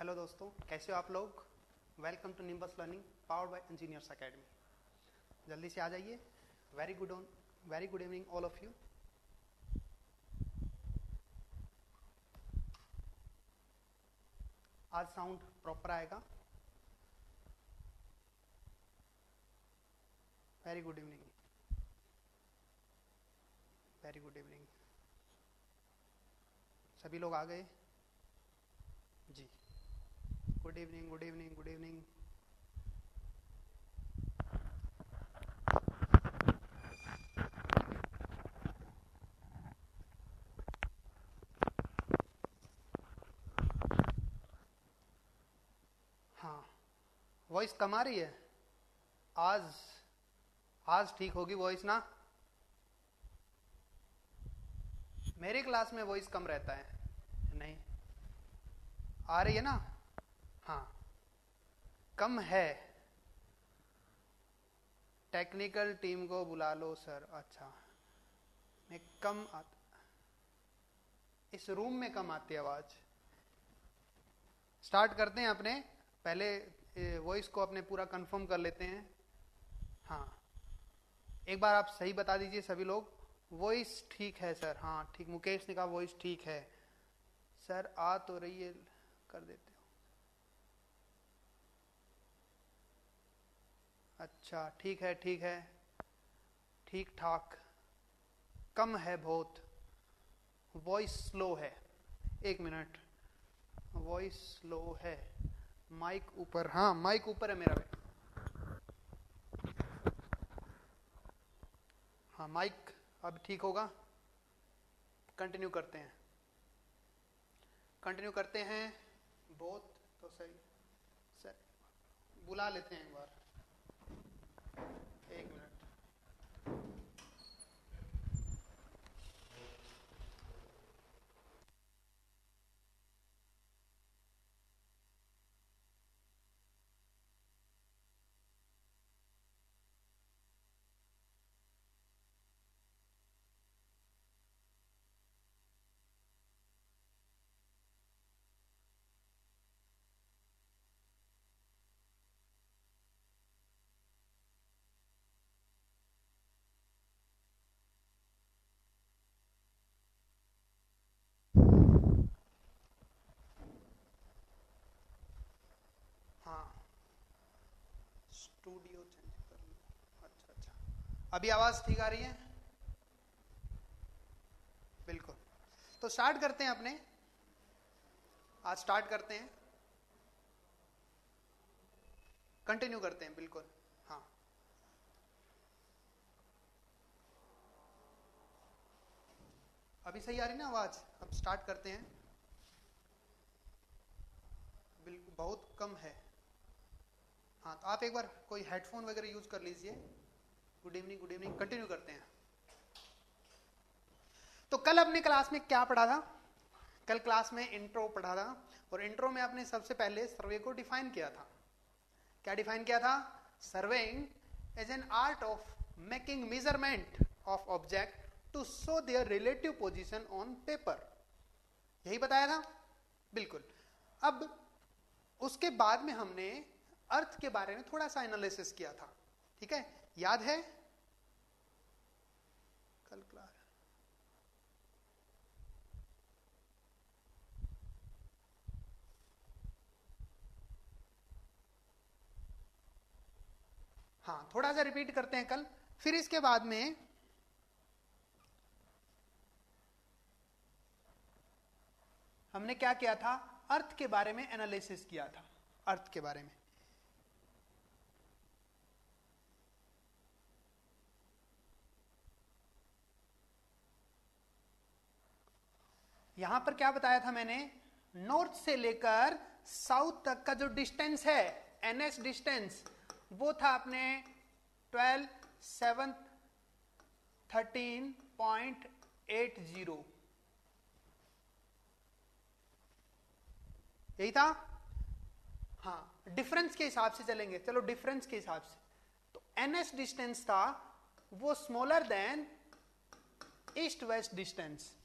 Hello दोस्तों, कैसे हो आप लोग। Welcome to Nimbus learning powered by engineers academy. जल्दी से आ जाइए। Very good evening all of you. आज साउंड प्रॉपर आएगा। Very good evening, very good evening. सभी लोग आ गए जी। Good evening, good evening, good evening. हाँ, वॉइस कम आ रही है। आज आज ठीक होगी वॉइस ना। मेरे क्लास में वॉइस कम रहता है। नहीं आ रही है ना। हाँ, कम है। टेक्निकल टीम को बुला लो सर। अच्छा, मैं कम इस रूम में कम आती है आवाज। स्टार्ट करते हैं अपने। पहले वॉइस को अपने पूरा कंफर्म कर लेते हैं। हाँ, एक बार आप सही बता दीजिए सभी लोग। वॉइस ठीक है सर। हाँ ठीक, मुकेश ने कहा वॉइस ठीक है सर। आ तो रही है, कर देते हो। अच्छा ठीक है, ठीक है, ठीक ठाक। कम है बहुत। वॉइस स्लो है। एक मिनट, वॉइस स्लो है। माइक ऊपर। हाँ माइक ऊपर है मेरा भी। हाँ माइक अब ठीक होगा। कंटिन्यू करते हैं, कंटिन्यू करते हैं। बहुत तो सही सर, बुला लेते हैं एक बार। एक मिनट। हाँ, स्टूडियो चेंज कर लो। अच्छा अच्छा, अभी आवाज ठीक आ रही है। बिल्कुल। तो स्टार्ट करते हैं अपने। आज स्टार्ट करते हैं, कंटिन्यू करते हैं। बिल्कुल। हाँ, अभी सही आ रही ना आवाज। अब स्टार्ट करते हैं। बिल्कुल बहुत कम है। हाँ तो आप एक बार कोई हेडफोन वगैरह यूज कर लीजिए। Good evening, good evening. Continue करते हैं। तो कल अपने क्लास में क्या पढ़ा था। कल क्लास में इंट्रो पढ़ा था, और इंट्रो में आपने सबसे पहले सर्वे को डिफाइन किया था। क्या डिफाइन किया था? Surveying is an art of making measurement of object to show their relative position on paper. यही बताया था। बिल्कुल। अब उसके बाद में हमने अर्थ के बारे में थोड़ा सा एनालिसिस किया था। ठीक है, याद है कल क्लास। हाँ, थोड़ा सा रिपीट करते हैं कल। फिर इसके बाद में हमने क्या किया था? अर्थ के बारे में एनालिसिस किया था। अर्थ के बारे में। यहां पर क्या बताया था मैंने? नॉर्थ से लेकर साउथ तक का जो डिस्टेंस है, एनएस डिस्टेंस, वो था अपने 12 7 13.80। यही था। हाँ, डिफरेंस के हिसाब से चलेंगे। चलो डिफरेंस के हिसाब से, तो एनएस डिस्टेंस था वो smaller than east west distance.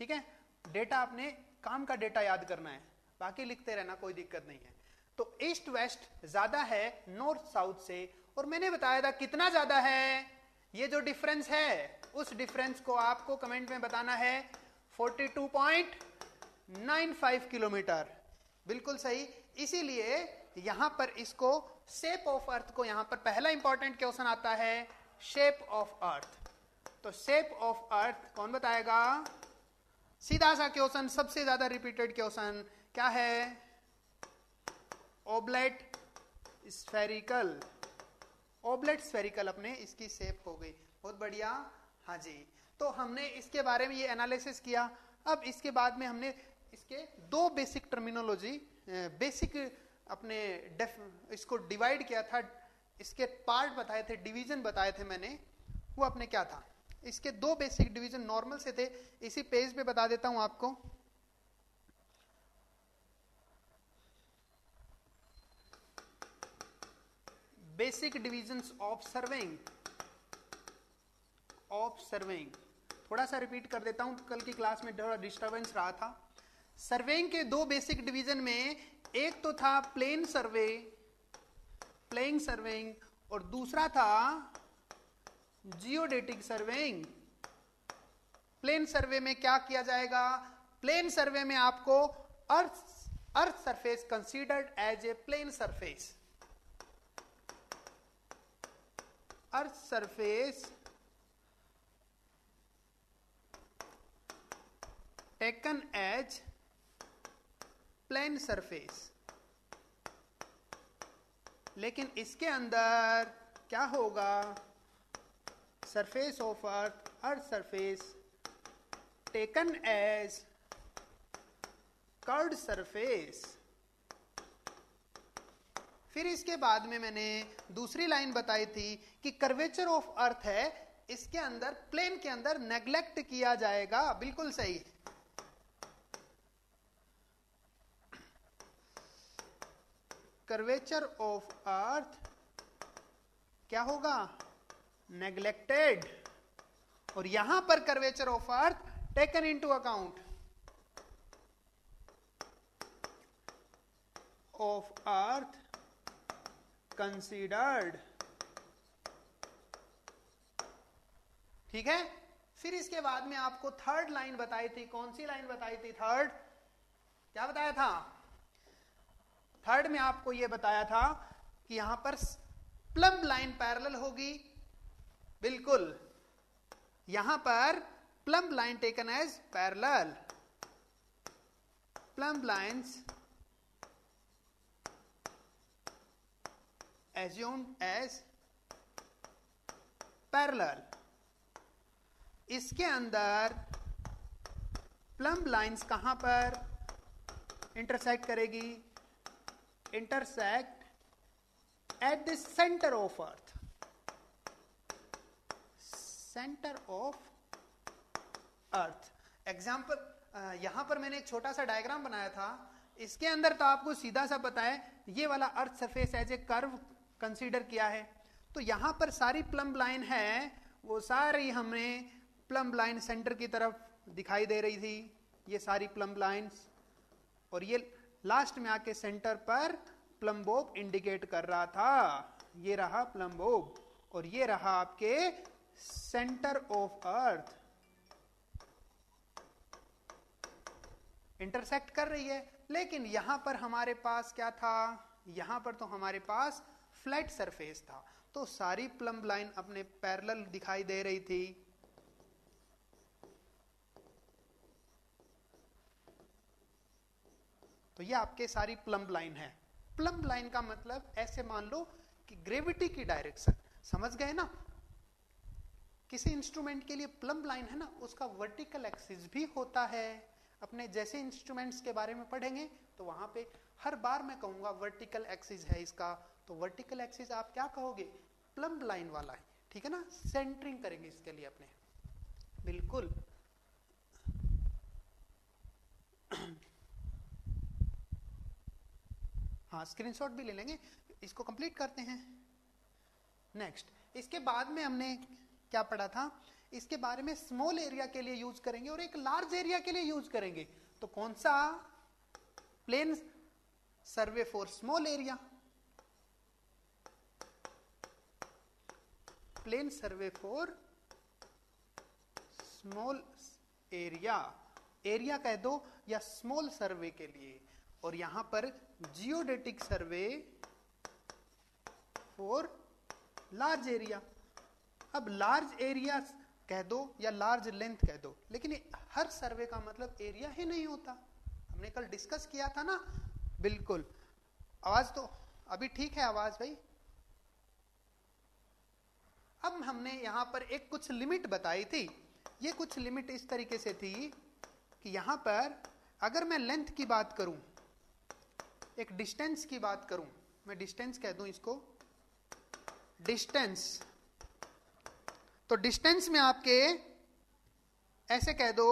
ठीक है, डेटा अपने काम का डेटा याद करना है, बाकी लिखते रहना, कोई दिक्कत नहीं है। तो ईस्ट वेस्ट ज्यादा है नॉर्थ साउथ से, और मैंने बताया था कितना ज्यादा है, ये जो डिफरेंस है उस डिफरेंस को आपको कमेंट में बताना है 42.95 किलोमीटर। बिल्कुल सही। इसीलिए यहां पर इसको शेप ऑफ अर्थ को, यहां पर पहला इंपॉर्टेंट क्वेश्चन आता है शेप ऑफ अर्थ। तो शेप ऑफ अर्थ कौन बताएगा? सीधा सा क्वेश्चन, सबसे ज्यादा रिपीटेड क्वेश्चन क्या है? Oblate spherical. ओब्लेट स्फेरिकल अपने इसकी शेप हो गई। बहुत बढ़िया। हाँ जी, तो हमने इसके बारे में ये एनालिसिस किया। अब इसके बाद में हमने इसके दो बेसिक टर्मिनोलॉजी, बेसिक अपने इसको डिवाइड किया था, इसके पार्ट बताए थे, डिवीजन बताए थे मैंने। वो अपने क्या था, इसके दो बेसिक डिवीजन नॉर्मल से थे। इसी पेज पे बता देता हूं आपको। Basic divisions of surveying. थोड़ा सा रिपीट कर देता हूं, कल की क्लास में थोड़ा डिस्टरबेंस रहा था। सर्वेइंग के दो बेसिक डिवीजन में एक तो था प्लेन सर्वेइंग, और दूसरा था जियोडेटिक सर्वेइंग। प्लेन सर्वे में क्या किया जाएगा? प्लेन सर्वे में आपको earth surface considered as a plane surface, earth surface taken as plane surface. लेकिन इसके अंदर क्या होगा? Surface of earth surface taken as curved surface. फिर इसके बाद में मैंने दूसरी लाइन बताई थी कि कर्वेचर ऑफ अर्थ है, इसके अंदर प्लेन के अंदर नेग्लेक्ट किया जाएगा। बिल्कुल सही। कर्वेचर ऑफ अर्थ क्या होगा? नेग्लेक्टेड। और यहां पर curvature of earth taken into account. Of earth considered. ठीक है। फिर इसके बाद में आपको थर्ड लाइन बताई थी। कौन सी लाइन बताई थी? थर्ड क्या बताया था? थर्ड में आपको यह बताया था कि यहां पर प्लम्ब लाइन पैरेलल होगी। बिल्कुल, यहां पर plumb line taken as parallel. Plumb lines assumed as parallel। इसके अंदर प्लम्ब लाइंस कहां पर इंटरसेक्ट करेगी? Intersect at the centre of earth. Centre of earth. Example, यहां पर मैंने एक छोटा सा डायग्राम बनाया था। इसके अंदर तो आपको सीधा सा पता है, ये वाला earth surface as a curve consider किया है। तो यहां पर सारी प्लम्ब लाइन है, वो सारी हमने प्लम्ब लाइन सेंटर की तरफ दिखाई दे रही थी, ये सारी प्लम्ब लाइंस। और ये लास्ट में आके सेंटर पर प्लम्ब बोब इंडिकेट कर रहा था। ये रहा प्लम्ब बोब, और ये रहा आपके सेंटर ऑफ अर्थ। इंटरसेक्ट कर रही है। लेकिन यहां पर हमारे पास क्या था? यहां पर तो हमारे पास फ्लैट सरफेस था, तो सारी प्लम्ब लाइन अपने पैरेलल दिखाई दे रही थी। तो ये आपके सारी प्लम्ब लाइन है। प्लम्ब लाइन का मतलब ऐसे मान लो कि ग्रेविटी की डायरेक्शन, समझ गए ना? किसी इंस्ट्रूमेंट के लिए प्लम्ब लाइन है ना, उसका वर्टिकल एक्सिस भी होता है। अपने जैसे इंस्ट्रूमेंट्स के बारे में पढ़ेंगे तो वहां पे हर बार मैं कहूंगा वर्टिकल एक्सिस है इसका, तो वर्टिकल एक्सिस आप क्या कहोगे? प्लम्ब लाइन वाला है। ठीक है ना? सेंटरिंग करेंगे इसके लिए अपने। बिल्कुल। हाँ, स्क्रीनशॉट भी ले लेंगे। इसको कंप्लीट करते हैं। नेक्स्ट, इसके बाद में हमने क्या पढ़ा था? इसके बारे में स्मॉल एरिया के लिए यूज करेंगे और एक लार्ज एरिया के लिए यूज करेंगे। तो कौन सा? Plane survey for small area, plane survey for small area, area कह दो या स्मॉल सर्वे के लिए, और यहां पर geodetic survey for large area. अब लार्ज एरिया कह दो या लार्ज लेंथ कह दो, लेकिन हर सर्वे का मतलब एरिया ही नहीं होता, हमने कल डिस्कस किया था ना। बिल्कुल, आवाज तो अभी ठीक है आवाज भाई। अब हमने यहां पर एक कुछ लिमिट बताई थी, ये कुछ लिमिट इस तरीके से थी कि यहां पर अगर मैं लेंथ की बात करूं, एक डिस्टेंस की बात करूं, मैं डिस्टेंस कह दूं इसको, डिस्टेंस, तो डिस्टेंस में आपके ऐसे कह दो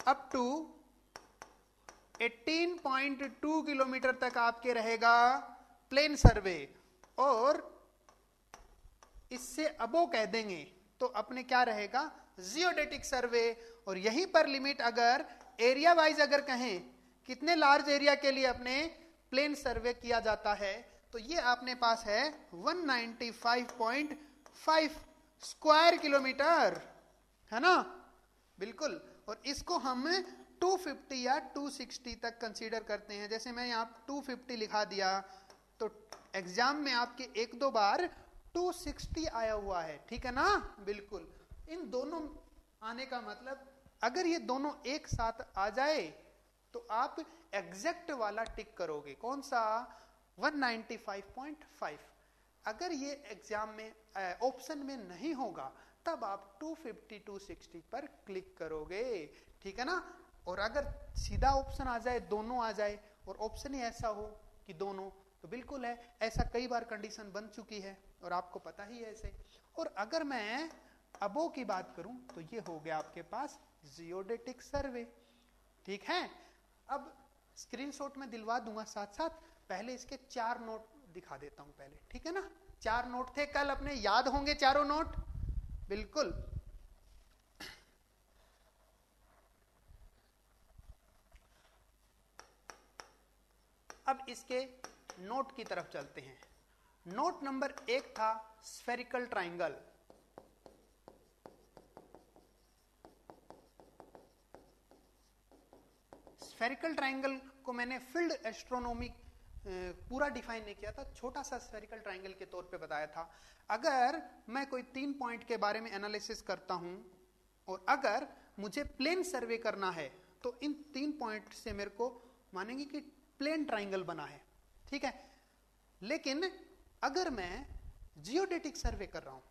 अप टू 18.2 किलोमीटर तक आपके रहेगा प्लेन सर्वे, और इससे अबो कह देंगे तो अपने क्या रहेगा जियोडेटिक सर्वे। और यहीं पर लिमिट अगर एरिया वाइज अगर कहें कितने लार्ज एरिया के लिए अपने प्लेन सर्वे किया जाता है, तो ये अपने पास है 195.5 स्क्वायर किलोमीटर, है ना। बिल्कुल, और इसको हम 250 या 260 तक कंसीडर करते हैं। जैसे मैं यहाँ 250 लिखा दिया, तो एग्जाम में आपके एक दो बार 260 आया हुआ है, ठीक है ना। बिल्कुल, इन दोनों आने का मतलब अगर ये दोनों एक साथ आ जाए तो आप एग्जैक्ट वाला टिक करोगे, कौन सा 195.5। अगर ये एग्जाम में ऑप्शन में नहीं होगा तब आप 250 260 पर क्लिक करोगे, ठीक है ना। और अगर सीधा ऑप्शन आ जाए, दोनों आ जाए, और ऑप्शन ही ऐसा हो कि दोनों, तो बिल्कुल है, ऐसा कई बार कंडीशन बन चुकी है और आपको पता ही है ऐसे। और अगर मैं अबो की बात करूं तो ये हो गया आपके पास जियोडेटिक सर्वे, ठीक है। अब स्क्रीनशॉट में दिलवा दूंगा साथ साथ, पहले इसके 4 नोट दिखा देता हूं पहले, ठीक है ना। 4 नोट थे कल, अपने याद होंगे चारों नोट, बिल्कुल। अब इसके नोट की तरफ चलते हैं। नोट नंबर 1 था स्फेरिकल ट्राइंगल। स्फेरिकल ट्राइंगल को मैंने फील्ड एस्ट्रोनॉमी पूरा डिफाइन नहीं किया था, छोटा सा स्फेरिकल ट्राइंगल के तौर पे बताया था। अगर मैं कोई 3 पॉइंट के बारे में एनालिसिस करता हूं और अगर मुझे प्लेन सर्वे करना है, तो इन 3 पॉइंट से मेरे को मानेंगे कि प्लेन ट्राइंगल बना है, ठीक है। लेकिन अगर मैं जियोडेटिक सर्वे कर रहा हूं,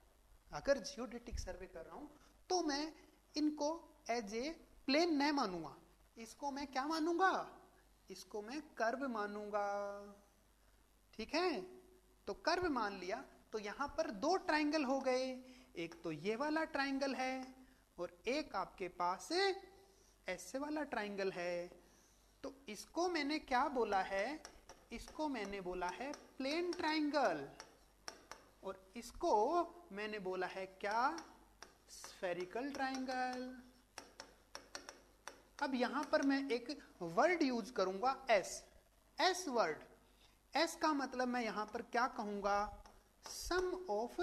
अगर जियोडेटिक सर्वे कर रहा हूं तो मैं इनको एज ए प्लेन नहीं मानूंगा, इसको मैं क्या मानूंगा, इसको मैं कर्व मानूंगा, ठीक है। तो कर्व मान लिया, तो यहां पर 2 ट्राइंगल हो गए, एक तो ये वाला ट्राइंगल है और एक आपके पास ऐसे वाला ट्राइंगल है। तो इसको मैंने क्या बोला है, इसको मैंने बोला है प्लेन ट्राइंगल, और इसको मैंने बोला है क्या, स्फेरिकल ट्राइंगल। अब यहां पर मैं एक वर्ड यूज करूंगा एस, एस वर्ड। एस का मतलब मैं यहां पर क्या कहूंगा, सम ऑफ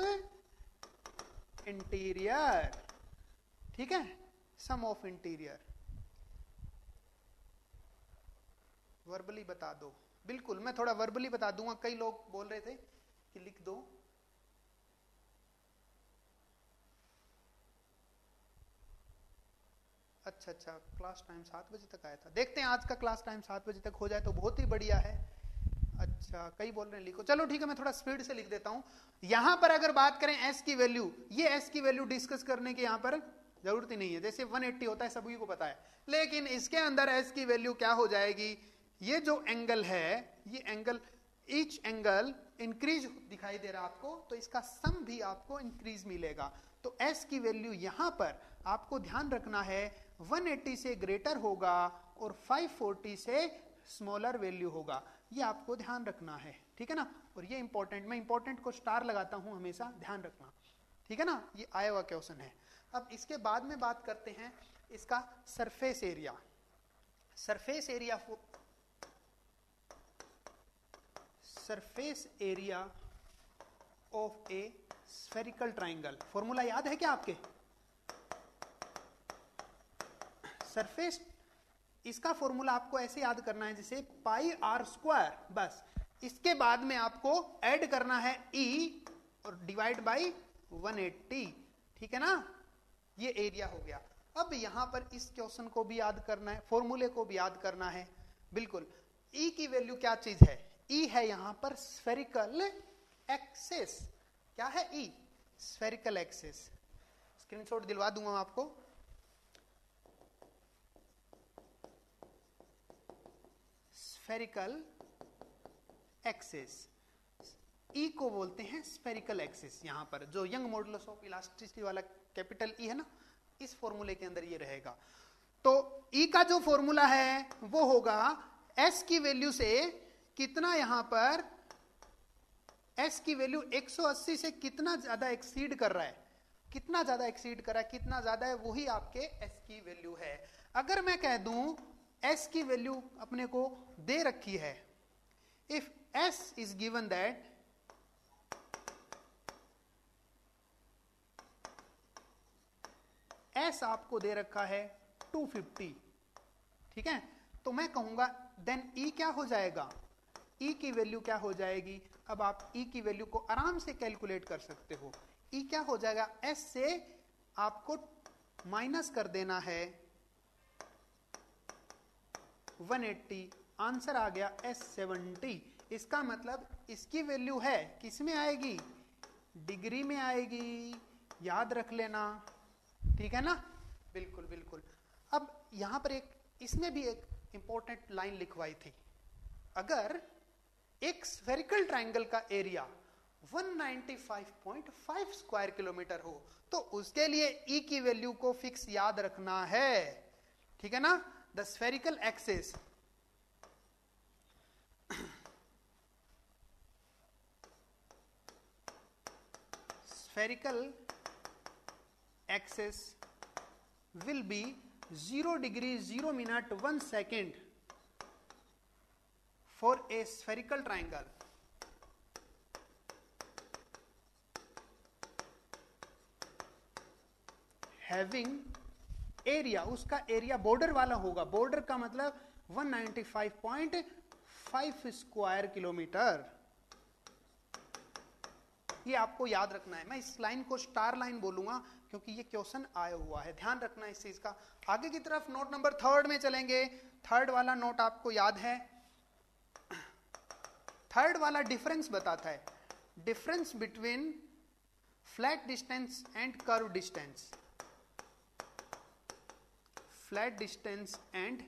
इंटीरियर, ठीक है, सम ऑफ इंटीरियर। वर्बली बता दो, बिल्कुल मैं थोड़ा वर्बली बता दूंगा, कई लोग बोल रहे थे कि लिख दो। अच्छा अच्छा, क्लास टाइम 7 बजे तक आया था, देखते हैं आज का क्लास टाइम 7 बजे तक हो जाए तो बहुत ही बढ़िया है। अच्छा, कई बोल रहे हैं लिखो, चलो ठीक है, मैं थोड़ा स्पीड से लिख देता हूं। यहां पर अगर बात करें एस की वैल्यू, ये एस की वैल्यू डिस्कस करने की यहां पर जरूरत ही नहीं है, जैसे 180 होता है सभी को पता है, लेकिन इसके अंदर एस की वैल्यू क्या हो जाएगी, ये जो एंगल है, ये एंगल, ईच एंगल इंक्रीज दिखाई दे रहा है आपको, तो इसका सम भी आपको इंक्रीज मिलेगा। तो एस की वैल्यू यहां पर आपको ध्यान रखना है 180 से ग्रेटर होगा और 540 से स्मॉलर वैल्यू होगा, ये आपको ध्यान रखना है, ठीक है ना। और ये इंपॉर्टेंट, मैं इंपॉर्टेंट को स्टार लगाता हूं हमेशा, ध्यान रखना, ठीक है ना। ये आया हुआ क्वेश्चन है। अब इसके बाद में बात करते हैं इसका surface area. Surface area of A spherical triangle. Formula याद है क्या आपके? सरफेस, इसका फॉर्मूला आपको ऐसे याद करना है जैसे पाई आर स्क्वायर, बस इसके बाद में आपको ऐड करना है E और डिवाइड बाई 180, ठीक है ना? ये एरिया हो गया। अब यहां पर इस क्वेश्चन को भी याद करना है, फॉर्मूले को भी याद करना है। बिल्कुल, E की वैल्यू क्या चीज है? E है यहां पर स्फेरिकल एक्सिस। क्या है E? Spherical axis. स्क्रीनशॉट दिलवा दूंगा आपको। स्फेरिकल एक्सिस, E को बोलते हैं स्फेरिकल एक्सिस। यहां पर जो यंग मॉडुलस ऑफ इलास्टिसिटी वाला कैपिटल E है ना, इस फॉर्मूले के अंदर ये रहेगा। तो E का जो फॉर्मूला है वो होगा S की वैल्यू से कितना, यहां पर S की वैल्यू 180 से कितना ज्यादा एक्सीड कर रहा है, कितना ज्यादा एक्सीड कर रहा है, कितना ज्यादा है, वही आपके S की वैल्यू है। अगर मैं कह दूं S की वैल्यू अपने को दे रखी है, if S is given that S आपको दे रखा है 250, ठीक है, तो मैं कहूंगा देन E क्या हो जाएगा? E की वैल्यू क्या हो जाएगी? अब आप E की वैल्यू को आराम से कैलकुलेट कर सकते हो। E क्या हो जाएगा? S से आपको माइनस कर देना है 180, आंसर आ गया S70। इसका मतलब इसकी वैल्यू है किस में आएगी? डिग्री में आएगी, याद रख लेना, ठीक है ना? बिल्कुल बिल्कुल। अब यहां पर इसमें भी एक इंपॉर्टेंट लाइन लिखवाई थी। अगर एक स्फेरिकल ट्राइंगल का एरिया 195.5 स्क्वायर किलोमीटर हो तो उसके लिए E की वैल्यू को फिक्स याद रखना है, ठीक है ना? The spherical axis will be 0 degree 0 minute 1 second for a spherical triangle having area, उसका एरिया बॉर्डर वाला होगा। बॉर्डर का मतलब 195.5 स्क्वायर किलोमीटर। ये आपको याद रखना है। मैं इस लाइन को स्टार लाइन बोलूंगा क्योंकि ये क्वेश्चन आया हुआ है, ध्यान रखना इस चीज का। आगे की तरफ नोट नंबर 3 में चलेंगे। 3 वाला नोट आपको याद है? 3 वाला डिफरेंस बताता है, difference between flat distance and curve distance. Flat distance and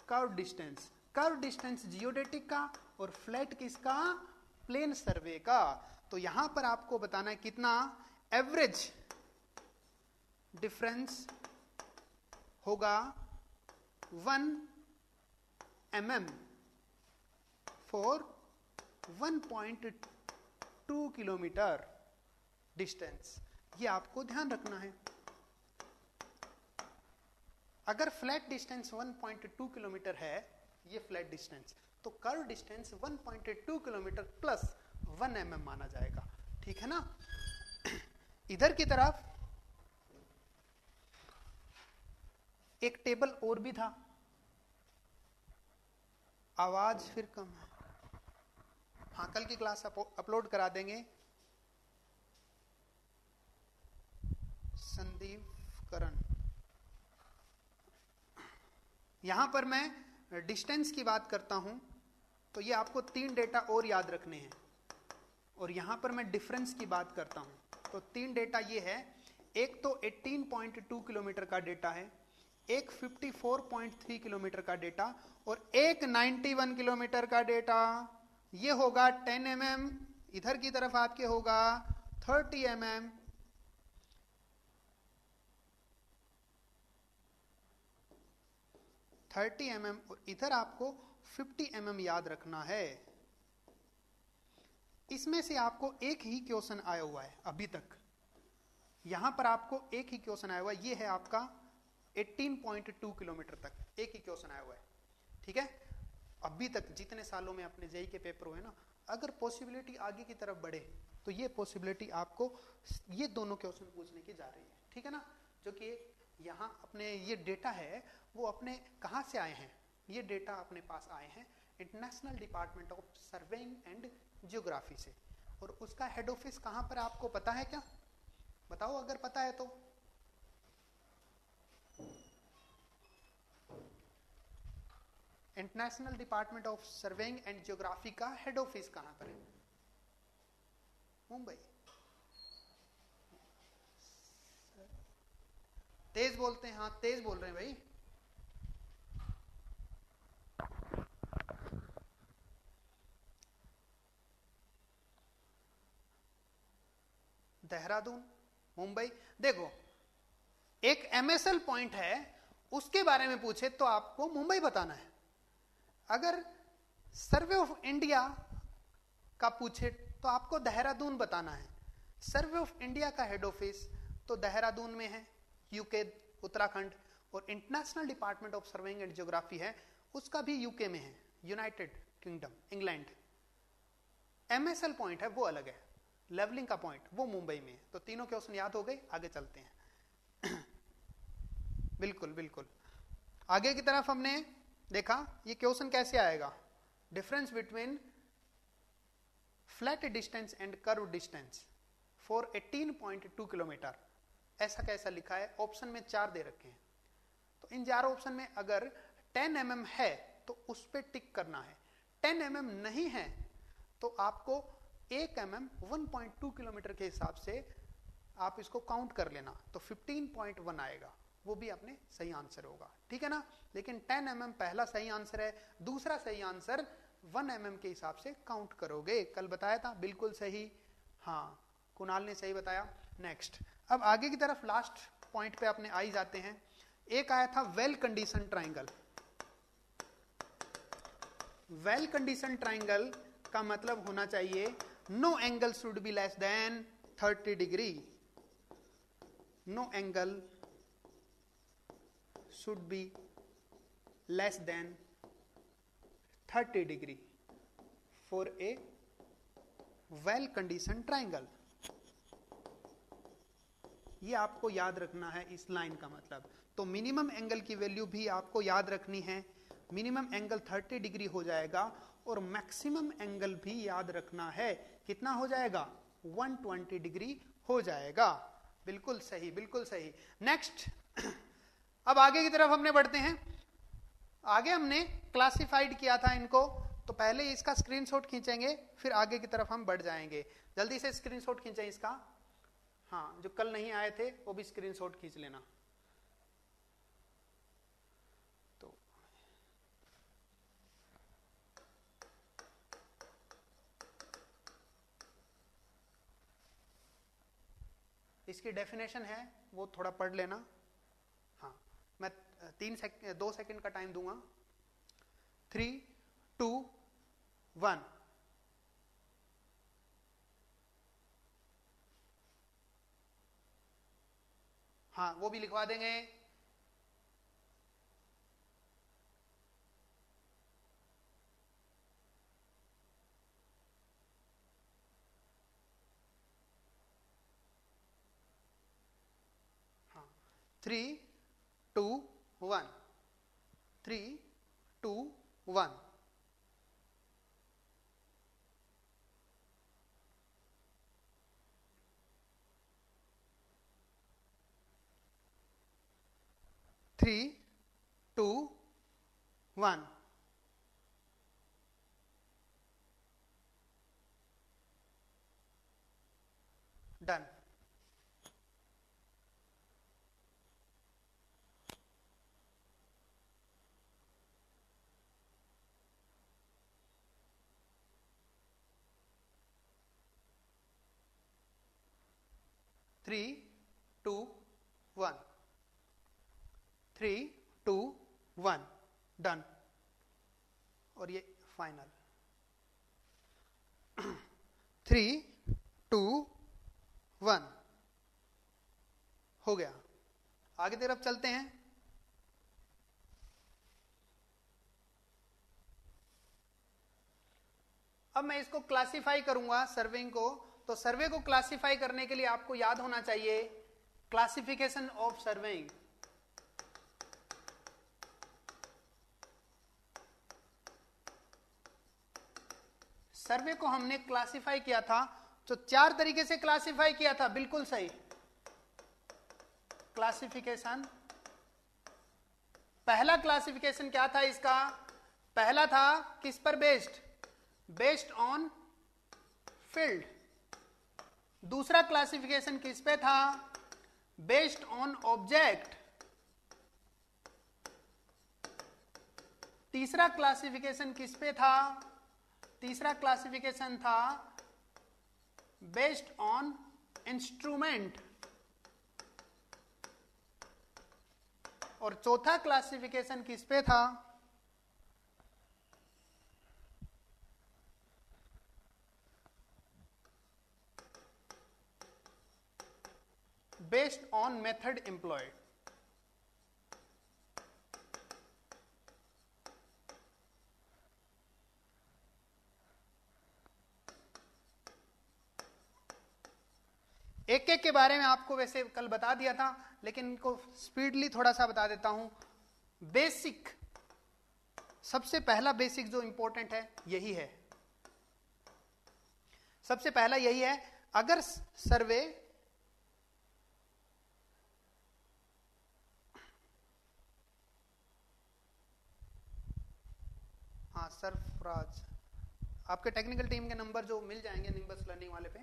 curve distance. Curve distance geodetic का और फ्लैट किसका? प्लेन सर्वे का। तो यहां पर आपको बताना है कितना एवरेज डिफरेंस होगा 1 mm फॉर 1.2 किलोमीटर डिस्टेंस। ये आपको ध्यान रखना है। अगर फ्लैट डिस्टेंस 1.2 किलोमीटर है, ये फ्लैट डिस्टेंस, तो curve distance 1.2 kilometre plus 1 mm माना जाएगा, ठीक है ना? इधर की तरफ एक टेबल और भी था। आवाज फिर कम है। हाँ, कल की क्लास अपलोड करा देंगे। संदीप करण, यहां पर मैं डिस्टेंस की बात करता हूं तो ये आपको 3 डेटा और याद रखने हैं, और यहां पर मैं डिफरेंस की बात करता हूं तो 3 डेटा ये है। एक तो 18.2 किलोमीटर का डेटा है, एक 54.3 किलोमीटर का डेटा, और एक 91 किलोमीटर का डेटा। ये होगा 10 mm, इधर की तरफ आपके होगा 30 mm। और इधर आपको 50 mm याद रखना है। इसमें से आपको एक ही क्वेश्चन आया हुआ है अभी तक। यहां पर आपको एक ही क्वेश्चन आया हुआ है, ये है आपका 18.2 किलोमीटर तक एक ही क्वेश्चन आया हुआ है। ठीक है, अभी तक जितने सालों में अपने जेई के पेपर हुए ना, अगर पॉसिबिलिटी आगे की तरफ बढ़े तो ये पॉसिबिलिटी आपको ये दोनों क्वेश्चन पूछने की जा रही है। ठीक है ना, जो कि यहाँ अपने ये डेटा है वो अपने कहाँ से आए हैं, ये डेटा अपने पास आए हैं international department of surveying and geography से। और उसका हेड ऑफिस कहाँ पर आपको पता है क्या? बताओ अगर पता है तो। International department of surveying and geography का हेड ऑफिस कहां पर है? मुंबई। तेज बोलते हैं, हाँ तेज बोल रहे हैं भाई। देहरादून, मुंबई। देखो एक एमएसएल पॉइंट है, उसके बारे में पूछे तो आपको मुंबई बताना है। अगर सर्वे ऑफ इंडिया का पूछे तो आपको देहरादून बताना है। सर्वे ऑफ इंडिया का हेड ऑफिस तो देहरादून में है, यूके उत्तराखंड। और international department of surveying and geography है, उसका भी यूके में है, United kingdom, England. MSL point है वो अलग है, लेवलिंग का पॉइंट वो मुंबई में है। तो तीनों क्वेश्चन याद हो गए, आगे चलते हैं। बिल्कुल बिल्कुल, आगे की तरफ हमने देखा ये क्वेश्चन कैसे आएगा, difference between flat distance and curve distance for 18.2 kilometre. ऐसा कैसा लिखा है, ऑप्शन में 4 दे रखे हैं। तो इन 4 ऑप्शन में अगर 10 mm है तो उस पर टिक करना है, 10 mm नहीं है तो आपको 1 mm 1.2 किलोमीटर के हिसाब से आप इसको काउंट कर लेना, तो 15.1 आएगा, वो भी अपने सही आंसर होगा। ठीक है ना, लेकिन 10 mm पहला सही आंसर है, दूसरा सही आंसर 1 mm के हिसाब से काउंट करोगे। कल बताया था, बिल्कुल सही, हाँ कुणाल ने सही बताया। नेक्स्ट, अब आगे की तरफ लास्ट पॉइंट पे अपने आई जाते हैं। एक आया था well condition triangle. Well condition triangle का मतलब होना चाहिए no angle should be less than 30 degree. No angle should be less than 30 degree for a well conditioned triangle। ये आपको याद रखना है इस लाइन का मतलब। तो मिनिमम एंगल की वैल्यू भी आपको याद रखनी है, मिनिमम एंगल 30 डिग्री हो जाएगा, और मैक्सिमम एंगल भी याद रखना है, कितना हो जाएगा, 120 डिग्री हो जाएगा। बिल्कुल सही, बिल्कुल सही। नेक्स्ट, अब आगे की तरफ हमने बढ़ते हैं। आगे हमने क्लासिफाइड किया था इनको, तो पहले इसका स्क्रीनशॉट खींचेंगे, फिर आगे की तरफ हम बढ़ जाएंगे। जल्दी से स्क्रीनशॉट खींचें इसका, हाँ जो कल नहीं आए थे वो भी स्क्रीनशॉट खींच लेना। तो इसकी डेफिनेशन है वो थोड़ा पढ़ लेना। हाँ मैं 2 सेकंड का टाइम दूंगा। 3, 2, 1। हाँ वो भी लिखवा देंगे। हाँ 3, 2, 1। 3, 2, 1। Three two one. Done. Three two one. 3, 2, 1। Done. और ये फाइनल। 3, 2, 1 हो गया। आगे तरफ चलते हैं। अब मैं इसको क्लासिफाई करूंगा सर्वेइंग को, तो सर्वे को क्लासिफाई करने के लिए आपको याद होना चाहिए क्लासिफिकेशन ऑफ सर्वेइंग। सर्वे को हमने क्लासिफाई किया था, तो 4 तरीके से क्लासिफाई किया था, बिल्कुल सही। क्लासिफिकेशन, पहला क्लासिफिकेशन क्या था इसका? पहला था किस पर बेस्ड? Based on field. दूसरा क्लासिफिकेशन किस पे था? Based on object. तीसरा क्लासिफिकेशन किस पे था? तीसरा क्लासिफिकेशन था बेस्ड ऑन इंस्ट्रूमेंट। और चौथा क्लासिफिकेशन किस पे था? Based on method employed. एक एक के बारे में आपको वैसे कल बता दिया था, लेकिन इनको स्पीडली थोड़ा सा बता देता हूं। बेसिक, सबसे पहला बेसिक जो इंपॉर्टेंट है यही है। सबसे पहला यही है, अगर सर्वे सरफराज, आपके टेक्निकल टीम के नंबर जो मिल जाएंगे निम्बस लर्निंग वाले पे।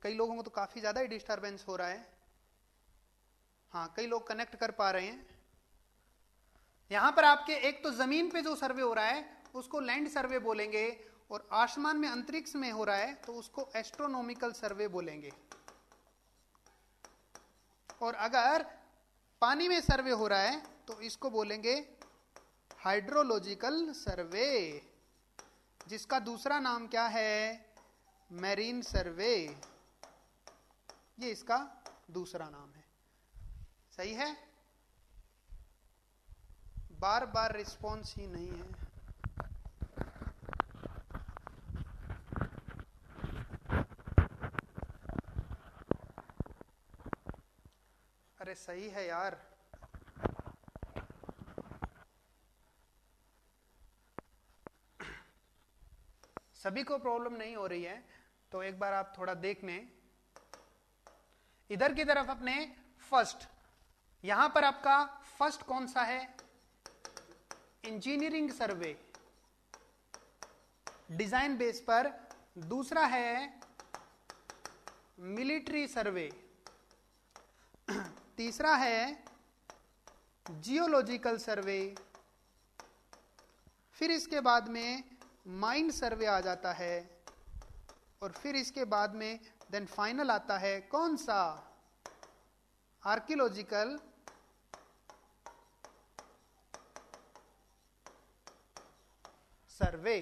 कई लोगों को तो काफी ज्यादा ही डिस्टरबेंस हो रहा है। हाँ, कई लोग कनेक्ट कर पा रहे हैं। यहां पर आपके एक तो जमीन पे जो सर्वे हो रहा है उसको लैंड सर्वे बोलेंगे, और आसमान में अंतरिक्ष में हो रहा है तो उसको एस्ट्रोनॉमिकल सर्वे बोलेंगे। और अगर पानी में सर्वे हो रहा है तो इसको बोलेंगे हाइड्रोलॉजिकल सर्वे, जिसका दूसरा नाम क्या है? मैरीन सर्वे। ये इसका दूसरा नाम है। सही है? बार बार रिस्पॉन्स ही नहीं है। अरे सही है यार। सभी को प्रॉब्लम नहीं हो रही है तो एक बार आप थोड़ा देख लें। इधर की तरफ अपने फर्स्ट, यहां पर आपका फर्स्ट कौन सा है? इंजीनियरिंग सर्वे, डिजाइन बेस पर। दूसरा है मिलिट्री सर्वे। तीसरा है जियोलॉजिकल सर्वे। फिर इसके बाद में माइंड सर्वे आ जाता है, और फिर इसके बाद में देन फाइनल आता है कौन सा? आर्कियोलॉजिकल सर्वे।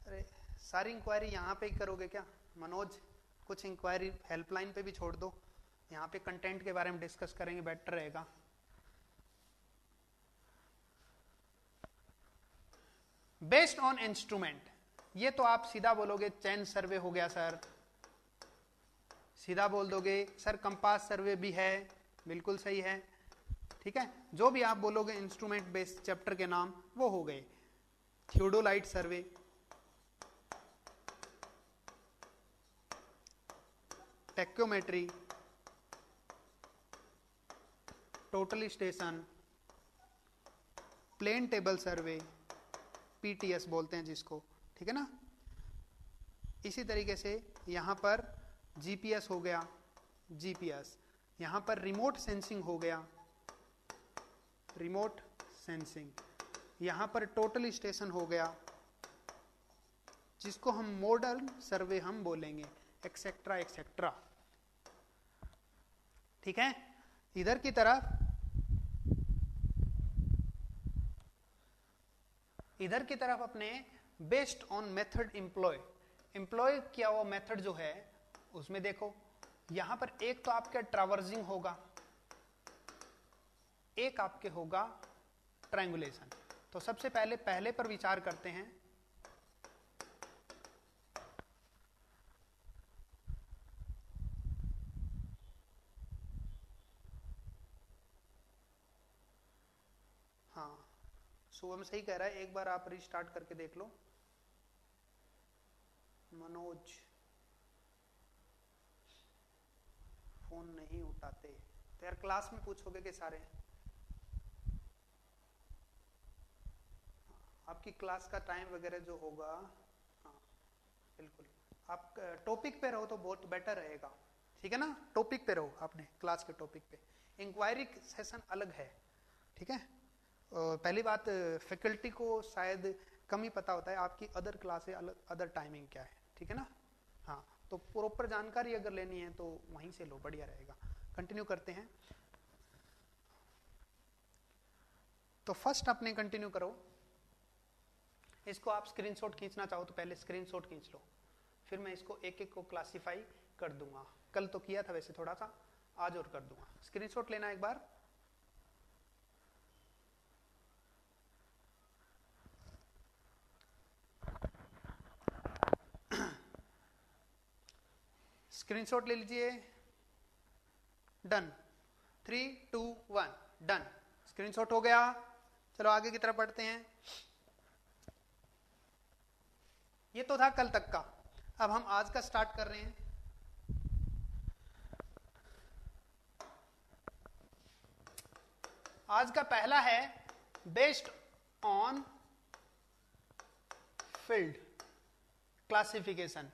अरे सारी इंक्वायरी यहां पे ही करोगे क्या मनोज? कुछ इंक्वायरी हेल्पलाइन पे भी छोड़ दो, यहां पे कंटेंट के बारे में डिस्कस करेंगे, बेटर रहेगा। बेस्ड ऑन इंस्ट्रूमेंट, ये तो आप सीधा बोलोगे चैन सर्वे हो गया सर, सीधा बोल दोगे सर कंपास सर्वे भी है, बिल्कुल सही है। ठीक है, जो भी आप बोलोगे इंस्ट्रूमेंट बेस्ड चैप्टर के नाम वो हो गए। Theodolite survey, tacheometry, total station, plane table survey, PTS बोलते हैं जिसको, ठीक है ना। इसी तरीके से यहां पर जीपीएस हो गया, जीपीएस, यहां पर रिमोट सेंसिंग हो गया, रिमोट सेंसिंग, यहां पर टोटल स्टेशन हो गया जिसको हम मॉडर्न सर्वे हम बोलेंगे, एक्सेट्रा एक्सेट्रा। ठीक है, इधर की तरफ, इधर की तरफ अपने based on method employ, employ किया हुआ मेथड जो है उसमें देखो यहां पर एक तो आपके ट्रावर्सिंग होगा, एक आपके होगा ट्रायंगुलेशन। तो सबसे पहले पर विचार करते हैं। हाँ, शुभम सही कह रहा है, एक बार आप रिस्टार्ट करके देख लो। मनोज फोन नहीं उठाते तो यार क्लास में पूछोगे कि सारे आपकी क्लास का टाइम वगैरह जो होगा। हाँ बिल्कुल, आप टॉपिक पे रहो तो बहुत बेटर रहेगा, ठीक है ना। टॉपिक पे रहो, आपने क्लास के टॉपिक पे। इंक्वायरी सेशन अलग है, ठीक है। पहली बात, फैकल्टी को शायद कम ही पता होता है आपकी अदर क्लास अलग, अदर टाइमिंग क्या है, ठीक है ना। हाँ, तो प्रॉपर जानकारी अगर लेनी है तो वहीं से लो, बढ़िया रहेगा। कंटिन्यू करते हैं। तो फर्स्ट अपने कंटिन्यू करो। इसको आप स्क्रीनशॉट खींचना चाहो तो पहले स्क्रीनशॉट खींच लो, फिर मैं इसको एक एक को क्लासिफाई कर दूंगा। कल तो किया था वैसे थोड़ा सा, आज और कर दूंगा। स्क्रीनशॉट लेना एक बार। स्क्रीनशॉट ले लीजिए। डन। 3, 2, 1 डन। स्क्रीनशॉट हो गया। चलो आगे की तरफ बढ़ते हैं। ये तो था कल तक का, अब हम आज का स्टार्ट कर रहे हैं। आज का पहला है बेस्ड ऑन फील्ड क्लासिफिकेशन।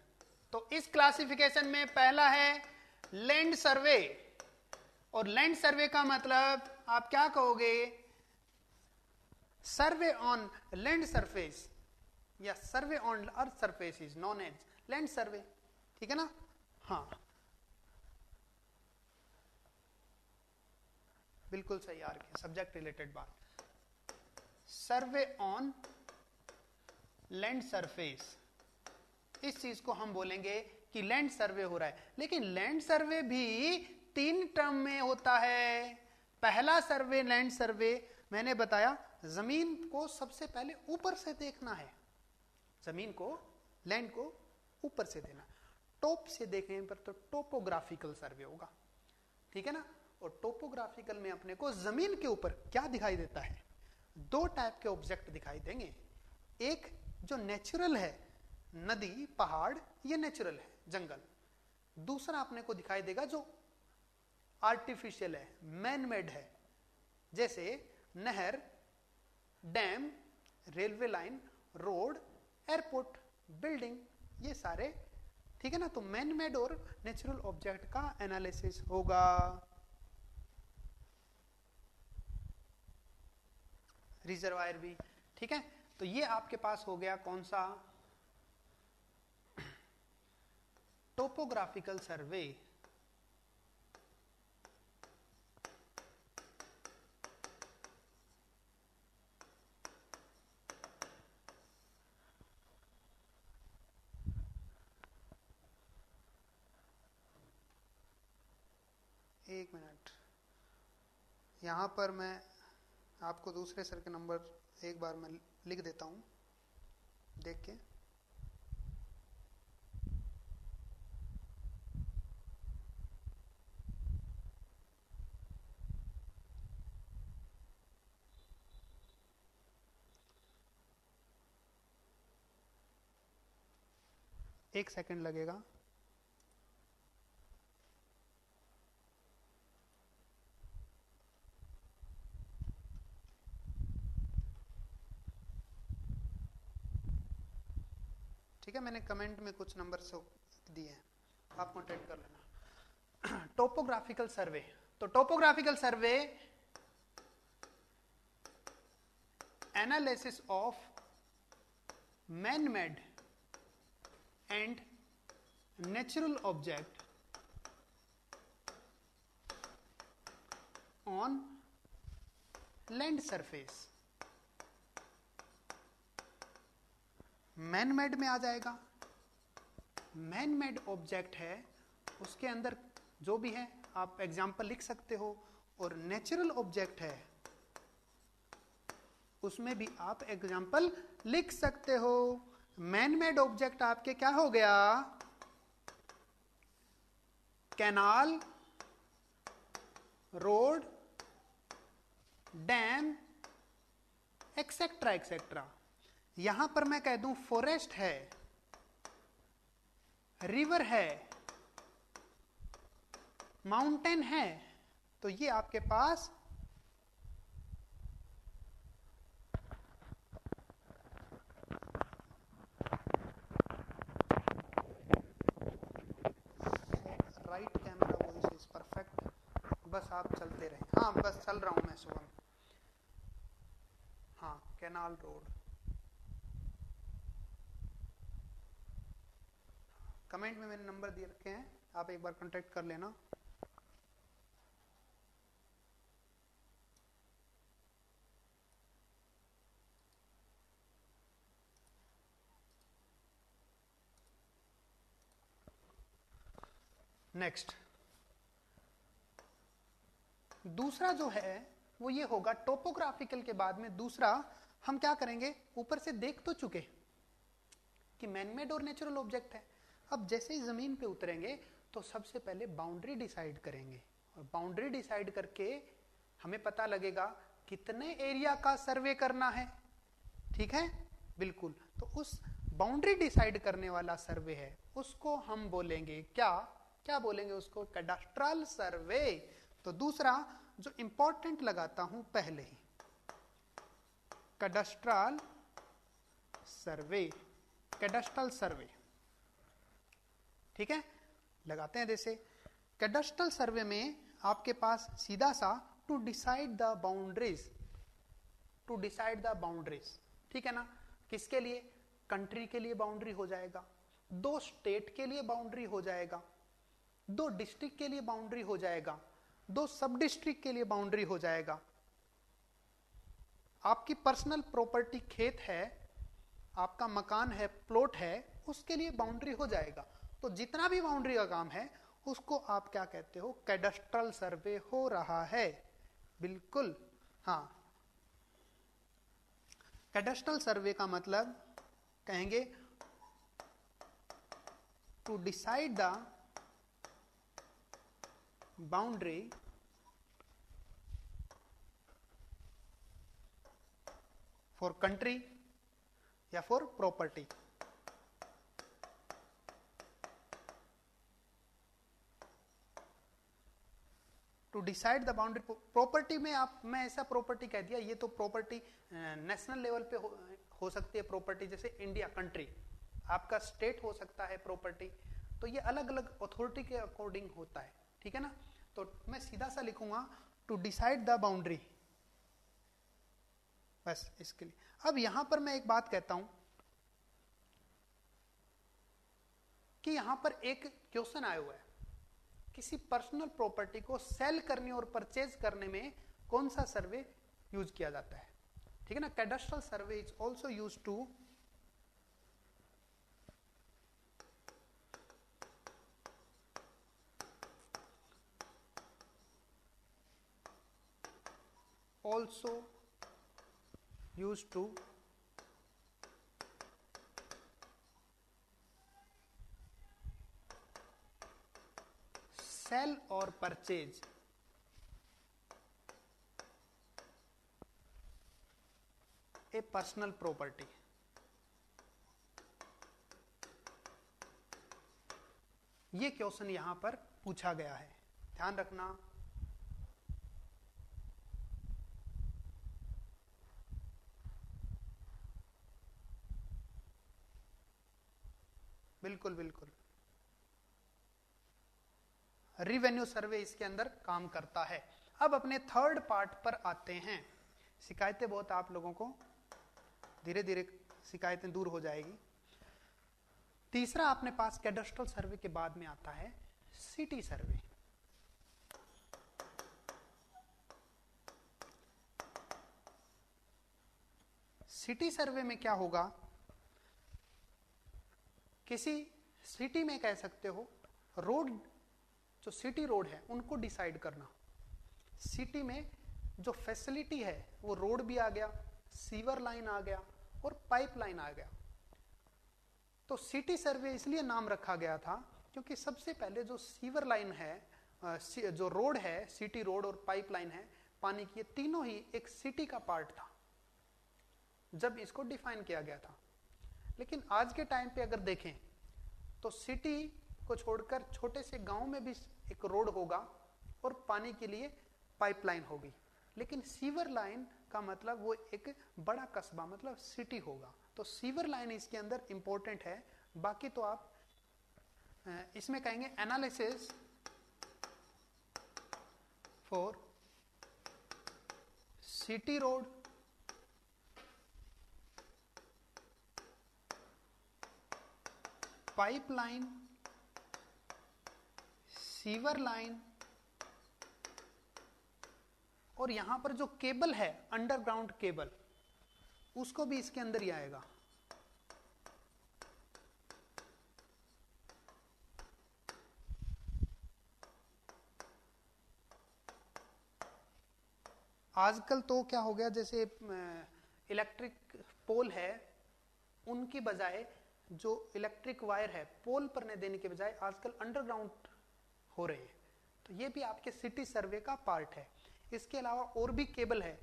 तो इस क्लासिफिकेशन में पहला है लैंड सर्वे। और लैंड सर्वे का मतलब आप क्या कहोगे? सर्वे ऑन लैंड सरफेस या survey on earth surface is known as land survey, ठीक है ना। हाँ बिल्कुल सही आ रही है, सब्जेक्ट रिलेटेड बात। सर्वे ऑन लैंड सरफेस, इस चीज को हम बोलेंगे कि लैंड सर्वे हो रहा है। लेकिन लैंड सर्वे भी 3 टर्म में होता है। पहला सर्वे लैंड सर्वे मैंने बताया, जमीन को सबसे पहले ऊपर से देखना है, जमीन को, लैंड को ऊपर से देना। टॉप से देखने पर तो टोपोग्राफिकल सर्वे होगा, ठीक है ना। और टोपोग्राफिकल में अपने को जमीन के ऊपर क्या दिखाई देता है? 2 टाइप के ऑब्जेक्ट दिखाई देंगे। एक जो नेचुरल है, नदी, पहाड़, ये नेचुरल है, जंगल। दूसरा अपने को दिखाई देगा जो आर्टिफिशियल है, मैन मेड है, जैसे नहर, dam, railway line, road, airport, building, ये सारे, ठीक है ना। तो मैन मेड और नेचुरल ऑब्जेक्ट का एनालिसिस होगा। रिजर्वायर भी, ठीक है। तो ये आपके पास हो गया कौन सा? Topographical survey. एक मिनट, यहां पर मैं आपको दूसरे सर के नंबर एक बार मैं लिख देता हूं, देख के। एक सेकंड लगेगा। ठीक है, मैंने कमेंट में कुछ नंबर दिए हैं, आप कॉन्टेक्ट कर लेना। टोपोग्राफिकल सर्वे, तो topographical survey analysis of man made and natural object on land surface. Man made में आ जाएगा, मैन मेड ऑब्जेक्ट है, उसके अंदर जो भी है आप एग्जाम्पल लिख सकते हो, और नेचुरल ऑब्जेक्ट है उसमें भी आप एग्जाम्पल लिख सकते हो। मैन मेड ऑब्जेक्ट आपके क्या हो गया, canal, road, dam, etcetera etcetera. यहां पर मैं कह दूं फॉरेस्ट है, रिवर है, माउंटेन है, तो ये आपके पास right camera voice is perfect. बस आप चलते रहे। हाँ बस चल रहा हूं मैं शुभम। हाँ कैनाल, रोड, कमेंट में मैंने नंबर दिए रखे हैं, आप एक बार कांटेक्ट कर लेना। नेक्स्ट दूसरा जो है वो ये होगा, टोपोग्राफिकल के बाद में दूसरा हम क्या करेंगे, ऊपर से देख तो चुके कि मैनमेड और नेचुरल ऑब्जेक्ट है। अब जैसे ही जमीन पे उतरेंगे तो सबसे पहले बाउंड्री डिसाइड करेंगे, और बाउंड्री डिसाइड करके हमें पता लगेगा कितने एरिया का सर्वे करना है। ठीक है, बिल्कुल। तो उस बाउंड्री डिसाइड करने वाला सर्वे है उसको हम बोलेंगे क्या, क्या बोलेंगे उसको, कैडास्ट्रल सर्वे। तो दूसरा जो इंपॉर्टेंट लगाता हूं पहले ही, कैडास्ट्रल सर्वे, कैडास्ट्रल सर्वे। ठीक है, लगाते हैं। जैसे कैडास्ट्रल सर्वे में आपके पास सीधा सा to decide the boundaries, to decide the boundaries, ठीक है ना। किसके लिए, कंट्री के लिए बाउंड्री हो जाएगा, दो स्टेट के लिए बाउंड्री हो जाएगा, दो डिस्ट्रिक्ट के लिए बाउंड्री हो जाएगा, दो सब डिस्ट्रिक्ट के लिए बाउंड्री हो जाएगा। आपकी पर्सनल प्रॉपर्टी खेत है, आपका मकान है, प्लॉट है, उसके लिए बाउंड्री हो जाएगा। तो जितना भी बाउंड्री का काम है उसको आप क्या कहते हो, कैडास्ट्रल सर्वे हो रहा है। बिल्कुल, हाँ। कैडास्ट्रल सर्वे का मतलब कहेंगे to decide the boundary for country या for property. To decide the boundary property में आप, मैं ऐसा प्रॉपर्टी कह दिया, ये तो प्रॉपर्टी नेशनल लेवल पे हो सकती है प्रॉपर्टी, जैसे इंडिया कंट्री, आपका स्टेट हो सकता है प्रॉपर्टी। तो ये अलग अलग अथॉरिटी के अकॉर्डिंग होता है, ठीक है ना। तो मैं सीधा सा लिखूंगा टू डिसाइड द बाउंड्री, बस इसके लिए। अब यहां पर मैं एक बात कहता हूं कि यहां पर एक क्वेश्चन आया हुआ है, किसी पर्सनल प्रॉपर्टी को सेल करने और परचेज करने में कौन सा सर्वे यूज किया जाता है, ठीक है ना। Cadastral survey is also use to sell और परचेज ए पर्सनल प्रॉपर्टी। ये क्वेश्चन यहां पर पूछा गया है, ध्यान रखना। बिल्कुल बिल्कुल, रिवेन्यू सर्वे इसके अंदर काम करता है। अब अपने थर्ड पार्ट पर आते हैं। शिकायतें बहुत, आप लोगों को धीरे धीरे शिकायतें दूर हो जाएगी। तीसरा अपने पास कैडास्ट्रल सर्वे के बाद में आता है सिटी सर्वे। सिटी सर्वे में क्या होगा, किसी सिटी में कह सकते हो रोड जो सिटी रोड है उनको डिसाइड करना। सिटी में जो फैसिलिटी है वो रोड भी आ गया, सीवर लाइन आ गया और पाइपलाइन आ गया। तो सिटी सर्वे इसलिए नाम रखा गया था क्योंकि सबसे पहले जो सीवर लाइन है, जो रोड है, सिटी रोड और पाइपलाइन है पानी की, ये तीनों ही एक सिटी का पार्ट था जब इसको डिफाइन किया गया था। लेकिन आज के टाइम पे अगर देखें तो सिटी को छोड़कर छोटे से गांव में भी एक रोड होगा और पानी के लिए पाइपलाइन होगी, लेकिन सीवर लाइन का मतलब वो एक बड़ा कस्बा मतलब सिटी होगा। तो सीवर लाइन इसके अंदर इंपॉर्टेंट है। बाकी तो आप इसमें कहेंगे analysis for city road, pipeline, sewer line और यहां पर जो केबल है अंडरग्राउंड केबल, उसको भी इसके अंदर ही आएगा। आजकल तो क्या हो गया, जैसे इलेक्ट्रिक पोल है, उनकी बजाय जो इलेक्ट्रिक वायर है पोल पर न देने के बजाय आजकल अंडरग्राउंड हो रहे हैं। तो ये भी आपके सिटी सर्वे का पार्ट है। इसके अलावा और भी केबल है।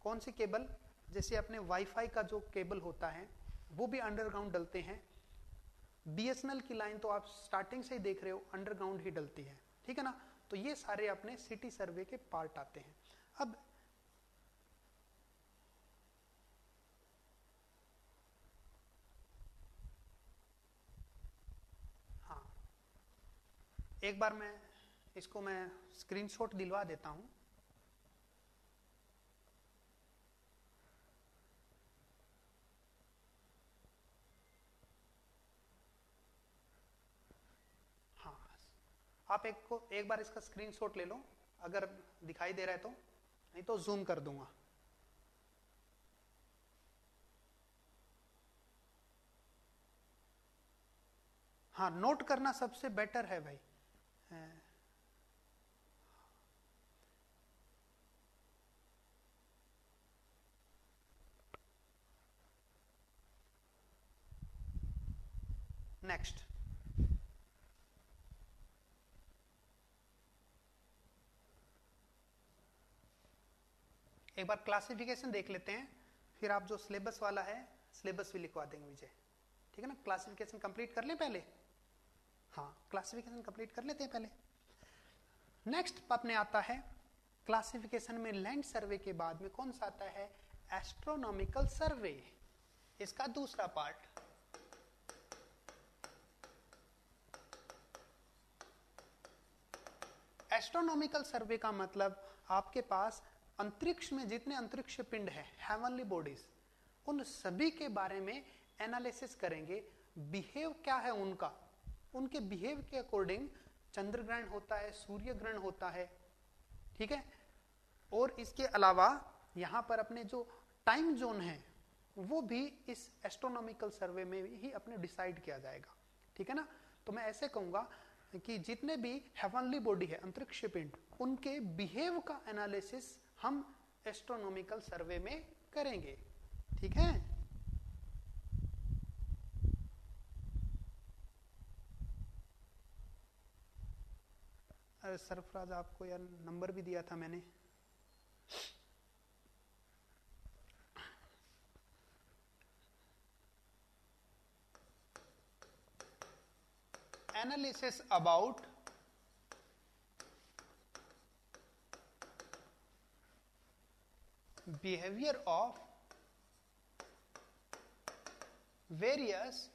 कौन सी केबल? जैसे अपने वाईफाई का जो केबल होता है वो भी अंडरग्राउंड डलते हैं। बीएसएनएल की लाइन तो आप स्टार्टिंग से ही देख रहे हो अंडरग्राउंड ही डलती है, ठीक है ना। तो ये सारे अपने सिटी सर्वे के पार्ट आते हैं। अब हाँ, एक बार मैं इसको स्क्रीनशॉट दिलवा देता हूं। हाँ, आप एक बार इसका स्क्रीनशॉट ले लो अगर दिखाई दे रहा है तो, नहीं तो जूम कर दूंगा। हाँ, नोट करना सबसे बेटर है भाई। नेक्स्ट, एक बार क्लासिफिकेशन देख लेते हैं, फिर आप जो सिलेबस वाला है सिलेबस भी लिखवा देंगे मुझे, ठीक है ना। क्लासिफिकेशन कंप्लीट कर लें पहले। हाँ, क्लासिफिकेशन कंप्लीट कर लेते हैं पहले। नेक्स्ट अपने आता है क्लासिफिकेशन में लैंड सर्वे के बाद में कौन सा आता है? एस्ट्रोनॉमिकल सर्वे, इसका दूसरा पार्ट। एस्ट्रोनॉमिकल सर्वे का मतलब आपके पास अंतरिक्ष में जितने अंतरिक्ष पिंड है, हेवनली बॉडीज, उन सभी के बारे में एनालिसिस करेंगे। बिहेव क्या है उनका, उनके बिहेव के अकॉर्डिंग चंद्र ग्रहण होता है, सूर्य ग्रहण होता है, ठीक है। और इसके अलावा यहां पर अपने जो टाइम जोन है वो भी इस एस्ट्रोनॉमिकल सर्वे में ही अपने डिसाइड किया जाएगा, ठीक है ना। तो मैं ऐसे कहूंगा कि जितने भी हेवनली बॉडी है, अंतरिक्ष पिंड, उनके बिहेव का एनालिसिस हम एस्ट्रोनॉमिकल सर्वे में करेंगे, ठीक है। अरे सरफराज, आपको यार नंबर भी दिया था मैंने। Analysis about behavior of various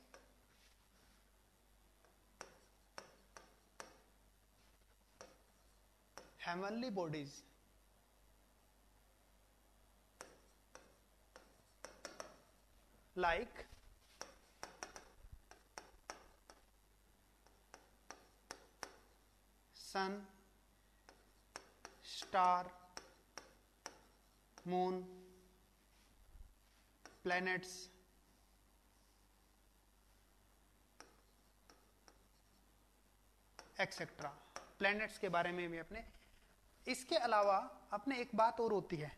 heavenly bodies like sun, star, moon, planets, etc. Planets के बारे में भी अपने। इसके अलावा अपने एक बात और होती है,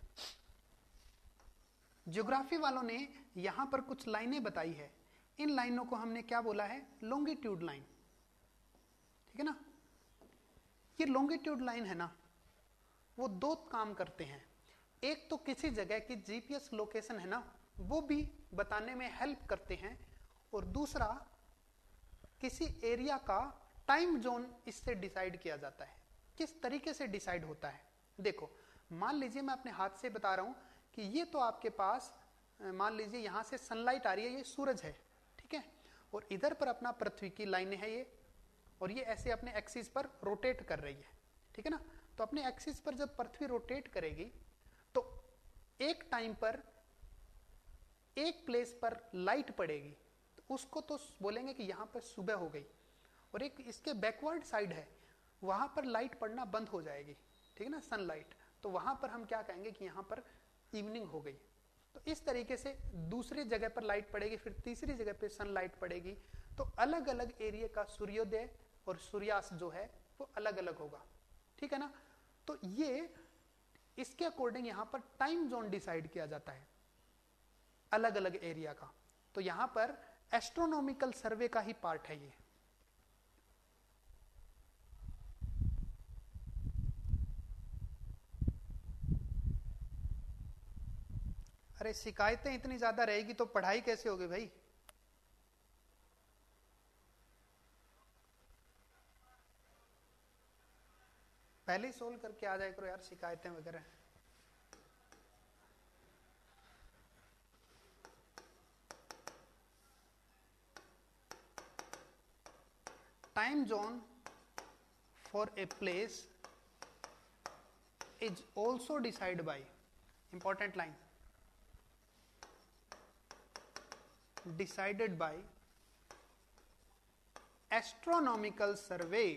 ज्योग्राफी वालों ने यहां पर कुछ लाइनें बताई है, इन लाइनों को हमने क्या बोला है, लॉन्गिट्यूड लाइन, ठीक है ना। ये लॉन्गिट्यूड लाइन है ना, वो दो काम करते हैं, एक तो किसी जगह की जीपीएस लोकेशन है ना वो भी बताने में हेल्प करते हैं, और दूसरा किसी एरिया का टाइम जोन इससे डिसाइड किया जाता है। किस तरीके से डिसाइड होता है, देखो मान लीजिए मैं अपने हाथ से बता रहा हूं कि ये तो आपके पास, मान लीजिए यहां से सनलाइट आ रही है, ये सूरज है, ठीक है, और इधर पर अपना पृथ्वी की लाइन है ये, और ये ऐसे अपने एक्सिस पर रोटेट कर रही है, ठीक है ना। तो अपने एक्सिस पर जब पृथ्वी रोटेट करेगी तो एक टाइम पर एक प्लेस पर लाइट पड़ेगी, तो उसको तो बोलेंगे कि यहां पर सुबह हो गई, और एक इसके बैकवर्ड साइड है वहां पर लाइट पड़ना बंद हो जाएगी, ठीक है ना, सनलाइट, तो वहां पर हम क्या कहेंगे कि यहां पर इवनिंग हो गई। तो इस तरीके से दूसरी जगह पर लाइट पड़ेगी, फिर तीसरी जगह पे सनलाइट पड़ेगी, तो अलग अलग एरिया का सूर्योदय और सूर्यास्त जो है वो अलग अलग होगा, ठीक है ना। तो ये इसके अकॉर्डिंग यहां पर टाइम जोन डिसाइड किया जाता है अलग अलग एरिया का। तो यहां पर एस्ट्रोनॉमिकल सर्वे का ही पार्ट है ये। अरे शिकायतें इतनी ज्यादा रहेगी तो पढ़ाई कैसे होगी भाई। पहले ही सोल्व करके आ जाए करो यार शिकायतें वगैरह। Time zone for a place is also decided by, important line, decided by astronomical survey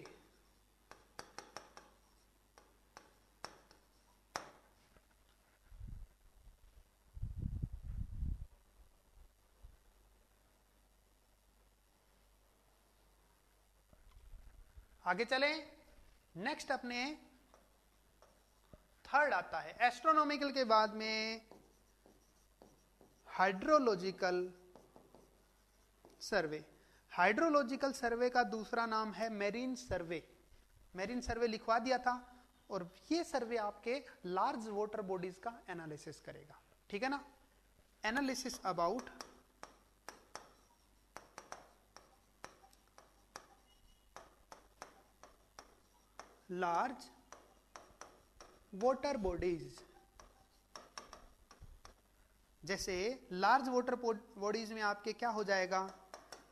आगे चले, नेक्स्ट अपने थर्ड आता है, एस्ट्रोनॉमिकल के बाद में हाइड्रोलॉजिकल सर्वे। हाइड्रोलॉजिकल सर्वे का दूसरा नाम है मेरीन सर्वे। मेरीन सर्वे लिखवा दिया था, और ये सर्वे आपके लार्ज वाटर बॉडीज का एनालिसिस करेगा, ठीक है ना। Analysis about large water bodies, जैसे लार्ज वाटर बॉडीज में आपके क्या हो जाएगा,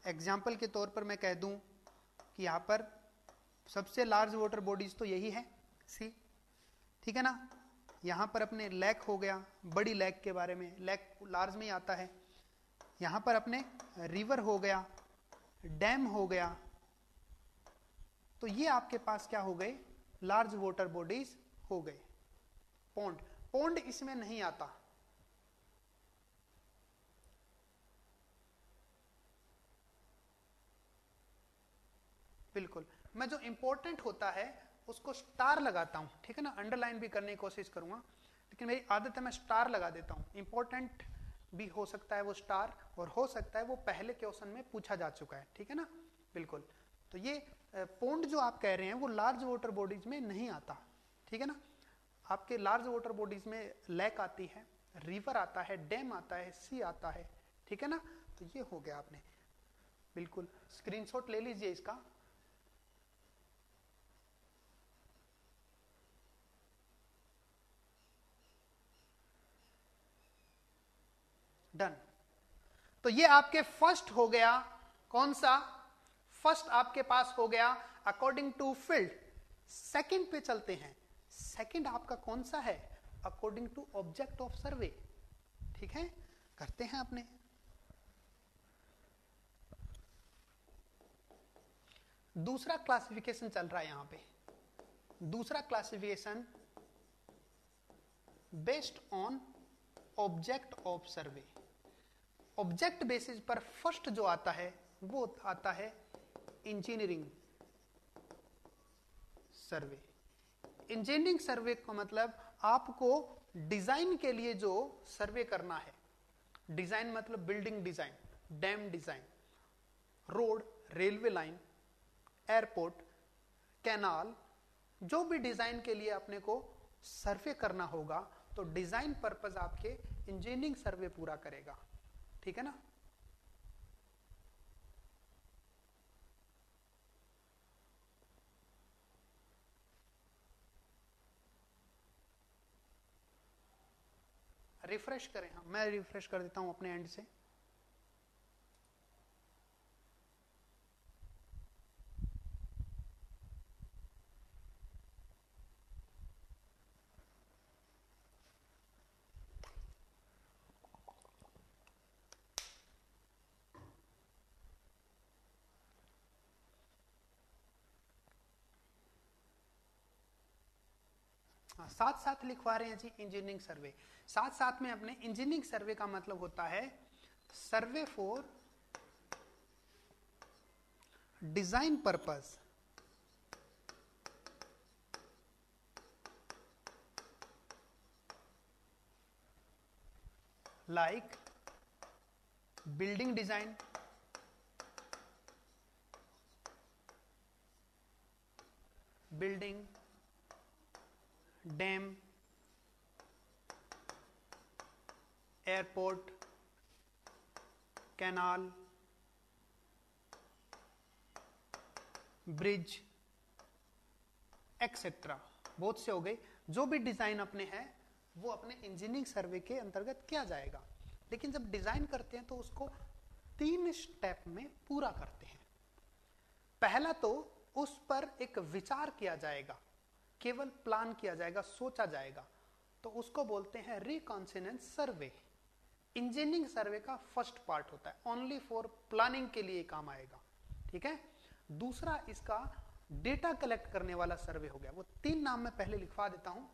एग्जाम्पल के तौर पर मैं कह दूं कि यहां पर सबसे लार्ज वाटर बॉडीज तो यही है सी, ठीक है ना। यहां पर अपने लेक हो गया, बड़ी लेक के बारे में, लेक लार्ज में ही आता है। यहां पर अपने रिवर हो गया, डैम हो गया, तो ये आपके पास क्या हो गए, लार्ज वाटर बॉडीज हो गए। पॉन्ड, पॉन्ड इसमें नहीं आता, बिल्कुल। मैं जो इंपॉर्टेंट होता है उसको स्टार लगाता हूं, ठीक है ना, अंडरलाइन भी करने की कोशिश करूंगा, लेकिन मेरी आदत है मैं स्टार लगा देता हूं। इंपॉर्टेंट भी हो सकता है वो स्टार, और हो सकता है वो पहले क्वेश्चन में पूछा जा चुका है, ठीक है ना, बिल्कुल। तो ये पॉन्ड जो आप कह रहे हैं वो लार्ज वाटर बॉडीज में नहीं आता, ठीक है ना। आपके लार्ज वाटर बॉडीज में लेक आती है, रिवर आता है, डैम आता है, सी आता है, ठीक है ना। तो ये हो गया, आपने बिल्कुल स्क्रीनशॉट ले लीजिए इसका। डन। तो ये आपके फर्स्ट हो गया, कौन सा, फर्स्ट आपके पास हो गया अकॉर्डिंग टू फील्ड। सेकंड पे चलते हैं, सेकंड आपका कौन सा है, according to object of survey, ठीक है, करते हैं अपने। दूसरा क्लासिफिकेशन चल रहा है यहां पे, दूसरा classification based on object of survey. Object basis पर फर्स्ट जो आता है वो आता है इंजीनियरिंग सर्वे। इंजीनियरिंग सर्वे का मतलब आपको डिजाइन के लिए जो सर्वे करना है, डिजाइन मतलब building design, dam design, road, railway line, airport, canal, जो भी डिजाइन के लिए अपने को सर्वे करना होगा, तो डिजाइन पर्पस आपके इंजीनियरिंग सर्वे पूरा करेगा। ठीक है ना। रिफ्रेश करें। हाँ, मैं रिफ्रेश कर देता हूं अपने एंड से। साथ साथ लिखवा रहे हैं जी इंजीनियरिंग सर्वे। साथ साथ में अपने इंजीनियरिंग सर्वे का मतलब होता है सर्वे for design purpose, like building design, building, dam, airport, canal, bridge, etcetera. बहुत से हो गए। जो भी डिजाइन अपने हैं वो अपने इंजीनियरिंग सर्वे के अंतर्गत किया जाएगा। लेकिन जब डिजाइन करते हैं तो उसको 3 स्टेप में पूरा करते हैं। पहला तो उस पर एक विचार किया जाएगा, केवल प्लान किया जाएगा, सोचा जाएगा, तो उसको बोलते हैं रिकॉन्सिनेंस सर्वे। इंजीनियरिंग सर्वे का फर्स्ट पार्ट होता है, ओनली फॉर प्लानिंग के लिए काम आएगा। ठीक है। दूसरा इसका डेटा कलेक्ट करने वाला सर्वे हो गया। वो 3 नाम मैं पहले लिखवा देता हूं।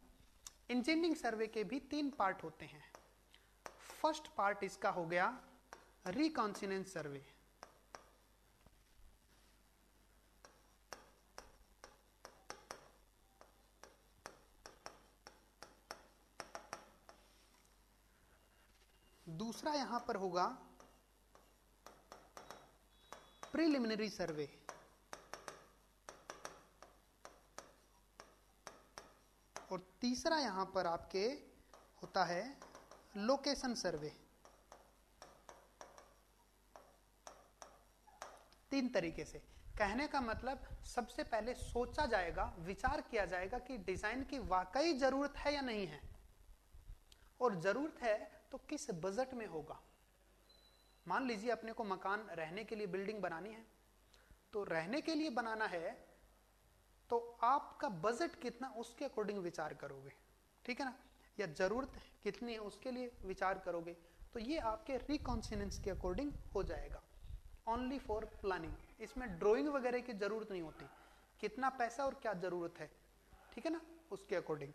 इंजीनियरिंग सर्वे के भी 3 पार्ट होते हैं। फर्स्ट पार्ट इसका हो गया रिकॉन्सिनेंस सर्वे। दूसरा यहां पर होगा प्रीलिमिनरी सर्वे। और तीसरा यहां पर आपके होता है लोकेशन सर्वे। 3 तरीके से कहने का मतलब सबसे पहले सोचा जाएगा, विचार किया जाएगा कि डिजाइन की वाकई जरूरत है या नहीं है, और जरूरत है तो किस बजट में होगा। मान लीजिए अपने को मकान, रहने के लिए बिल्डिंग बनानी है, तो रहने के लिए बनाना है तो आपका बजट कितना, उसके अकॉर्डिंग विचार करोगे। ठीक है ना। या जरूरत कितनी है उसके लिए विचार करोगे। तो ये आपके रिकॉन्सिनेंस के अकॉर्डिंग हो जाएगा, ओनली फॉर प्लानिंग। इसमें ड्राइंग वगैरह की जरूरत नहीं होती, कितना पैसा और क्या जरूरत है, ठीक है ना, उसके अकॉर्डिंग।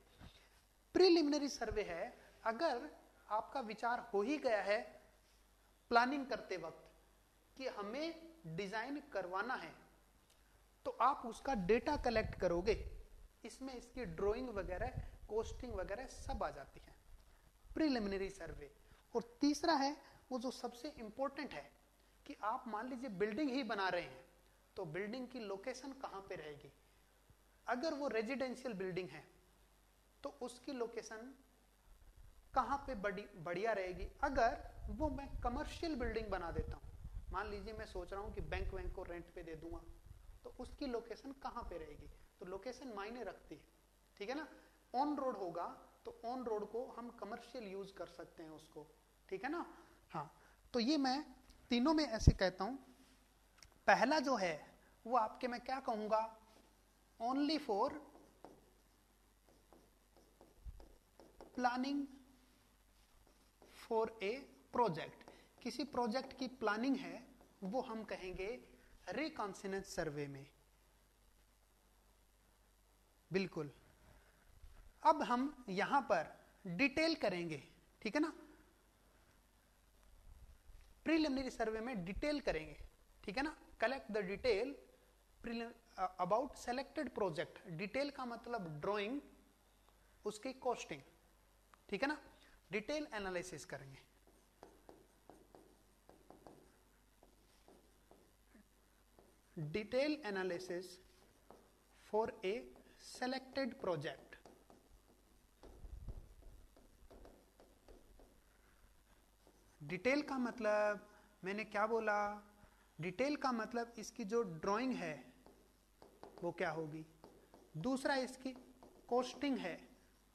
प्रीलिमिनरी सर्वे है, अगर आपका विचार हो ही गया है प्लानिंग करते वक्त कि हमें डिजाइन करवाना है, तो आप उसका डेटा कलेक्ट करोगे। इसमें इसकी ड्राइंग वगैरह, कॉस्टिंग वगैरह सब आ जाती है, प्रीलिमिनरी सर्वे। और तीसरा है वो जो सबसे इंपॉर्टेंट है कि आप मान लीजिए बिल्डिंग ही बना रहे हैं, तो बिल्डिंग की लोकेशन कहां पे रहेगी। अगर वो रेजिडेंशियल बिल्डिंग है तो उसकी लोकेशन कहां पे बढ़िया रहेगी। अगर वो मैं कमर्शियल बिल्डिंग बना देता हूं, मान लीजिए मैं सोच रहा हूं कि बैंक को रेंट पे दे दूंगा, तो उसकी लोकेशन कहां पे रहेगी। तो लोकेशन मायने रखती है। ठीक है ना। ऑन रोड होगा तो ऑन रोड को हम कमर्शियल यूज कर सकते हैं उसको। ठीक है ना। हाँ, तो ये मैं तीनों में ऐसे कहता हूं। पहला जो है वो आपके मैं क्या कहूंगा, only for planning for a project. किसी प्रोजेक्ट की प्लानिंग है वो हम कहेंगे रिकॉन्सिनेंस सर्वे में। बिल्कुल। अब हम यहां पर डिटेल करेंगे। ठीक है ना। प्रीलिमिनरी सर्वे में डिटेल करेंगे। ठीक है ना। Collect the detail about selected project, detail का मतलब ड्राइंग, उसकी कॉस्टिंग, ठीक है ना, डिटेल एनालिसिस करेंगे। Detail analysis for a selected project. Detail का मतलब मैंने क्या बोला, डिटेल का मतलब इसकी जो ड्राइंग है वो क्या होगी, दूसरा इसकी कॉस्टिंग है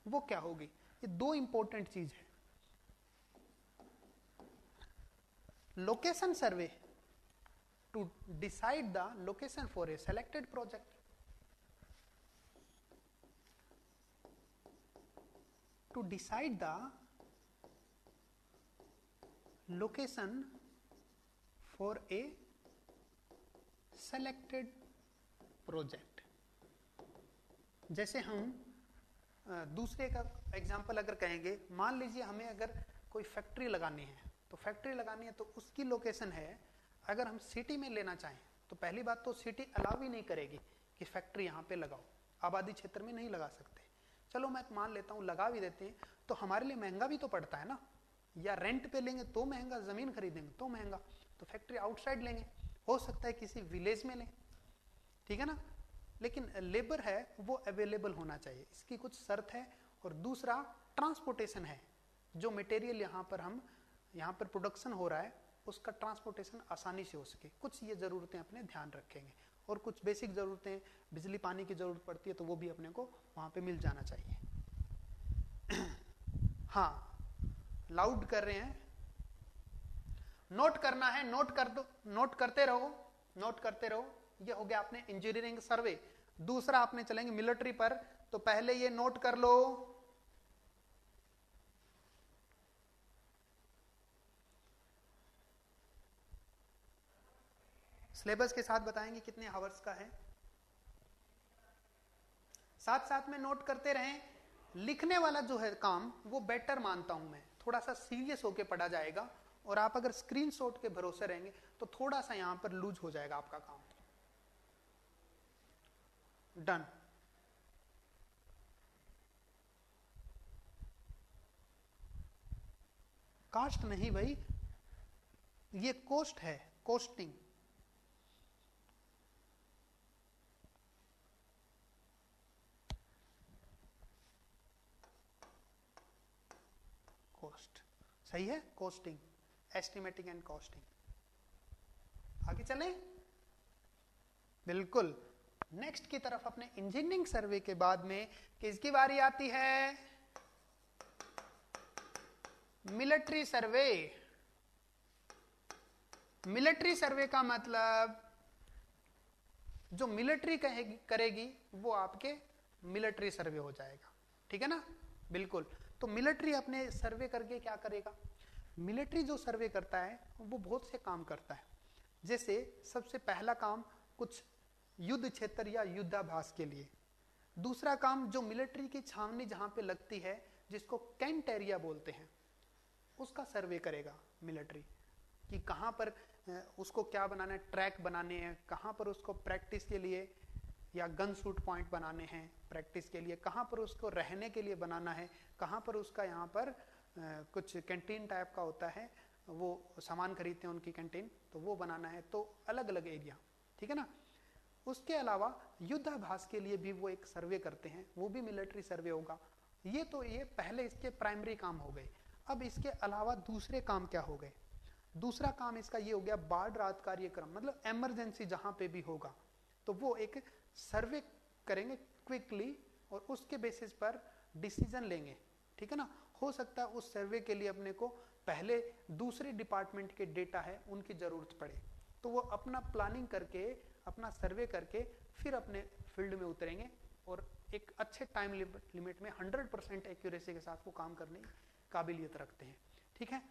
वो क्या होगी। ये दो इंपॉर्टेंट चीज है। Location survey to decide the location for a selected project. To decide the location for a selected project. जैसे हम दूसरे का एग्जांपल अगर कहेंगे, मान लीजिए हमें अगर कोई फैक्ट्री लगानी है, तो फैक्ट्री लगानी है तो उसकी लोकेशन है, अगर हम सिटी में लेना चाहें तो पहली बात तो सिटी अलाउ ही नहीं करेगी कि फैक्ट्री यहाँ पे लगाओ, आबादी क्षेत्र में नहीं लगा सकते। चलो मैं मान लेता हूँ लगा भी देते हैं, तो हमारे लिए महंगा भी तो पड़ता है ना, या रेंट पे लेंगे तो महंगा, जमीन खरीदेंगे तो महंगा, तो फैक्ट्री आउटसाइड लेंगे, हो सकता है किसी विलेज में लें, ठीक है ना। लेकिन लेबर है वो अवेलेबल होना चाहिए, इसकी कुछ शर्त है। और दूसरा ट्रांसपोर्टेशन है, जो मटेरियल यहाँ पर प्रोडक्शन हो रहा है उसका ट्रांसपोर्टेशन आसानी से हो सके, कुछ ये जरूरतें अपने ध्यान रखेंगे। और कुछ बेसिक जरूरतें, बिजली पानी की जरूरत पड़ती है तो वो भी अपने को वहां पे मिल जाना चाहिए। हाँ, लाउड कर रहे हैं, नोट करना है, नोट कर दो, नोट करते रहो, नोट करते रहो। ये हो गया आपने इंजीनियरिंग सर्वे। दूसरा आपने चलेंगे मिलिट्री पर, तो पहले ये नोट कर लो, सिलेबस के साथ बताएंगे कितने आवर्स का है, साथ साथ में नोट करते रहें। लिखने वाला जो है काम वो बेटर मानता हूं मैं, थोड़ा सा सीरियस होके पढ़ा जाएगा, और आप अगर स्क्रीनशॉट के भरोसे रहेंगे तो थोड़ा सा यहां पर लूज हो जाएगा आपका काम। डन। कास्ट नहीं भाई, ये कोस्ट है, कोस्टिंग। कोस्ट सही है, कोस्टिंग, एस्टिमेटिंग एंड कॉस्टिंग। आगे चलें, बिल्कुल। नेक्स्ट की तरफ अपने इंजीनियरिंग सर्वे के बाद में किसकी बारी आती है, मिलिट्री सर्वे। मिलिट्री सर्वे का मतलब जो मिलिट्री करेगी वो आपके मिलिट्री सर्वे हो जाएगा, ठीक है ना, बिल्कुल। तो मिलिट्री अपने सर्वे करके क्या करेगा, मिलिट्री जो सर्वे करता है वो बहुत से काम करता है। जैसे सबसे पहला काम कुछ युद्ध क्षेत्र या युद्धाभ्यास के लिए, दूसरा काम जो मिलिट्री की छावनी जहां पे लगती है जिसको कैंट एरिया बोलते हैं, उसका सर्वे करेगा मिलिट्री, कि कहां पर उसको क्या बनाना है, ट्रैक बनाने हैं, कहां पर उसको प्रैक्टिस के लिए या गन शूट पॉइंट बनाने हैं प्रैक्टिस के लिए, कहां पर उसको रहने के लिए बनाना है, कहां पर उसका यहाँ पर कुछ कैंटीन टाइप का होता है, वो सामान खरीदते हैं उनकी कैंटीन, तो वो बनाना है, तो अलग अलग एरिया, ठीक है ना। उसके अलावा युद्धाभ्यास के लिए भी वो एक सर्वे करते हैं, वो भी मिलिट्री सर्वे होगा। ये तो ये पहले इसके प्राइमरी काम हो गए। अब इसके अलावा दूसरे काम क्या हो गए, दूसरा काम इसका ये हो गया बाढ़ राहत कार्यक्रम, मतलब इमरजेंसी जहां पे भी होगा तो वो एक सर्वे करेंगे क्विकली, और उसके बेसिस पर डिसीजन लेंगे, ठीक है ना। हो सकता है उस सर्वे के लिए अपने को पहले दूसरे डिपार्टमेंट के डेटा है उनकी जरूरत पड़े, तो वो अपना प्लानिंग करके, अपना सर्वे करके फिर अपने फील्ड में उतरेंगे, और एक अच्छे टाइम लिमिट में 100% एक्यूरेसी के साथ वो काम करने की काबिलियत रखते हैं, ठीक है।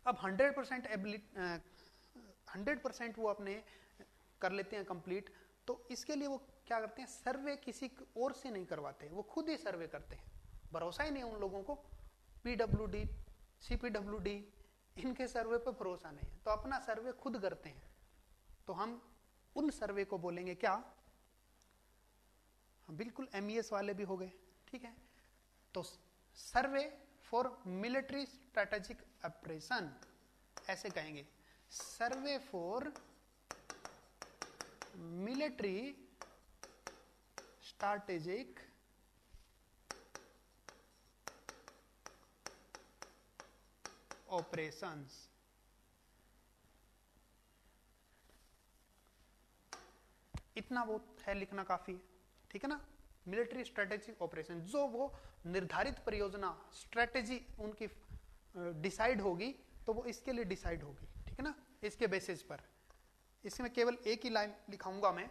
अब 100% वो अपने कर लेते हैं कंप्लीट, तो इसके लिए वो क्या करते हैं, सर्वे किसी और से नहीं करवाते, वो खुद ही सर्वे करते हैं। भरोसा ही नहीं उन लोगों को, PWD, CPWD, इनके सर्वे पे भरोसा नहीं है, तो अपना सर्वे खुद करते हैं। तो हम उन सर्वे को बोलेंगे क्या, बिल्कुल MES वाले भी हो गए, ठीक है। तो सर्वे फॉर मिलिट्री स्ट्रेटेजिक ऑपरेशन ऐसे कहेंगे, सर्वे फॉर मिलिट्री स्ट्रेटेजिक ऑपरेशंस। इतना वो है, लिखना काफी है, ठीक है ना। मिलिट्री स्ट्रेटेजिक ऑपरेशन, जो वो निर्धारित परियोजना स्ट्रेटेजी उनकी डिसाइड होगी तो वो इसके लिए डिसाइड होगी, ठीक है ना, इसके बेसिस पर। इसमें केवल एक ही लाइन लिखाऊंगा मैं,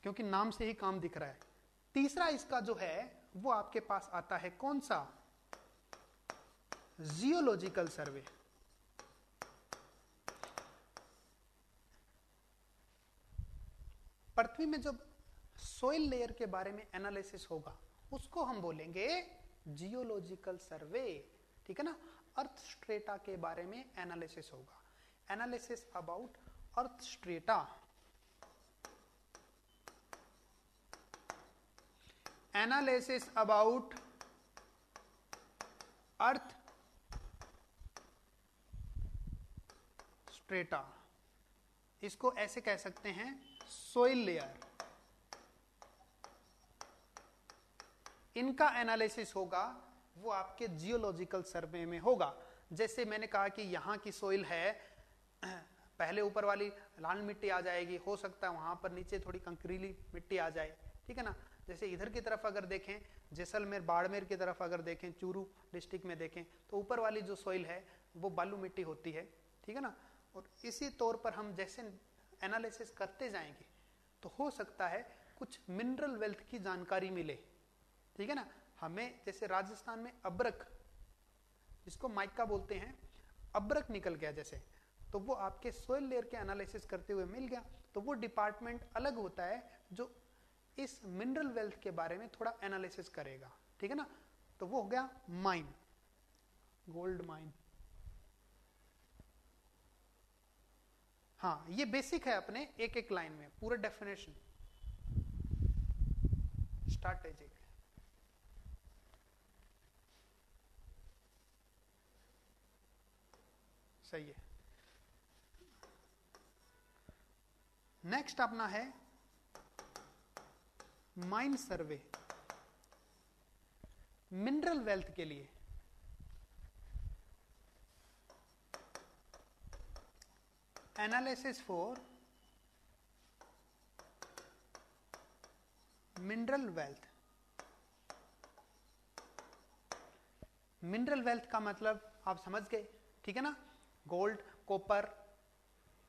क्योंकि नाम से ही काम दिख रहा है। तीसरा इसका जो है वो आपके पास आता है कौन सा, जियोलॉजिकल सर्वे। पृथ्वी में जब सोइल लेयर के बारे में एनालिसिस होगा उसको हम बोलेंगे जियोलॉजिकल सर्वे, ठीक है ना। अर्थ स्ट्रेटा के बारे में एनालिसिस होगा, analysis about earth strata, analysis about earth strata. इसको ऐसे कह सकते हैं सोइल लेयर। इनका एनालिसिस होगा वो आपके जियोलॉजिकल सर्वे में होगा। जैसे मैंने कहा कि यहां की सोइल है, पहले ऊपर वाली लाल मिट्टी आ जाएगी, हो सकता है वहां पर नीचे थोड़ी कंकरीली मिट्टी आ जाए, ठीक है ना। जैसे इधर की तरफ अगर देखें, जैसलमेर बाड़मेर की तरफ अगर देखें, चूरू डिस्ट्रिक्ट में देखें, तो ऊपर वाली जो सोइल है वो बालू मिट्टी होती है, ठीक है ना। और इसी तौर पर हम जैसे एनालिसिस करते जाएंगे तो हो सकता है कुछ मिनरल वेल्थ की जानकारी मिले, ठीक है ना। हमें जैसे राजस्थान में अब्रक, जिसको माइका बोलते हैं, अब्रक निकल गया जैसे, तो वो आपके सोइल लेयर के एनालिसिस करते हुए मिल गया, तो वो डिपार्टमेंट अलग होता है जो इस मिनरल वेल्थ के बारे में थोड़ा एनालिसिस करेगा, ठीक है ना। तो वो हो गया माइन, गोल्ड माइन। हाँ, ये बेसिक है अपने एक एक लाइन में पूरा डेफिनेशन। स्ट्रैटेजिक, सही है। नेक्स्ट अपना है माइन सर्वे, मिनरल वेल्थ के लिए। Analysis for mineral wealth. Mineral wealth का मतलब आप समझ गए, ठीक है ना। गोल्ड, कॉपर,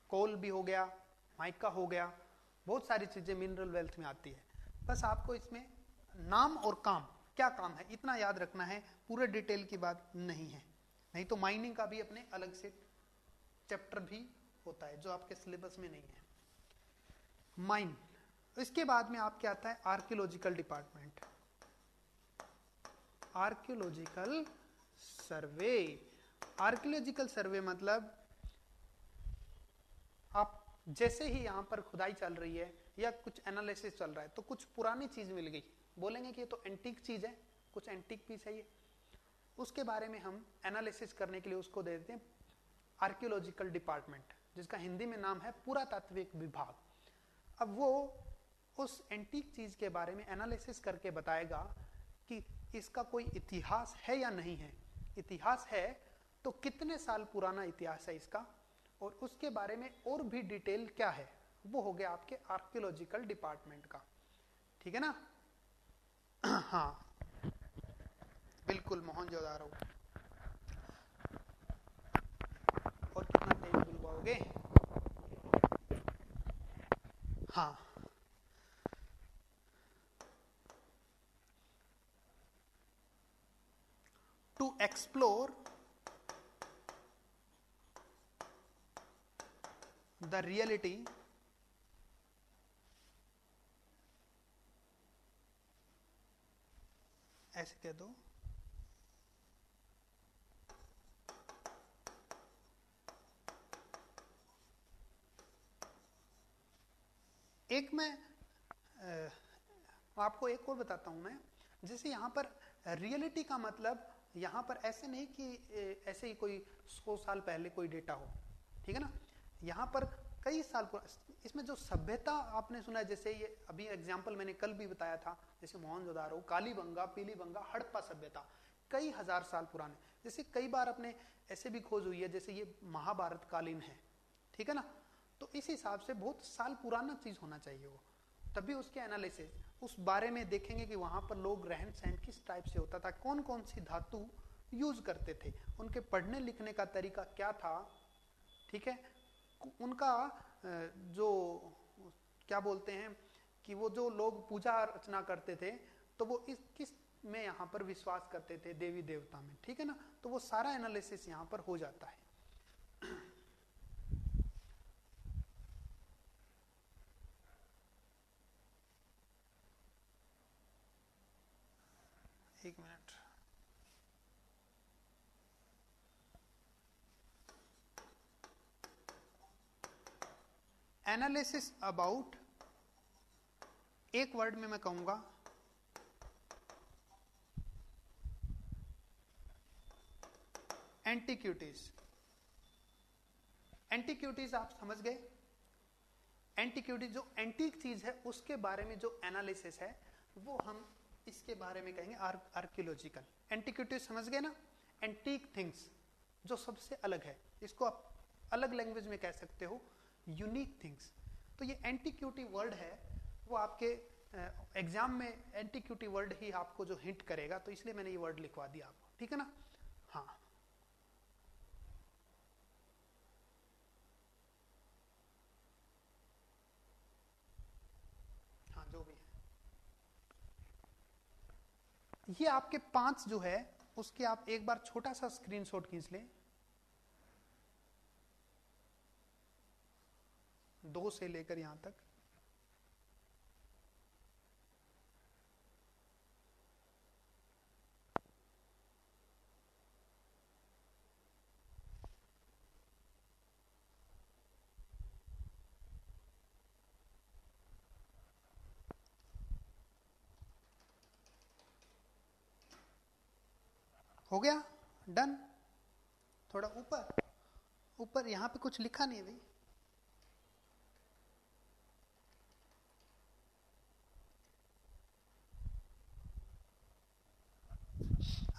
कोल भी हो गया, माइका हो गया, बहुत सारी चीजें मिनरल वेल्थ में आती है। बस आपको इसमें नाम और काम, क्या काम है इतना याद रखना है, पूरे डिटेल की बात नहीं है। नहीं तो माइनिंग का भी अपने अलग से चैप्टर भी होता है जो आपके सिलेबस में नहीं है। माइन, इसके बाद में आपके आता है आर्कियोलॉजिकल डिपार्टमेंट, आर्कियोलॉजिकल सर्वे। आर्कियोलॉजिकल सर्वे मतलब आप जैसे ही यहां पर खुदाई चल रही है या कुछ एनालिसिस चल रहा है तो कुछ पुरानी चीज मिल गई, बोलेंगे कि ये तो एंटीक चीज है, कुछ एंटीक पीस है ये, उसके बारे में हम एनालिसिस करने के लिए उसको दे देते हैं आर्कियोलॉजिकल डिपार्टमेंट, जिसका हिंदी में नाम है पुरातात्विक विभाग। अब वो उस एंटीक चीज के बारे में एनालिसिस करके बताएगा कि इसका कोई इतिहास है या नहीं है, इतिहास है तो कितने साल पुराना इतिहास है इसका, और उसके बारे में और भी डिटेल क्या है, वो हो गया आपके आर्कियोलॉजिकल डिपार्टमेंट का, ठीक है ना। हाँ बिल्कुल मोहनजोदारो। और कितना टाइम बुलवाओगे? हाँ, टू एक्सप्लोर द रियलिटी ऐसे कह दो, एक मैं आपको एक और बताता हूं मैं, जैसे यहाँ पर रियलिटी का मतलब यहाँ पर ऐसे नहीं कि ऐसे ही कोई 100 साल पहले कोई डेटा हो, ठीक है ना, यहाँ पर कई साल इसमें जो सभ्यता आपने सुना है, जैसे ये अभी एग्जाम्पल मैंने कल भी बताया था, जैसे मोहनजोदारो, कालीबंगा, पीलीबंगा, हड़प्पा सभ्यता, कई हजार साल पुराने। जैसे कई बार अपने ऐसे भी खोज हुई है, जैसे ये महाभारत कालीन है, ठीक है ना, तो इस हिसाब से बहुत साल पुराना चीज होना चाहिए वो, तभी उसके एनालिसिस उस बारे में देखेंगे कि वहां पर लोग रहन सहन किस टाइप से होता था, कौन कौन सी धातु यूज करते थे, उनके पढ़ने लिखने का तरीका क्या था, ठीक है, उनका जो क्या बोलते हैं कि वो जो लोग पूजा अर्चना करते थे तो वो इस किस में यहाँ पर विश्वास करते थे, देवी देवता में, ठीक है ना, तो वो सारा एनालिसिस यहाँ पर हो जाता है। एक मिनट, एनालिसिस अबाउट, एक वर्ड में मैं कहूंगा एंटीक्यूटीज। एंटीक्यूटीज आप समझ गए, एंटीक्यूटीज जो एंटीक चीज है उसके बारे में जो एनालिसिस है वो हम इसके बारे में कहेंगे आर्कियोलॉजिकल। एंटीक्यूटीज समझ गए ना, एंटीक थिंग्स जो सबसे अलग है, इसको आप अलग लैंग्वेज में कह सकते हो यूनिक थिंग्स। तो ये एंटीक्यूटी वर्ड है, वो आपके एग्जाम में एंटीक्यूटी वर्ड ही आपको जो हिंट करेगा, तो इसलिए मैंने ये वर्ड लिखवा दिया आपको, ठीक है ना। हाँ हाँ जो भी है, ये आपके 5 जो है उसके आप एक बार छोटा सा स्क्रीनशॉट खींच लें, 2 से लेकर यहां तक। हो गया डन। थोड़ा ऊपर ऊपर यहां पे कुछ लिखा नहीं है भाई,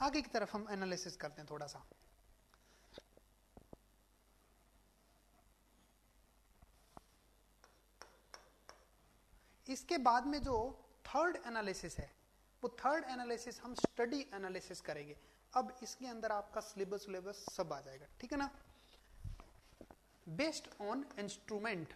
आगे की तरफ हम एनालिसिस करते हैं थोड़ा सा। इसके बाद में जो थर्ड एनालिसिस है, वो थर्ड एनालिसिस हम स्टडी एनालिसिस करेंगे। अब इसके अंदर आपका सिलेबस सब आ जाएगा, ठीक है ना। बेस्ड ऑन इंस्ट्रूमेंट,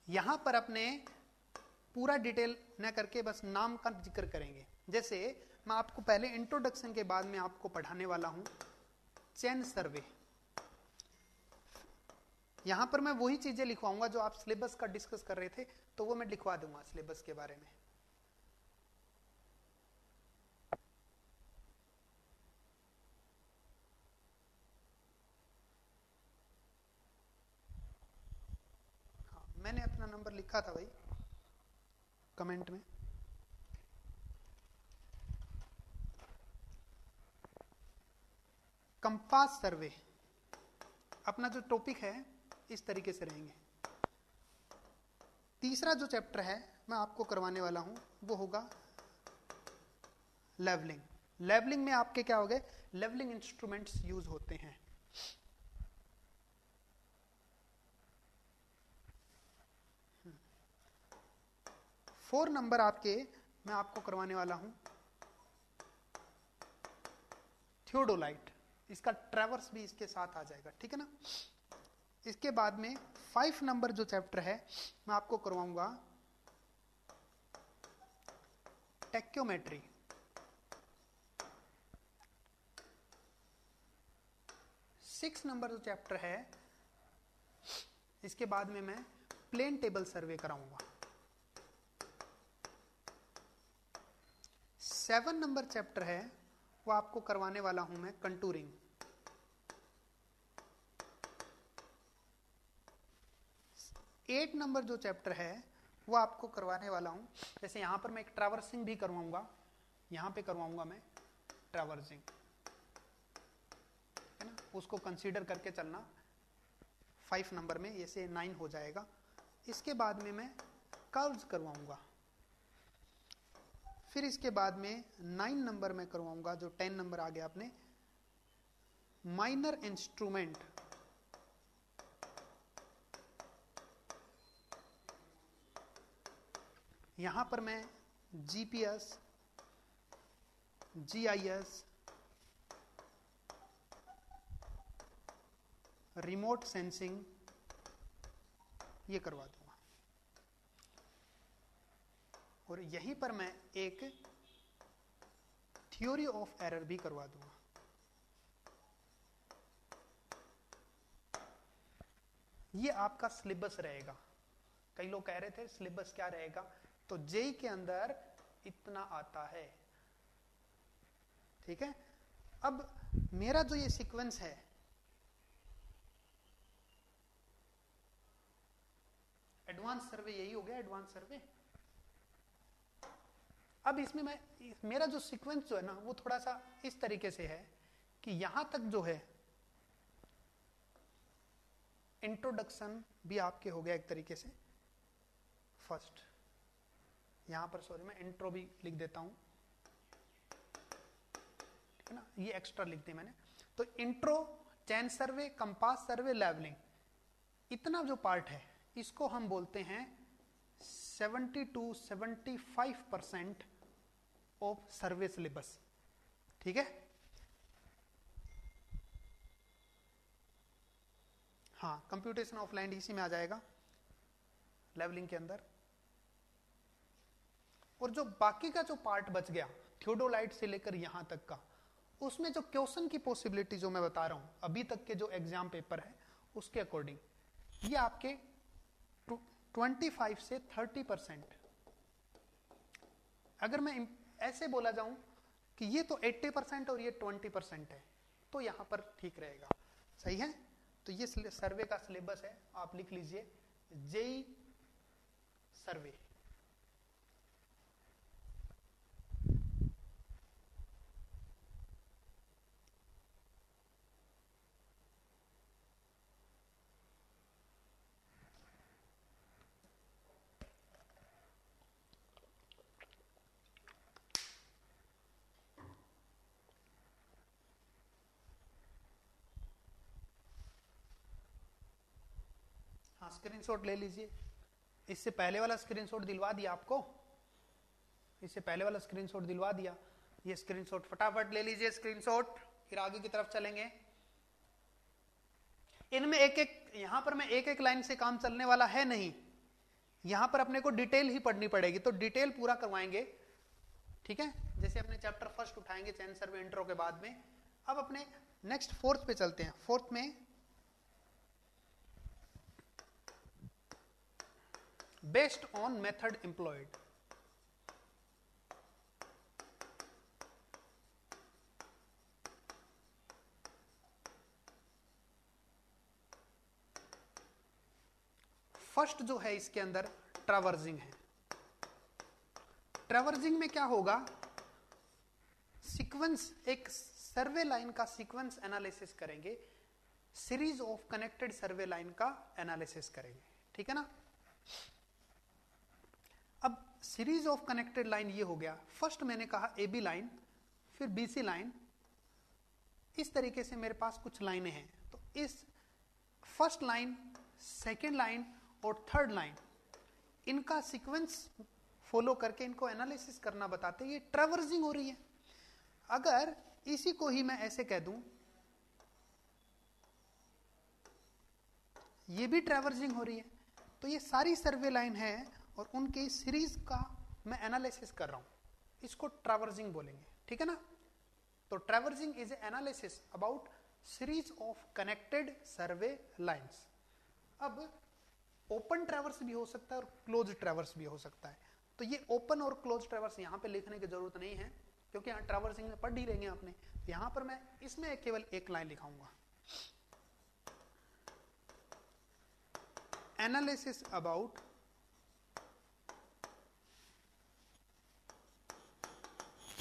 यहां पर अपने पूरा डिटेल न करके बस नाम का जिक्र करेंगे। जैसे मैं आपको पहले इंट्रोडक्शन के बाद में आपको पढ़ाने वाला हूं चैन सर्वे। यहां पर मैं वही चीजें लिखवाऊंगा जो आप सिलेबस का डिस्कस कर रहे थे, तो वो मैं लिखवा दूंगा सिलेबस के बारे में। हाँ, मैंने अपना नंबर लिखा था भाई कमेंट में। कंपास सर्वे अपना जो टॉपिक है इस तरीके से रहेंगे। तीसरा जो चैप्टर है मैं आपको करवाने वाला हूं वो होगा लेवलिंग। लेवलिंग में आपके क्या हो गए, लेवलिंग इंस्ट्रूमेंट्स यूज होते हैं। फोर नंबर आपके मैं आपको करवाने वाला हूं थियोडोलाइट, इसका ट्रेवर्स भी इसके साथ आ जाएगा, ठीक है ना। इसके बाद में 5 नंबर जो चैप्टर है मैं आपको करवाऊंगा टेक्योमेट्री। 6 नंबर जो चैप्टर है इसके बाद में मैं प्लेन टेबल सर्वे कराऊंगा। 7 नंबर चैप्टर है वो आपको करवाने वाला हूं मैं कंटूरिंग। 8 नंबर जो चैप्टर है वो आपको करवाने वाला हूं, जैसे यहां पर मैं एक ट्रैवर्सिंग भी करवाऊंगा, यहां पे करवाऊंगा मैं ट्रैवर्सिंग, है ना, उसको कंसीडर करके चलना। 5 नंबर में ये से 9 हो जाएगा। इसके बाद में मैं कर्व्स करवाऊंगा, फिर इसके बाद में 9 नंबर में करवाऊंगा, जो 10 नंबर आ गया अपने माइनर इंस्ट्रूमेंट। यहां पर मैं जीपीएस, जीआईएस, रिमोट सेंसिंग ये करवा दूंगा, और यहीं पर मैं एक थ्योरी ऑफ एरर भी करवा दूंगा। ये आपका सिलेबस रहेगा। कई लोग कह रहे थे सिलेबस क्या रहेगा, तो जेई के अंदर इतना आता है, ठीक है। अब मेरा जो ये सीक्वेंस है, एडवांस सर्वे यही हो गया, एडवांस सर्वे। अब इसमें मैं मेरा जो सीक्वेंस जो है ना वो थोड़ा सा इस तरीके से है कि यहां तक जो है इंट्रोडक्शन भी आपके हो गया एक तरीके से फर्स्ट, यहां पर सॉरी मैं इंट्रो भी लिख देता हूं, ठीक है ना, ये एक्स्ट्रा लिख दिया मैंने। तो इंट्रो, चैन सर्वे, कंपास सर्वे, लेवलिंग, इतना जो पार्ट है इसको हम बोलते हैं 70 to 75% ऑफ सर्वे सिलेबस, ठीक है। हाँ, कंप्यूटेशन ऑफ लैंड इसी में आ जाएगा लेवलिंग के अंदर। और जो बाकी का जो पार्ट बच गया थियोडोलाइट से लेकर यहां तक का, उसमें जो क्वेश्चन की पॉसिबिलिटी जो मैं बता रहा हूं अभी तक के जो एग्जाम पेपर है उसके अकॉर्डिंग, ये आपके 25 से 30%। अगर मैं ऐसे बोला जाऊं कि ये तो 80% और ये 20% है, तो यहां पर ठीक रहेगा, सही है। तो ये सर्वे का सिलेबस है, आप लिख लीजिए जेई सर्वे। हाँ, स्क्रीनशॉट ले लीजिए। इससे पहले वाला स्क्रीनशॉट दिलवा दिया आपको, इससे पहले वाला स्क्रीनशॉट दिलवा दिया, ये स्क्रीनशॉट फटाफट ले लीजिए स्क्रीनशॉट, फिर आगे की तरफ चलेंगे। इनमें एक एक, यहां पर मैं एक एक लाइन से काम चलने वाला है नहीं, यहां पर अपने को डिटेल ही पढ़नी पड़ेगी, तो डिटेल पूरा करवाएंगे, ठीक है। जैसे अपने चैप्टर फर्स्ट उठाएंगे चैन सर्वे इंट्रो के बाद में, अब अपने नेक्स्ट फोर्थ पे चलते हैं। फोर्थ में based on method employed, first जो है इसके अंदर ट्रैवर्सिंग है। ट्रैवर्सिंग में क्या होगा, सीक्वेंस, एक सर्वे लाइन का सीक्वेंस एनालिसिस करेंगे, series of connected survey line का एनालिसिस करेंगे, ठीक है ना। अब सीरीज ऑफ कनेक्टेड लाइन ये हो गया, फर्स्ट मैंने कहा ए बी लाइन, फिर बी सी लाइन, इस तरीके से मेरे पास कुछ लाइनें हैं। तो इस फर्स्ट लाइन, सेकेंड लाइन और थर्ड लाइन, इनका सीक्वेंस फॉलो करके इनको एनालिसिस करना बताते हैं, ये ट्रैवर्सिंग हो रही है। अगर इसी को ही मैं ऐसे कह दूं, ये भी ट्रैवर्सिंग हो रही है, तो ये सारी सर्वे लाइन है और उनकी सीरीज का मैं एनालिसिस कर रहा हूं, इसको ट्रैवर्सिंग बोलेंगे, ठीक है ना। तो traversing is analysis about series of connected survey lines. अब ओपन ट्रैवर्स भी हो सकता है और क्लोज ट्रैवर्स भी हो सकता है, तो ये ओपन और क्लोज ट्रैवर्स यहां पे लिखने की जरूरत नहीं है, क्योंकि यहाँ ट्रैवर्सिंग में पढ़ ही लेंगे आपने। यहां पर मैं इसमें केवल एक लाइन लिखाऊंगा, analysis about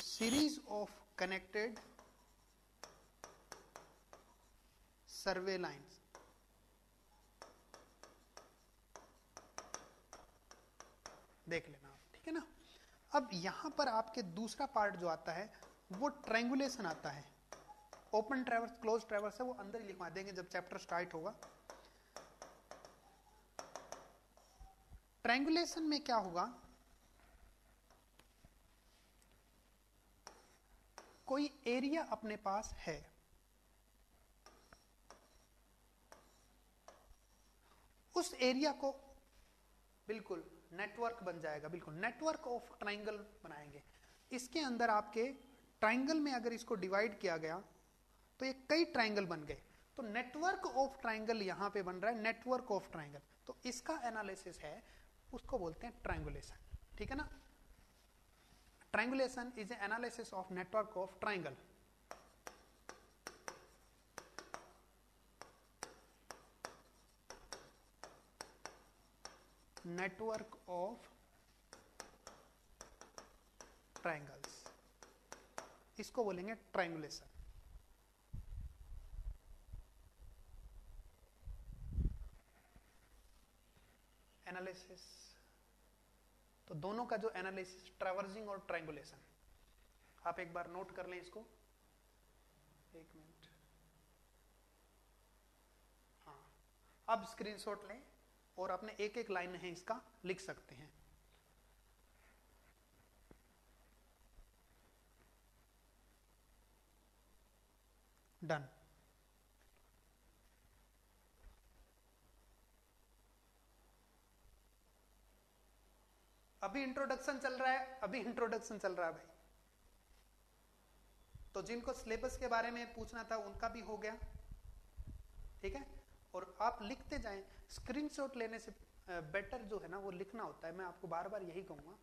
series of connected survey lines. देख लेना आप, ठीक है ना। अब यहां पर आपके दूसरा पार्ट जो आता है वो ट्रायंगुलेशन आता है। ओपन ट्रैवर्स क्लोज ट्रैवर्स है वो अंदर ही लिखवा देंगे जब चैप्टर स्टार्ट होगा। ट्रायंगुलेशन में क्या होगा, कोई एरिया अपने पास है, उस एरिया को बिल्कुल नेटवर्क बन जाएगा, बिल्कुल नेटवर्क ऑफ ट्रायंगल बनाएंगे। इसके अंदर आपके ट्रायंगल में अगर इसको डिवाइड किया गया तो ये कई ट्रायंगल बन गए, तो नेटवर्क ऑफ ट्रायंगल यहां पे बन रहा है, नेटवर्क ऑफ ट्रायंगल। तो इसका एनालिसिस है, उसको बोलते हैं ट्रायंगुलेशन, ठीक है ना। Triangulation is analysis of network of triangle. Network of triangles, इसको बोलेंगे ट्रायंगुलेशन। एनालिसिस, तो दोनों का जो एनालिसिस, ट्रैवर्सिंग और ट्रायंगुलेशन, आप एक बार नोट कर लें इसको, एक मिनट। हाँ, अब स्क्रीनशॉट लें और अपने एक एक लाइन है इसका लिख सकते हैं। डन। अभी इंट्रोडक्शन चल रहा है, अभी इंट्रोडक्शन चल रहा है भाई। तो जिनको सिलेबस के बारे में पूछना था उनका भी हो गया, ठीक है। और आप लिखते जाएं, स्क्रीनशॉट लेने से बेटर जो है ना वो लिखना होता है। मैं आपको बार बार यही कहूंगा,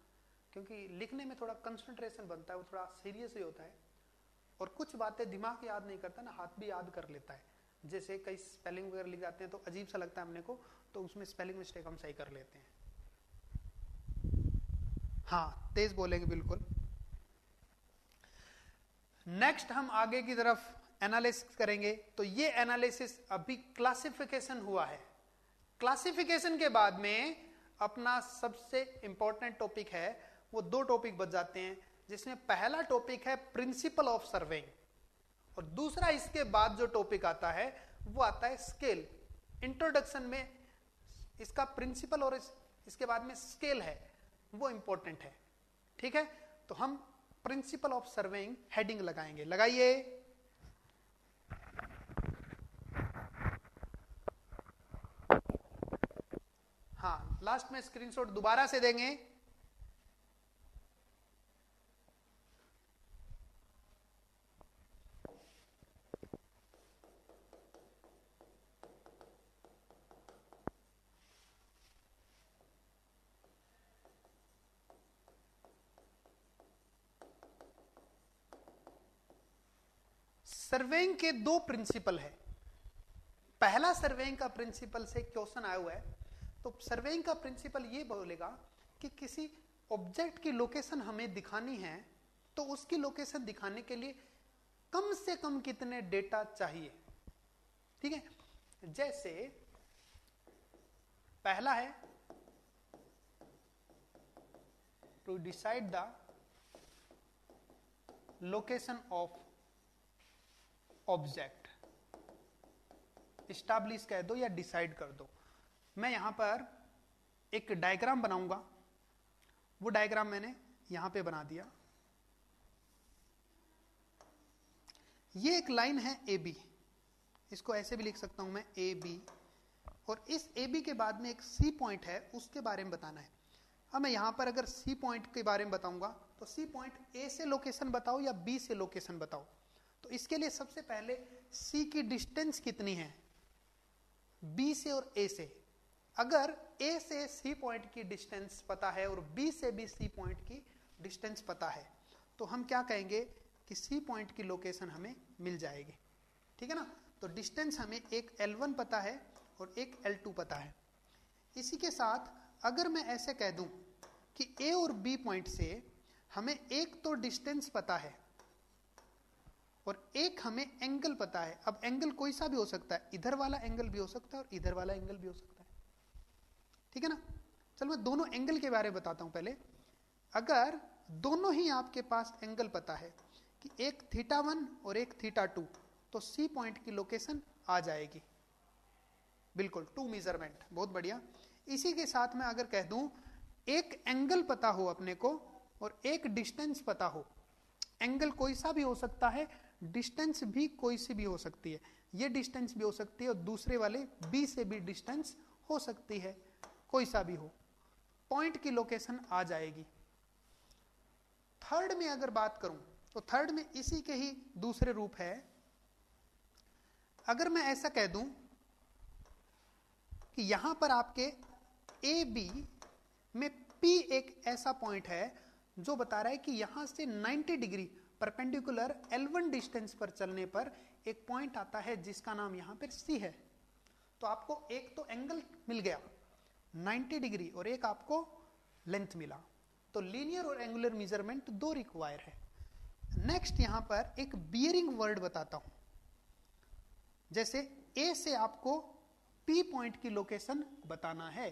क्योंकि लिखने में थोड़ा कंसंट्रेशन बनता है, वो थोड़ा सीरियस ही होता है। और कुछ बातें दिमाग याद नहीं करता ना, हाथ भी याद कर लेता है। जैसे कई स्पेलिंग वगैरह लिख जाते हैं तो अजीब सा लगता है हमने को, तो उसमें स्पेलिंग मिस्टेक हम सही कर लेते हैं। हाँ, तेज बोलेंगे बिल्कुल। नेक्स्ट हम आगे की तरफ एनालिसिस करेंगे। तो ये एनालिसिस अभी क्लासिफिकेशन हुआ है। क्लासिफिकेशन के बाद में अपना सबसे इंपॉर्टेंट टॉपिक है, वो दो टॉपिक बच जाते हैं, जिसमें पहला टॉपिक है प्रिंसिपल ऑफ सर्वेइंग, और दूसरा इसके बाद जो टॉपिक आता है वो आता है स्केल। इंट्रोडक्शन में इसका प्रिंसिपल और इसके बाद में स्केल है, वो इंपॉर्टेंट है, ठीक है। तो हम प्रिंसिपल ऑफ सर्वेइंग हेडिंग लगाएंगे, लगाइए। हाँ, लास्ट में स्क्रीनशॉट दोबारा से देंगे। सर्वेइंग के दो प्रिंसिपल है। पहला सर्वेइंग का प्रिंसिपल से क्वेश्चन आया हुआ है। तो सर्वेइंग का प्रिंसिपल ये बोलेगा कि किसी ऑब्जेक्ट की लोकेशन हमें दिखानी है, तो उसकी लोकेशन दिखाने के लिए कम से कम कितने डेटा चाहिए, ठीक है। जैसे पहला है to decide the location of object, establish कह दो या डिसाइड कर दो। मैं यहां पर एक डायग्राम बनाऊंगा, वो डायग्राम मैंने यहां पे बना दिया। ये एक लाइन है ए बी, इसको ऐसे भी लिख सकता हूं मैं ए बी, और इस ए बी के बाद में एक सी पॉइंट है, उसके बारे में बताना है। अब मैं यहां पर अगर सी पॉइंट के बारे में बताऊंगा तो सी पॉइंट ए से लोकेशन बताओ या बी से लोकेशन बताओ। तो इसके लिए सबसे पहले सी की डिस्टेंस कितनी है बी से और ए से। अगर ए से सी पॉइंट की डिस्टेंस पता है और बी से भी सी पॉइंट की डिस्टेंस पता है, तो हम क्या कहेंगे कि सी पॉइंट की लोकेशन हमें मिल जाएगी, ठीक है ना। तो डिस्टेंस हमें एक L1 पता है और एक L2 पता है। इसी के साथ अगर मैं ऐसे कह दूं कि A और B पॉइंट से हमें एक तो डिस्टेंस पता है और एक हमें एंगल पता है। अब एंगल कोई सा भी हो सकता है, इधर वाला एंगल भी हो सकता है और इधर वाला एंगल भी हो सकता है, ठीक है ना। चलो मैं दोनों एंगल के बारे में बताता हूं पहले। अगर दोनों ही आपके पास एंगल पता है कि एक θ1 और एक θ2, तो सी पॉइंट की लोकेशन आ जाएगी, बिल्कुल 2 मेजरमेंट, बहुत बढ़िया। इसी के साथ में अगर कह दूं एक एंगल पता हो अपने को और एक डिस्टेंस पता हो, एंगल कोई सा भी हो सकता है, डिस्टेंस भी कोई सी भी हो सकती है, ये डिस्टेंस भी हो सकती है और दूसरे वाले बी से भी डिस्टेंस हो सकती है, कोई सा भी हो, पॉइंट की लोकेशन आ जाएगी। थर्ड में अगर बात करूं तो थर्ड में इसी के ही दूसरे रूप है। अगर मैं ऐसा कह दूं कि यहां पर आपके ए बी में पी एक ऐसा पॉइंट है जो बता रहा है कि यहां से 90 डिग्री परपेंडिकुलर L1 डिस्टेंस पर चलने पर एक पॉइंट आता है जिसका नाम यहां पर सी है। तो आपको एक तो एंगल मिल गया 90 डिग्री और एक आपको लेंथ मिला, तो लीनियर और एंगुलर मेजरमेंट दो रिक्वायर है। नेक्स्ट यहां पर एक बियरिंग वर्ड बताता हूं। जैसे ए से आपको पी पॉइंट की लोकेशन बताना है,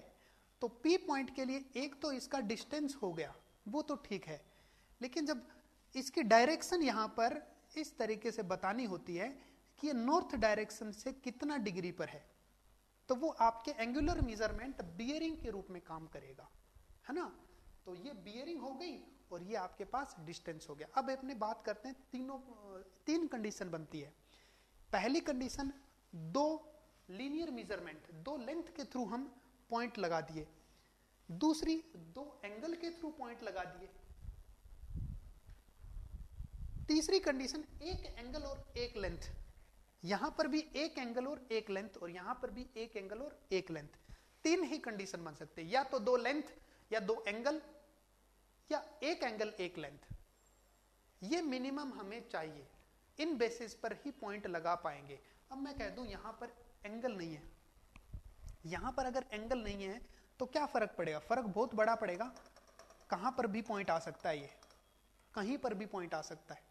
तो पी पॉइंट के लिए एक तो इसका डिस्टेंस हो गया, वो तो ठीक है, लेकिन जब इसकी डायरेक्शन यहां पर इस तरीके से बतानी होती है कि ये नॉर्थ डायरेक्शन से कितना डिग्री पर है, तो वो आपके एंगुलर मेजरमेंट बियरिंग के रूप में काम करेगा, है ना। तो ये बियरिंग हो गई और ये आपके पास डिस्टेंस हो गया। अब अपने बात करते हैं तीन कंडीशन बनती है। पहली कंडीशन दो लीनियर मेजरमेंट, दो लेंथ के थ्रू हम पॉइंट लगा दिए। दूसरी दो एंगल के थ्रू पॉइंट लगा दिए। तीसरी कंडीशन एक एंगल और एक लेंथ, यहां पर भी एक एंगल और एक लेंथ और यहां पर भी एक एंगल और एक लेंथ। तीन ही कंडीशन बन सकते हैं, या तो दो लेंथ या दो एंगल या एक एंगल एक लेंथ। ये मिनिमम हमें चाहिए, इन बेसिस पर ही पॉइंट लगा पाएंगे। अब मैं कह दूं यहां पर एंगल नहीं है, यहां पर अगर एंगल नहीं है तो क्या फर्क पड़ेगा? फर्क बहुत बड़ा पड़ेगा। कहां पर भी पॉइंट आ सकता है, ये कहीं पर भी पॉइंट आ सकता है,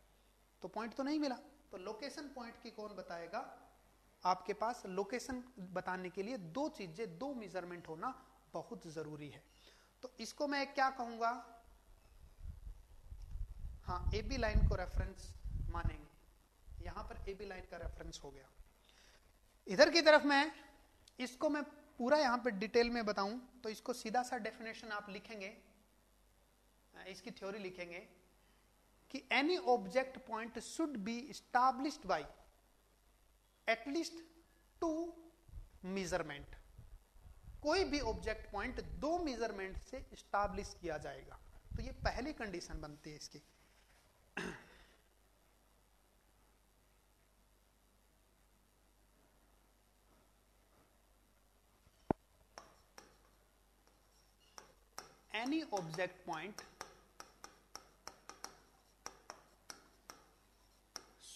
तो पॉइंट तो नहीं मिला। तो लोकेशन पॉइंट की कौन बताएगा? आपके पास लोकेशन बताने के लिए दो चीजें, दो मेजरमेंट होना बहुत जरूरी है। तो इसको मैं क्या कहूंगा, हाँ ए बी लाइन को रेफरेंस मानेंगे। यहां पर ए बी लाइन का रेफरेंस हो गया। इधर की तरफ मैं इसको मैं पूरा यहां पर डिटेल में बताऊं तो इसको सीधा सा डेफिनेशन आप लिखेंगे, इसकी थ्योरी लिखेंगे कि any object point should be established by at least two measurement. कोई भी ऑब्जेक्ट पॉइंट दो मेजरमेंट से एस्टैब्लिश किया जाएगा। तो ये पहली कंडीशन बनती है इसकी। Any object point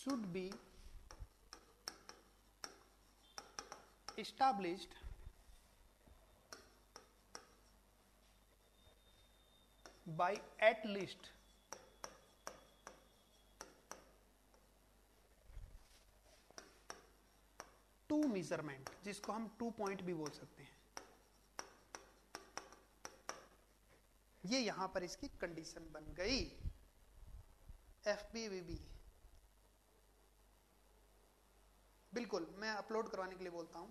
should be established by at least two measurement, जिसको हम 2 पॉइंट भी बोल सकते हैं। ये यहां पर इसकी कंडीशन बन गई। FBVB बिल्कुल मैं अपलोड करवाने के लिए बोलता हूं।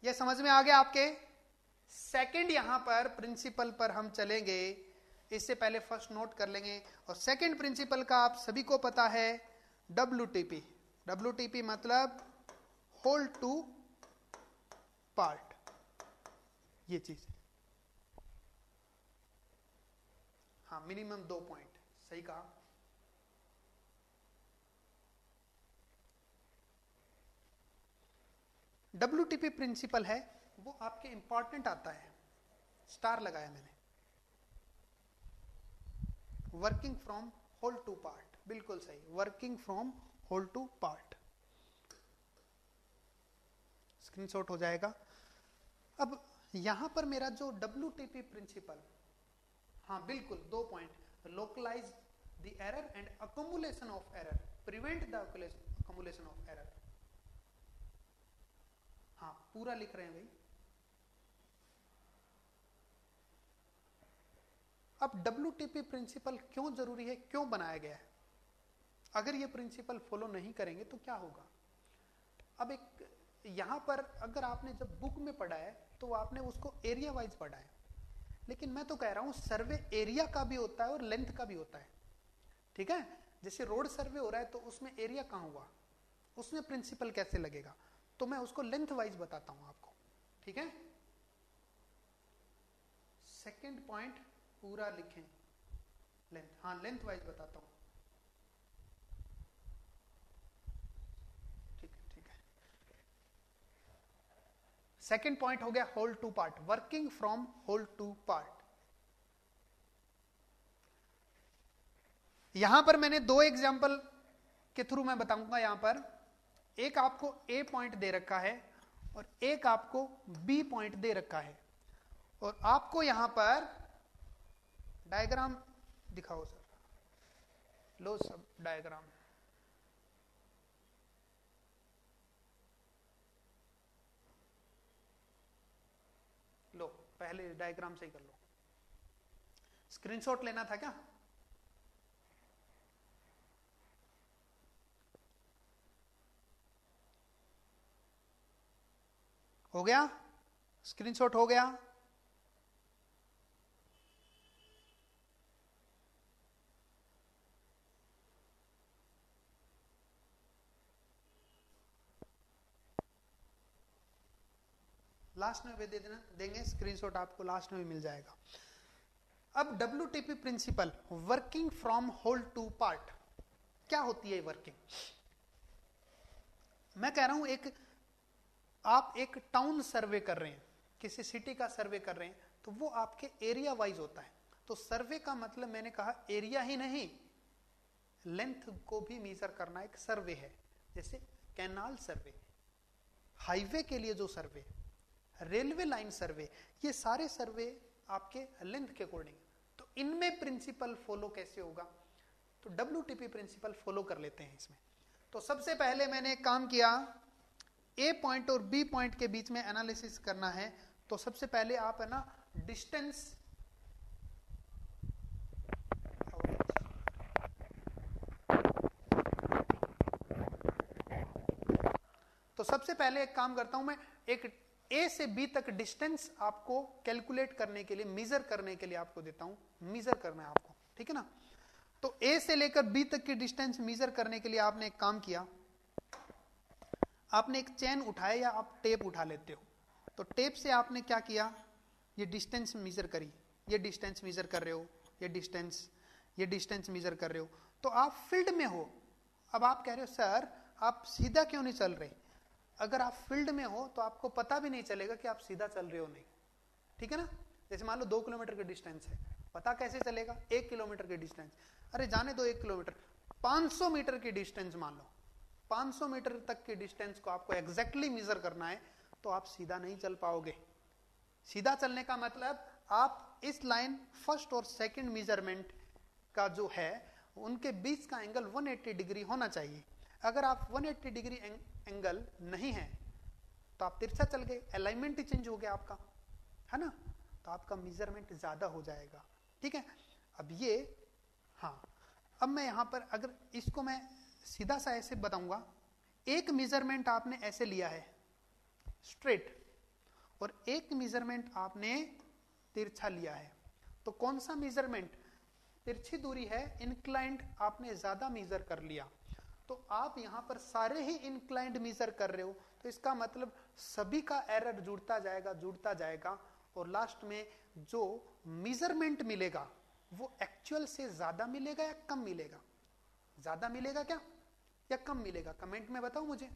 यह समझ में आ गया आपके? सेकंड यहां पर प्रिंसिपल पर हम चलेंगे, इससे पहले फर्स्ट नोट कर लेंगे। और सेकंड प्रिंसिपल का आप सभी को पता है, WTP। WTP मतलब होल टू पार्ट, ये चीज। हाँ मिनिमम 2 पॉइंट, सही कहा। WTP प्रिंसिपल है वो आपके इंपॉर्टेंट आता है, स्टार लगाया मैंने। Working from whole to part, बिल्कुल सही, working from whole to part, screenshot हो जाएगा। अब यहां पर मेरा जो WTP प्रिंसिपल, हाँ बिल्कुल 2 point, localise the error and accumulation of error, prevent the accumulation of error, हाँ पूरा लिख रहे हैं भाई। अब WTP प्रिंसिपल क्यों जरूरी है, क्यों बनाया गया है? अगर ये प्रिंसिपल फॉलो नहीं करेंगे तो क्या होगा? अब एक यहां पर अगर आपने जब बुक में पढ़ा है तो आपने उसको एरिया वाइज पढ़ा है, लेकिन मैं तो कह रहा हूं सर्वे एरिया का भी होता है और लेंथ का भी होता है, ठीक है? जैसे रोड सर्वे हो रहा है तो उसमें एरिया कहां हुआ, उसमें प्रिंसिपल कैसे लगेगा, तो मैं उसको लेंथ वाइज बताता हूं आपको, ठीक है? सेकेंड पॉइंट पूरा लिखें, लेंथ, हाँ लेंथ वाइज बताता हूं, ठीक है ठीक है। सेकेंड पॉइंट हो गया whole to part, working from whole to part. यहां पर मैंने 2 एग्जांपल के थ्रू मैं बताऊंगा। यहां पर एक आपको ए पॉइंट दे रखा है और एक आपको बी पॉइंट दे रखा है, और आपको यहां पर डायग्राम दिखाओ सर, लो सब डायग्राम, लो पहले डायग्राम से ही कर लो। स्क्रीनशॉट लेना था क्या? हो गया? स्क्रीनशॉट हो गया? लास्ट में भी दे देना, देंगे स्क्रीनशॉट, आपको लास्ट में भी मिल जाएगा। अब WTP principle, working from whole to part, क्या होती है वर्किंग? मैं कह रहा हूं आप एक टाउन सर्वे कर रहे हैं, किसी सिटी का सर्वे कर रहे हैं, तो वो आपके एरिया वाइज होता है। तो सर्वे का मतलब मैंने कहा एरिया ही नहीं, लेंथ को भी मेजर करना एक सर्वे है। जैसे कैनाल सर्वे, हाईवे के लिए जो सर्वे, रेलवे लाइन सर्वे, ये सारे सर्वे आपके लेंथ के अकॉर्डिंग। तो इनमें प्रिंसिपल फॉलो कैसे होगा? तो WTP प्रिंसिपल फॉलो कर लेते हैं इसमें। तो सबसे पहले मैंने एक काम किया, ए पॉइंट और बी पॉइंट के बीच में एनालिसिस करना है। तो सबसे पहले आप है ना डिस्टेंस, तो सबसे पहले एक काम करता हूं मैं, एक ए से बी तक डिस्टेंस आपको कैलकुलेट करने के लिए, मेजर करने के लिए आपको देता हूं, मेजर करना है आपको, ठीक है ना? तो ए से लेकर बी तक की डिस्टेंस मेजर करने के लिए आपने एक काम किया, आपने एक चेन उठाया या आप टेप उठा लेते हो, तो टेप से आपने क्या किया, ये डिस्टेंस मेजर करी, ये डिस्टेंस मेजर कर रहे हो, ये डिस्टेंस मेजर कर रहे हो। तो आप फील्ड में हो, अब आप कह रहे हो सर आप सीधा क्यों नहीं चल रहे? अगर आप फील्ड में हो तो आपको पता भी नहीं चलेगा कि आप सीधा चल रहे हो नहीं, ठीक है ना? जैसे मान लो 2 किलोमीटर की डिस्टेंस है, पता कैसे चलेगा? 1 किलोमीटर की डिस्टेंस, अरे जाने दो 1 किलोमीटर, 500 मीटर की डिस्टेंस मान लो, 500 मीटर तक की डिस्टेंस को आपको एग्जैक्टली मेजर करना है, तो आप सीधा नहीं चल पाओगे। सीधा चलने का मतलब आप इस लाइन फर्स्ट और सेकंड मेजरमेंट का जो है उनके बीच का एंगल 180 डिग्री होना चाहिए। अगर आप 180 डिग्री एंगल नहीं है तो आप तिरछा चल गए, अलाइनमेंट ही चेंज हो गया आपका, है ना? तो आपका मेजरमेंट ज्यादा हो जाएगा, ठीक है? अब ये, हाँ, अब मैं यहां पर अगर इसको मैं सीधा सा ऐसे बताऊंगा, एक मेजरमेंट आपने ऐसे लिया है स्ट्रेट, और एक मेजरमेंट आपने तिरछा लिया है, तो कौन सा मेजरमेंट तिरछी दूरी है, इंक्लाइंड आपने ज्यादा मेजर कर लिया, तो आप यहां पर सारे ही इंक्लाइंड मेजर कर रहे हो, तो इसका मतलब सभी का एरर जुड़ता जाएगा, और लास्ट में जो मेजरमेंट मिलेगा वो एक्चुअल से ज्यादा मिलेगा या कम मिलेगा? ज्यादा मिलेगा क्या या कम मिलेगा? कमेंट में बताओ मुझे।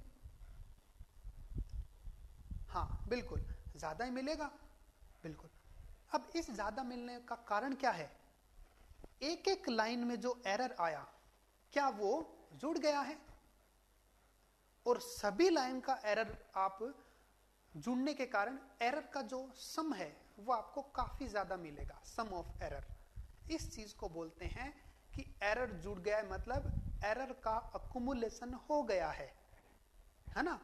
हाँ बिल्कुल ज्यादा ही मिलेगा, बिल्कुल। अब इस ज्यादा मिलने का कारण क्या है? एक एक लाइन में जो एरर आया क्या वो जुड़ गया है? और सभी लाइन का एरर आप जुड़ने के कारण एरर का जो सम है वो आपको काफी ज्यादा मिलेगा, सम ऑफ एरर। इस चीज को बोलते हैं कि एरर जुड़ गया है, मतलब एरर का अकुमुलेशन हो गया है ना?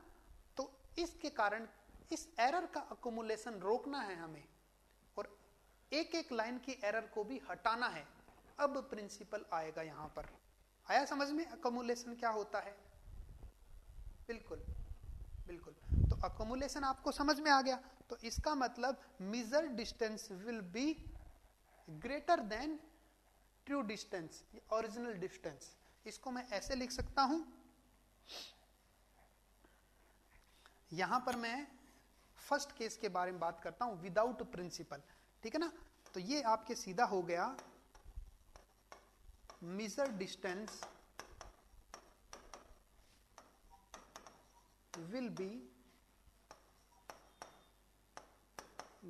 तो इसके कारण इस एरर का अकुमुलेशन रोकना है हमें, और एक एक लाइन की एरर को भी हटाना है। अब प्रिंसिपल आएगा यहां पर। आया समझ में अकुमुलेशन क्या होता है? बिल्कुल बिल्कुल। तो अकुमुलेशन आपको समझ में आ गया। तो इसका मतलब major distance will be greater than true distance, original distance. इसको मैं ऐसे लिख सकता हूं, यहां पर मैं फर्स्ट केस के बारे में बात करता हूं, विदाउट प्रिंसिपल, ठीक है ना? तो ये आपके सीधा हो गया major distance will be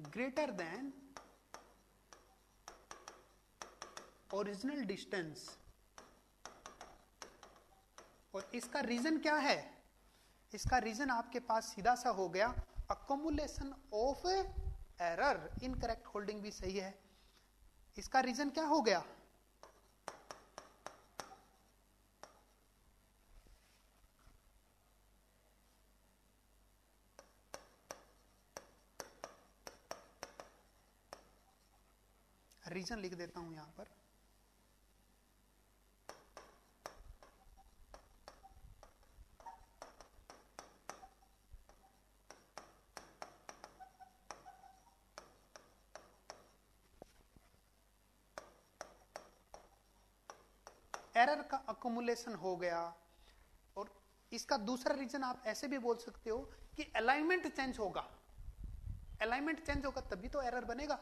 greater than original distance। और इसका रीजन क्या है? इसका रीजन आपके पास सीधा सा हो गया accumulation of error. Incorrect holding भी सही है। इसका रीजन क्या हो गया? रीजन लिख देता हूं यहां पर। एरर का अकुमुलेशन हो गया। और इसका दूसरा रीजन आप ऐसे भी बोल सकते हो कि अलाइनमेंट चेंज होगा। अलाइनमेंट चेंज होगा तभी तो एरर बनेगा।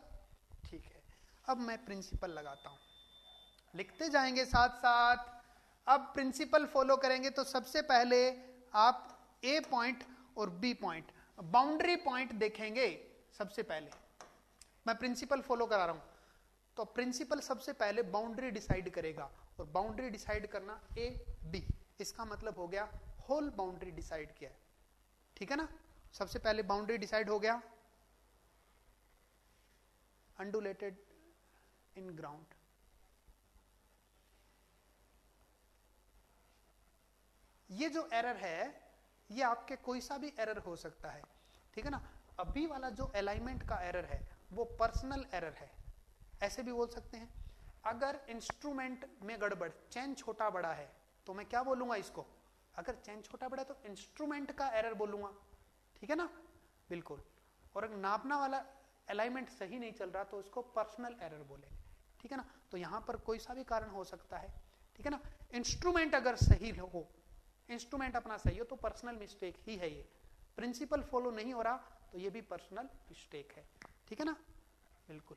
ठीक है, अब मैं प्रिंसिपल लगाता हूं, लिखते जाएंगे साथ साथ। अब प्रिंसिपल फॉलो करेंगे तो सबसे पहले आप ए पॉइंट और बी पॉइंट, बाउंड्री पॉइंट देखेंगे। सबसे पहले मैं प्रिंसिपल फॉलो करा रहा हूं, तो प्रिंसिपल सबसे पहले बाउंड्री डिसाइड करेगा। और बाउंड्री डिसाइड करना ए बी, इसका मतलब हो गया होल बाउंड्री डिसाइड किया है। ठीक है ना? सबसे पहले बाउंड्री डिसाइड हो गया, अनडुलेटेड इन ग्राउंड। ये जो एरर है ये आपके कोई सा भी एरर हो सकता है, ठीक है ना? अभी वाला जो अलाइनमेंट का एरर है वो पर्सनल एरर है, ऐसे भी बोल सकते हैं। अगर इंस्ट्रूमेंट में गड़बड़, चेन छोटा बड़ा है, तो मैं क्या बोलूंगा इसको? अगर चेन छोटा बड़ा तो इंस्ट्रूमेंट का एरर बोलूंगा, ठीक है ना? बिल्कुल। और अगर नापना वाला अलाइनमेंट सही नहीं चल रहा तो उसको पर्सनल एरर बोलेंगे, ठीक है ना? तो यहां पर कोई सा भी कारण हो सकता है, ठीक है ना? इंस्ट्रूमेंट अगर सही हो, इंस्ट्रूमेंट अपना सही हो तो पर्सनल मिस्टेक ही है ये। प्रिंसिपल फॉलो नहीं हो रहा तो ये भी पर्सनल मिस्टेक है, ठीक है ना? बिल्कुल।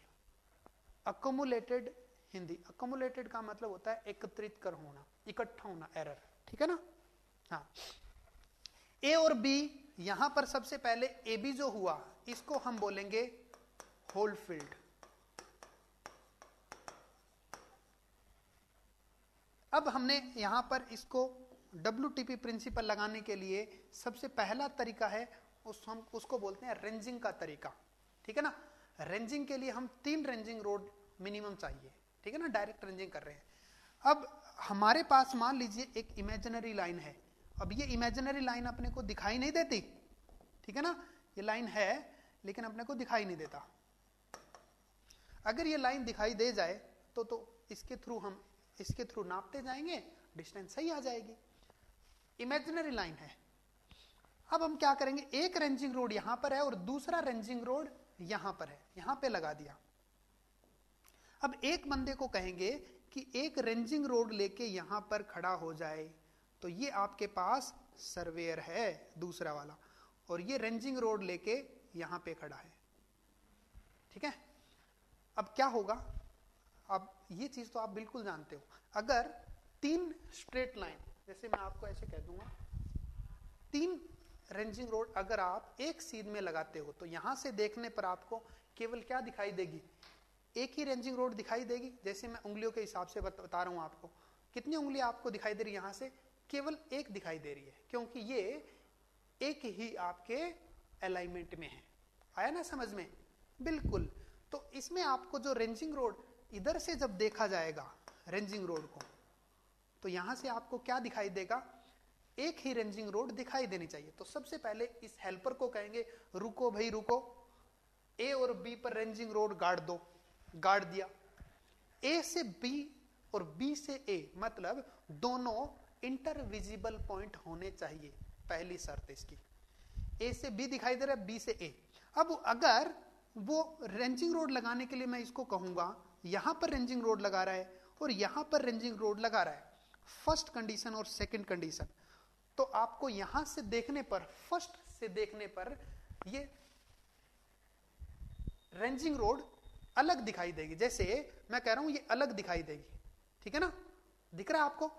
अकोमुलेटेड, हिंदी अकोमुलेटेड का मतलब होता है एकत्रित कर होना, इकट्ठा होना, एरर, ठीक है ना? हाँ, ए और बी, यहां पर सबसे पहले ए बी जो हुआ इसको हम बोलेंगे होल फील्ड। अब हमने यहां पर इसको WTP प्रिंसिपल लगाने के लिए सबसे पहला तरीका है हम उसको बोलते हैं रेंजिंग का तरीका, ठीक है ना? रेंजिंग के लिए हम 3 रेंजिंग रोड मिनिमम चाहिए, ठीक है ना? डायरेक्ट रेंजिंग कर रहे हैं। अब हमारे पास मान लीजिए एक इमेजिनरी लाइन है। अब ये इमेजिनरी लाइन अपने को दिखाई नहीं देती, ठीक है ना? ये लाइन है लेकिन अपने को दिखाई नहीं देता। अगर ये लाइन दिखाई दे जाए तो इसके थ्रू हम इसके थ्रू नापते जाएंगे, डिस्टेंस सही आ जाएगी। इमेजिनरी लाइन है। अब हम क्या करेंगे, एक रेंजिंग रोड यहां पर है और दूसरा रेंजिंग रोड यहां पर है, यहां पे लगा दिया। अब एक बंदे को कहेंगे कि एक रेंजिंग रोड लेके यहां पर खड़ा हो जाए, तो ये आपके पास सर्वेयर है दूसरा वाला, और ये रेंजिंग रोड लेके यहां पे खड़ा है, ठीक है? अब क्या होगा? अब ये चीज तो आप बिल्कुल जानते हो, अगर 3 स्ट्रेट लाइन, जैसे मैं आपको ऐसे कह दूंगा, 3 रेंजिंग रोड अगर आप एक सीध में लगाते हो तो यहां से देखने पर आपको केवल क्या दिखाई देगी? एक ही रेंजिंग रोड दिखाई देगी? जैसे मैं उंगलियों के हिसाब से बता रहा हूं आपको, कितनी उंगलियां आपको दिखाई दे रही है? यहां से केवल एक दिखाई दे रही है, क्योंकि ये एक ही आपके अलाइनमेंट में है। आया ना समझ में? बिल्कुल। तो इसमें आपको जो रेंजिंग रोड इधर से जब देखा जाएगा रेंजिंग रोड को, तो यहां से आपको क्या दिखाई देगा? एक ही रेंजिंग रोड दिखाई देनी चाहिए। तो सबसे पहले इस हेल्पर को कहेंगे रुको भाई रुको, ए और बी पर रेंजिंग रोड गाड़ दो। गाड़ दिया। ए से बी और बी से ए, मतलब दोनों इंटरविजिबल पॉइंट होने चाहिए, पहली शर्त इसकी। ए से बी दिखाई दे रहा है, बी से ए। अब अगर वो रेंजिंग रोड लगाने के लिए मैं इसको कहूंगा यहां पर रेंजिंग रोड लगा रहा है और यहां पर रेंजिंग रोड लगा रहा है, फर्स्ट कंडीशन और सेकंड कंडीशन, तो आपको यहां से देखने पर, फर्स्ट से देखने पर ये रेंजिंग रोड अलग दिखाई देगी। जैसे मैं कह रहा हूं ये अलग दिखाई देगी, ठीक है ना? दिख रहा है आपको?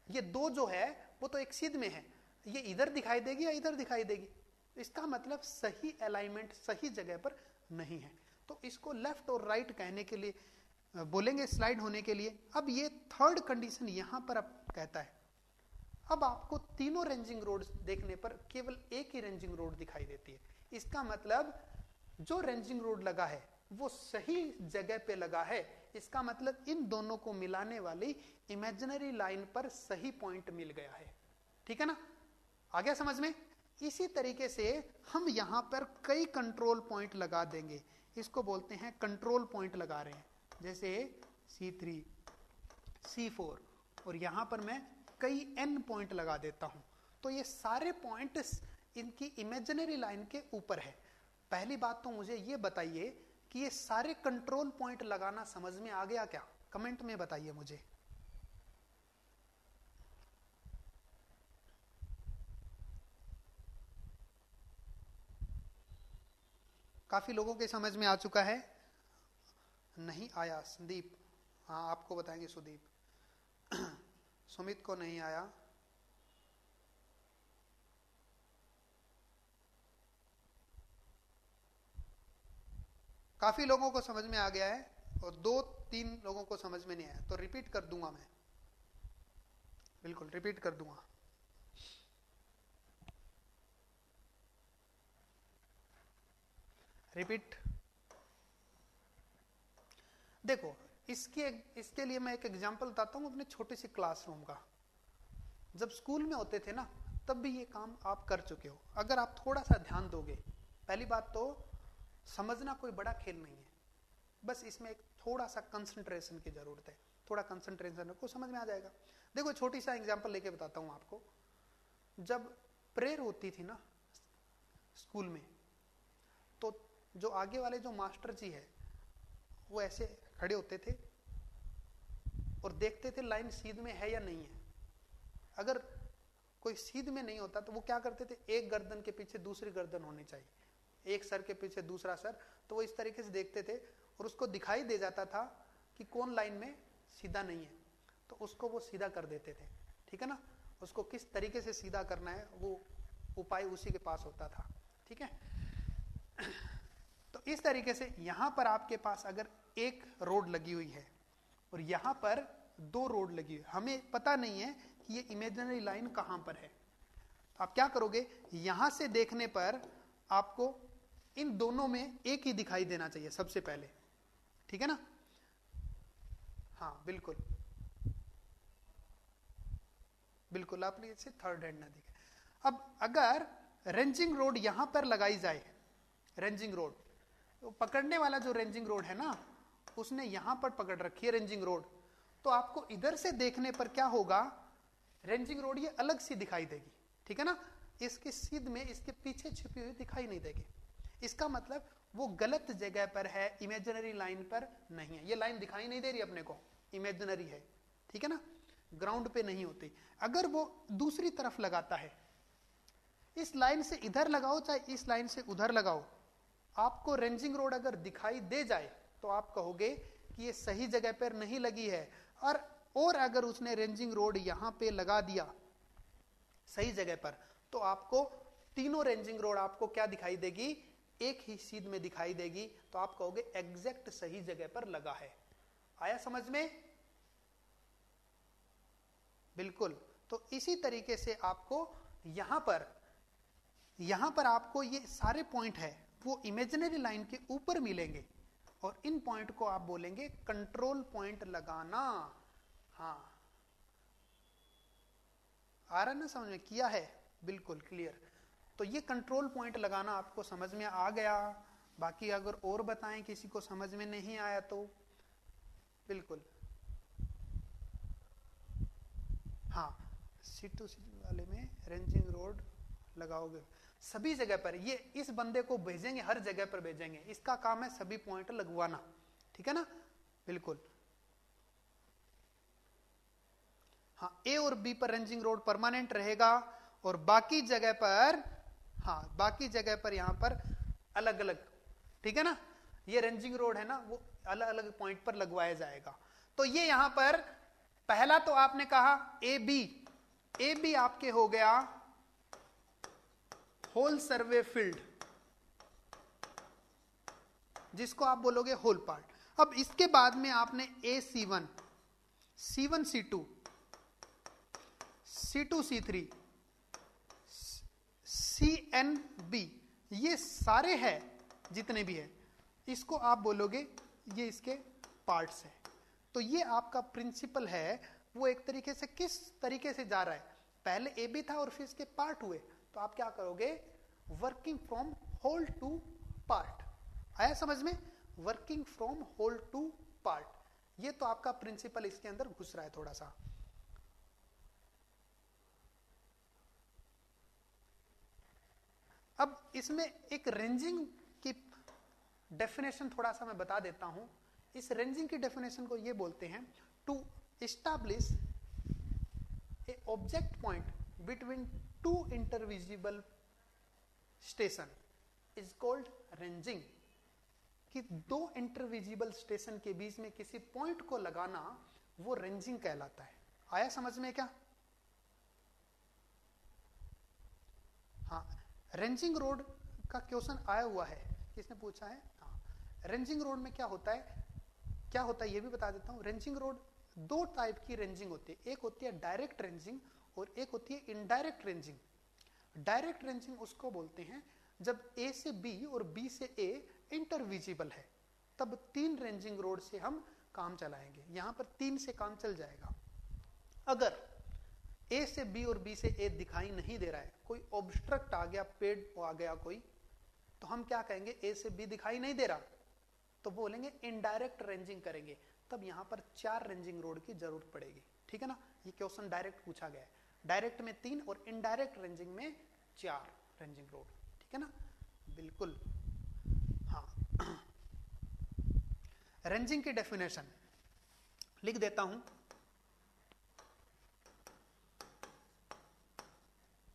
ये दो जो है वो तो एक सीध में है, ये इधर दिखाई देगी या इधर दिखाई देगी? इसका मतलब सही अलाइनमेंट सही जगह पर नहीं है। तो इसको लेफ्ट और राइट कहने के लिए बोलेंगे स्लाइड होने के लिए। अब ये थर्ड कंडीशन यहां पर अब कहता है, अब आपको तीनों रेंजिंग रोड देखने पर केवल एक ही रेंजिंग रोड दिखाई देती है। इसका मतलब जो रेंजिंग रोड लगा है वो सही जगह पे लगा है। इसका मतलब इन दोनों को मिलाने वाली इमेजिनरी लाइन पर सही पॉइंट मिल गया है, ठीक है ना? आ गया समझ में? इसी तरीके से हम यहां पर कई कंट्रोल पॉइंट लगा देंगे, इसको बोलते हैं कंट्रोल पॉइंट लगा रहे हैं। जैसे C3, C4, और यहां पर मैं कई n पॉइंट लगा देता हूं। तो ये सारे पॉइंट इनकी इमेजिनरी लाइन के ऊपर है। पहली बात तो मुझे ये बताइए कि ये सारे कंट्रोल पॉइंट लगाना समझ में आ गया क्या? कमेंट में बताइए मुझे। काफी लोगों के समझ में आ चुका है? नहीं आया संदीप? हाँ आपको बताएंगे सुदीप। सुमित को नहीं आया। काफी लोगों को समझ में आ गया है और 2-3 लोगों को समझ में नहीं आया, तो रिपीट कर दूंगा मैं, बिल्कुल रिपीट कर दूंगा। रिपीट। देखो इसके लिए मैं एक एग्जांपल बताता हूं अपने छोटे से क्लासरूम का। जब स्कूल में होते थे ना तब भी ये काम आप कर चुके हो, अगर आप थोड़ा सा ध्यान दोगे। पहली बात तो समझना कोई बड़ा खेल नहीं है, बस इसमें एक थोड़ा सा कंसंट्रेशन की जरूरत है। थोड़ा कंसंट्रेशन रखो, समझ में आ जाएगा। देखो छोटी सा एग्जांपल लेके बताता हूं आपको। जब प्रेयर होती थी ना स्कूल में, तो जो आगे वाले जो मास्टर जी है वो ऐसे खड़े होते थे और देखते थे लाइन सीध में है या नहीं है। अगर कोई सीध में नहीं होता तो वो क्या करते थे, एक गर्दन के पीछे दूसरी गर्दन होनी चाहिए, एक सर के पीछे दूसरा सर। तो वो इस तरीके से देखते थे और उसको दिखाई दे जाता था कि कौन लाइन में सीधा नहीं है, तो उसको वो सीधा कर देते थे, ठीक है ना? उसको किस तरीके से सीधा करना है वो उपाय उसी के पास होता था, ठीक है? तो इस तरीके से यहां पर आपके पास अगर एक रोड लगी हुई है और यहां पर 2 रोड लगी हुई, हमें पता नहीं है कि ये इमेजिनरी लाइन कहां पर है, तो आप क्या करोगे, यहां से देखने पर आपको इन दोनों में एक ही दिखाई देना चाहिए सबसे पहले, ठीक है ना? हाँ बिल्कुल बिल्कुल, आपने इसे थर्ड हैंड ना दिखे। अब अगर रेंजिंग रोड यहां पर लगाई जाए, रेंजिंग रोड तो पकड़ने वाला जो रेंजिंग रोड है ना उसने यहां पर पकड़ रखी है रेंजिंग रोड, तो आपको इधर से देखने पर क्या होगा, रेंजिंग रोड ये अलग सी दिखाई देगी, ठीक है ना? इसके सीध में इसके पीछे छिपी हुई दिखाई नहीं देगी। इसका मतलब वो गलत जगह पर है, इमेजिनरी लाइन पर नहीं है। ये लाइन दिखाई नहीं दे रही अपने को, इमेजिनरी है, ठीक है ना? ग्राउंड पे नहीं होती। अगर वो दूसरी तरफ लगाता है, इस लाइन से इधर लगाओ चाहे इस लाइन से उधर लगाओ, आपको रेंजिंग रोड अगर दिखाई दे जाए तो आप कहोगे कि ये सही जगह पर नहीं लगी है। और अगर उसने रेंजिंग रोड यहां पे लगा दिया सही जगह पर, तो आपको तीनों रेंजिंग रोड आपको क्या दिखाई देगी, एक ही सीध में दिखाई देगी, तो आप कहोगे एग्जैक्ट सही जगह पर लगा है। आया समझ में? बिल्कुल। तो इसी तरीके से आपको यहां पर आपको ये सारे पॉइंट है वो इमेजिनरी लाइन के ऊपर मिलेंगे, और इन पॉइंट को आप बोलेंगे कंट्रोल पॉइंट लगाना। हाँ, आ रहा ना समझ में? किया है? बिल्कुल क्लियर। तो ये कंट्रोल पॉइंट लगाना आपको समझ में आ गया। बाकी अगर और बताएं किसी को समझ में नहीं आया तो बिल्कुल। हाँ, C2 वाले में रेंजिंग रोड लगाओगे सभी जगह पर। ये इस बंदे को भेजेंगे, हर जगह पर भेजेंगे, इसका काम है सभी पॉइंट लगवाना। ठीक है ना? बिल्कुल। हाँ, ए और बी पर रेंजिंग रोड परमानेंट रहेगा, और बाकी जगह पर, हाँ बाकी जगह पर यहां पर अलग अलग। ठीक है ना? ये रेंजिंग रोड है ना, वो अलग अलग पॉइंट पर लगवाया जाएगा। तो ये यहां पर पहला तो आपने कहा ए बी आपके हो गया होल सर्वे फील्ड, जिसको आप बोलोगे होल पार्ट। अब इसके बाद में आपने AC1, C1 C2, C2 C3, CNB, ये सारे हैं जितने भी है, इसको आप बोलोगे ये इसके पार्ट्स है। तो ये आपका प्रिंसिपल है, वो एक तरीके से किस तरीके से जा रहा है, पहले ए बी था और फिर इसके पार्ट हुए, तो आप क्या करोगे, working from whole to part. आया समझ में? Working from whole to part, ये तो आपका प्रिंसिपल इसके अंदर घुस रहा है थोड़ा सा। अब इसमें एक रेंजिंग की डेफिनेशन थोड़ा सा मैं बता देता हूं। इस रेंजिंग की डेफिनेशन को ये बोलते हैं, to establish a object point between two intervisible station is called ranging. कि दो इंटरविजिबल स्टेशन के बीच में किसी पॉइंट को लगाना, वो रेंजिंग कहलाता है। आया समझ में क्या? हाँ, रेंजिंग रोड का क्वेश्चन आया हुआ है, किसने पूछा है? हाँ, रेंजिंग रोड में क्या होता है ये भी बता देता हूं। रेंजिंग रोड दो टाइप की रेंजिंग होती है, एक होती है डायरेक्ट रेंजिंग और एक होती है इनडायरेक्ट रेंजिंग। डायरेक्ट रेंजिंग उसको बोलते हैं जब ए से बी और बी से ए इंटरविजिबल है, तब 3 रेंजिंग रोड से हम काम चलाएंगे। यहां पर 3 से काम चल जाएगा। अगर ए से बी और बी से ए दिखाई नहीं दे रहा है, कोई ऑब्स्ट्रक्ट आ गया, पेड़ आ गया कोई, तो हम क्या कहेंगे, ए से बी दिखाई नहीं दे रहा, तो बोलेंगे इनडायरेक्ट रेंजिंग करेंगे। तब यहां पर 4 रेंजिंग रोड की जरूरत पड़ेगी। ठीक है ना? ये क्वेश्चन डायरेक्ट पूछा गया है। डायरेक्ट में 3 और इनडायरेक्ट रेंजिंग में 4 रेंजिंग रोड। ठीक है ना? बिल्कुल। हाँ, रेंजिंग की डेफिनेशन लिख देता हूं,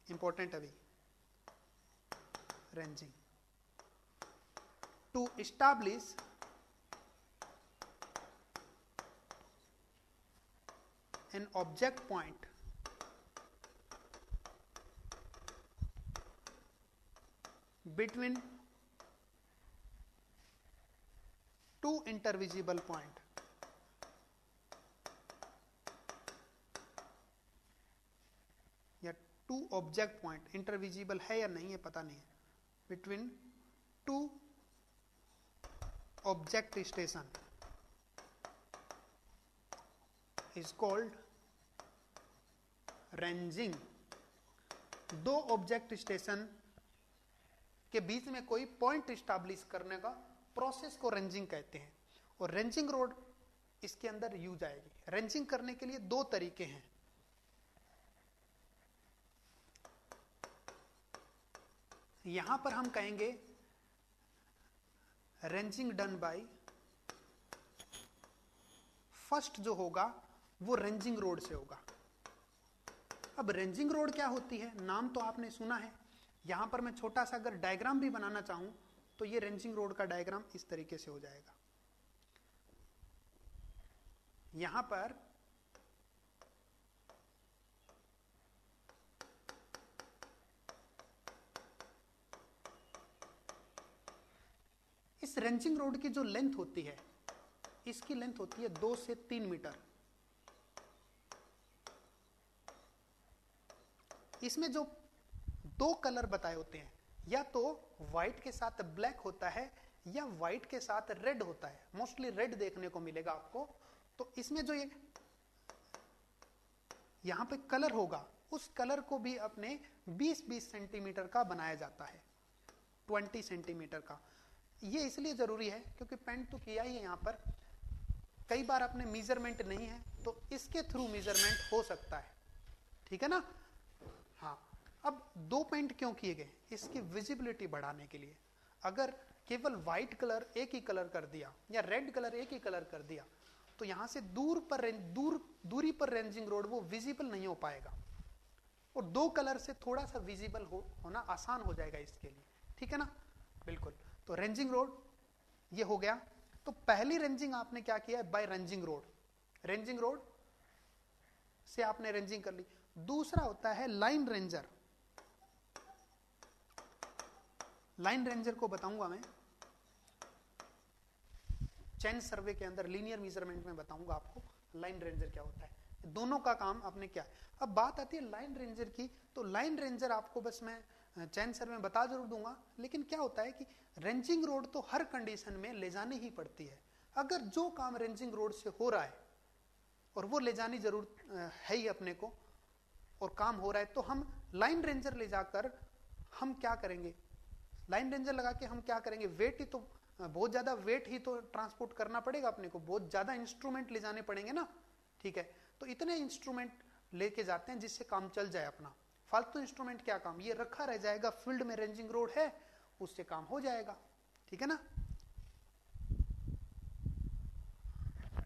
इंपॉर्टेंट अभी। Ranging, to establish an object point between two intervisible point या टू ऑब्जेक्ट पॉइंट, इंटरविजिबल है या नहीं है पता नहीं है, between two object station is called ranging. दो ऑब्जेक्ट स्टेशन के बीच में कोई पॉइंट स्टैब्लिश करने का प्रोसेस को रेंजिंग कहते हैं, और रेंजिंग रोड इसके अंदर यूज आएगी। रेंजिंग करने के लिए 2 तरीके हैं। यहां पर हम कहेंगे रेंजिंग डन बाय, फर्स्ट जो होगा वो रेंजिंग रोड से होगा। अब रेंजिंग रोड क्या होती है, नाम तो आपने सुना है। यहां पर मैं छोटा सा अगर डायग्राम भी बनाना चाहूं तो ये रेंजिंग रोड का डायग्राम इस तरीके से हो जाएगा। यहां पर रेंजिंग रोड की जो लेंथ होती है, इसकी लेंथ होती है 2 से 3 मीटर। इसमें जो 2 कलर बताए होते हैं, या तो व्हाइट के साथ ब्लैक होता है या व्हाइट के साथ रेड होता है। मोस्टली रेड देखने को मिलेगा आपको। तो इसमें जो ये यहां पे कलर होगा, उस कलर को भी अपने 20-20 सेंटीमीटर का बनाया जाता है, 20 सेंटीमीटर का। ये इसलिए जरूरी है क्योंकि पेंट तो किया ही है यहां पर, कई बार अपने मेजरमेंट नहीं है तो इसके थ्रू मेजरमेंट हो सकता है, ठीक है ना। हाँ, अब 2 पेंट क्यों किए गए? इसकी विजिबिलिटी बढ़ाने के लिए। अगर केवल व्हाइट कलर एक ही कलर कर दिया या रेड कलर एक ही कलर कर दिया तो यहां से दूरी पर रेंजिंग रोड वो विजिबल नहीं हो पाएगा, और 2 कलर से थोड़ा सा विजिबल होना आसान हो जाएगा इसके लिए, ठीक है ना। बिल्कुल। तो रेंजिंग रोड ये हो गया। तो पहली रेंजिंग आपने क्या किया है? By ranging rod. Ranging rod से आपने रेंजिंग कर ली। दूसरा होता है लाइन रेंजर। लाइन रेंजर को बताऊंगा मैं चेन सर्वे के अंदर, लीनियर मेजरमेंट में बताऊंगा आपको लाइन रेंजर क्या होता है। दोनों का काम आपने क्या है। अब बात आती है लाइन रेंजर की, तो लाइन रेंजर आपको बस मैं चेन सर्वे में बता जरूर दूंगा, लेकिन क्या होता है कि रेंजिंग रोड तो हर कंडीशन में ले जानी ही पड़ती है। अगर जो काम रेंजिंग रोड से हो रहा है और वो ले जानी जरूर है ही अपने को, और काम हो रहा है, तो हम लाइन रेंजर ले जाकर हम क्या करेंगे? लाइन रेंजर लगा के हम क्या करेंगे? वेट ही तो, बहुत ज्यादा वेट ही तो ट्रांसपोर्ट करना पड़ेगा अपने को, बहुत ज्यादा इंस्ट्रूमेंट ले जाने पड़ेंगे ना, ठीक है। तो इतने इंस्ट्रूमेंट लेके जाते हैं जिससे काम चल जाए अपना। फालतू इंस्ट्रूमेंट क्या काम, ये रखा रह जाएगा, फील्ड में रेंजिंग रोड है उससे काम हो जाएगा, ठीक है ना।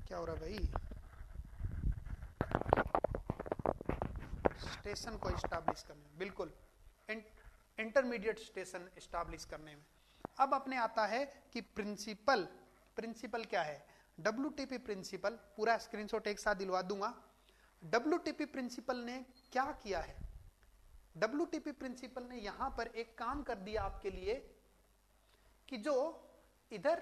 क्या हो रहा भाई? स्टेशन को एस्टैब्लिश करने में, बिल्कुल इंटरमीडिएट स्टेशन एस्टैब्लिश करने में। अब अपने आता है कि प्रिंसिपल। प्रिंसिपल क्या है? WTP principal. पूरा स्क्रीनशॉट एक साथ दिलवा दूंगा। WTP प्रिंसिपल ने क्या किया है? WTP प्रिंसिपल ने यहां पर एक काम कर दिया आपके लिए कि जो इधर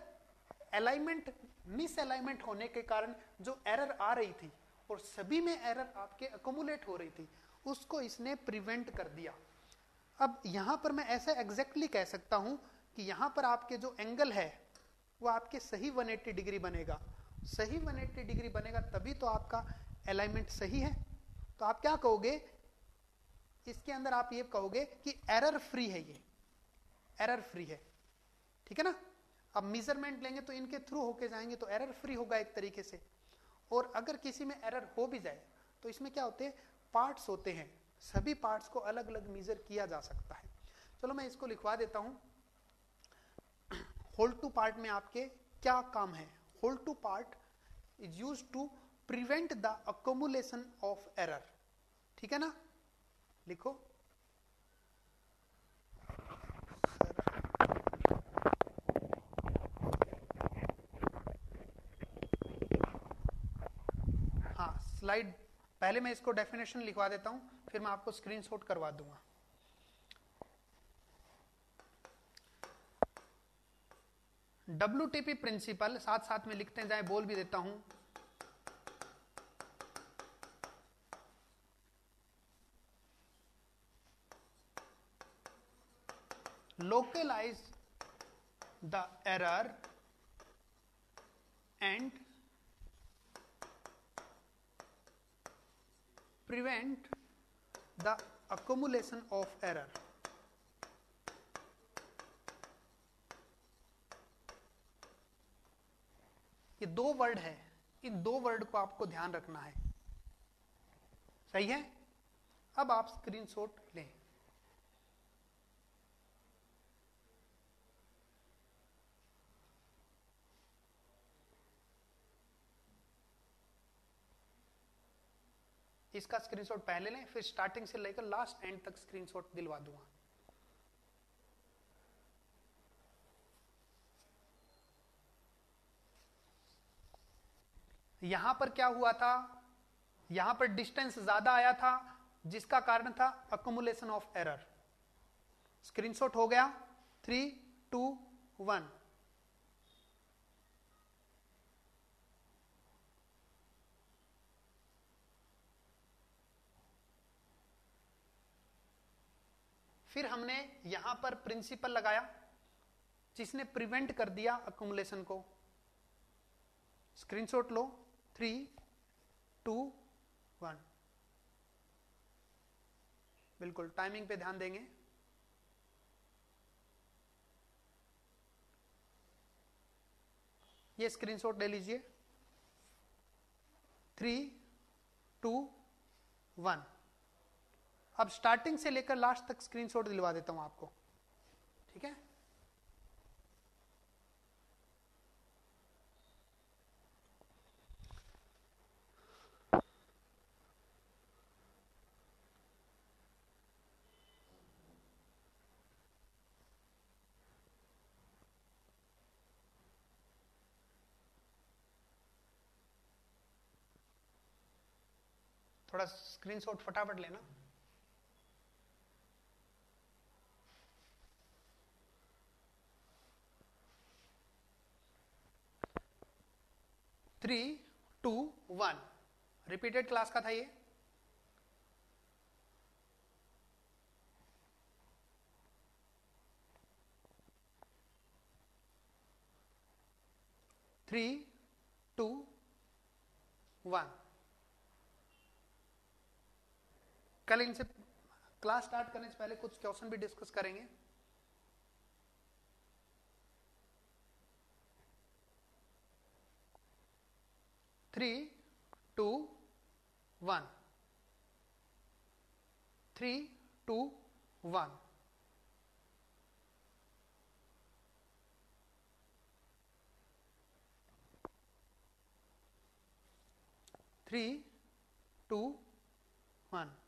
अलाइनमेंट, मिस अलाइनमेंट होने के कारण जो एरर आ रही थी और सभी में एरर आपके अकोमुलेट हो रही थी, उसको इसने प्रिवेंट कर दिया। अब यहां पर मैं ऐसा एग्जैक्टली कह सकता हूं कि यहां पर आपके जो एंगल है वो आपके सही 180 डिग्री बनेगा। सही 180 डिग्री बनेगा तभी तो आपका अलाइनमेंट सही है। तो आप क्या कहोगे इसके अंदर? आप ये कहोगे कि एरर फ्री है, ये एरर फ्री है, ठीक है ना। अब मेजरमेंट लेंगे तो इनके थ्रू होके जाएंगे तो एरर फ्री होगा एक तरीके से। और अगर किसी में एरर हो भी जाए तो इसमें क्या होते हैं? पार्ट्स होते हैं, सभी पार्ट्स को अलग अलग मेजर किया जा सकता है। चलो मैं इसको लिखवा देता हूं। होल्ड टू पार्ट में आपके क्या काम है? Hold to part is used to prevent the accumulation of error, ठीक है ना। लिखो हाँ, स्लाइड पहले मैं इसको डेफिनेशन लिखवा देता हूं, फिर मैं आपको स्क्रीनशॉट करवा दूंगा। WTP प्रिंसिपल साथ साथ में लिखते जाए, बोल भी देता हूं। Localize the error and prevent the accumulation of error। ये 2 वर्ड है, इन 2 वर्ड को आपको ध्यान रखना है, सही है। अब आप स्क्रीनशॉट लें। इसका स्क्रीनशॉट पहले लें, फिर स्टार्टिंग से लेकर लास्ट एंड तक स्क्रीनशॉट दिलवा दूंगा। यहां पर क्या हुआ था? यहां पर डिस्टेंस ज्यादा आया था जिसका कारण था अकोमुलेशन ऑफ एरर। स्क्रीनशॉट हो गया? 3, 2, 1। फिर हमने यहां पर प्रिंसिपल लगाया जिसने प्रिवेंट कर दिया अकुमुलेशन को। स्क्रीनशॉट लो, 3, 2, 1। बिल्कुल टाइमिंग पे ध्यान देंगे। ये स्क्रीनशॉट ले लीजिए, 3, 2, 1। अब स्टार्टिंग से लेकर लास्ट तक स्क्रीनशॉट दिलवा देता हूं आपको, ठीक है। थोड़ा स्क्रीनशॉट फटाफट लेना। थ्री, 2, 1 रिपीटेड क्लास का था ये। थ्री, 2, 1। कल इनसे क्लास स्टार्ट करने से पहले कुछ क्वेश्चन भी डिस्कस करेंगे। थ्री, 2, 1, 3, 2, 1। थ्री, 2, 1।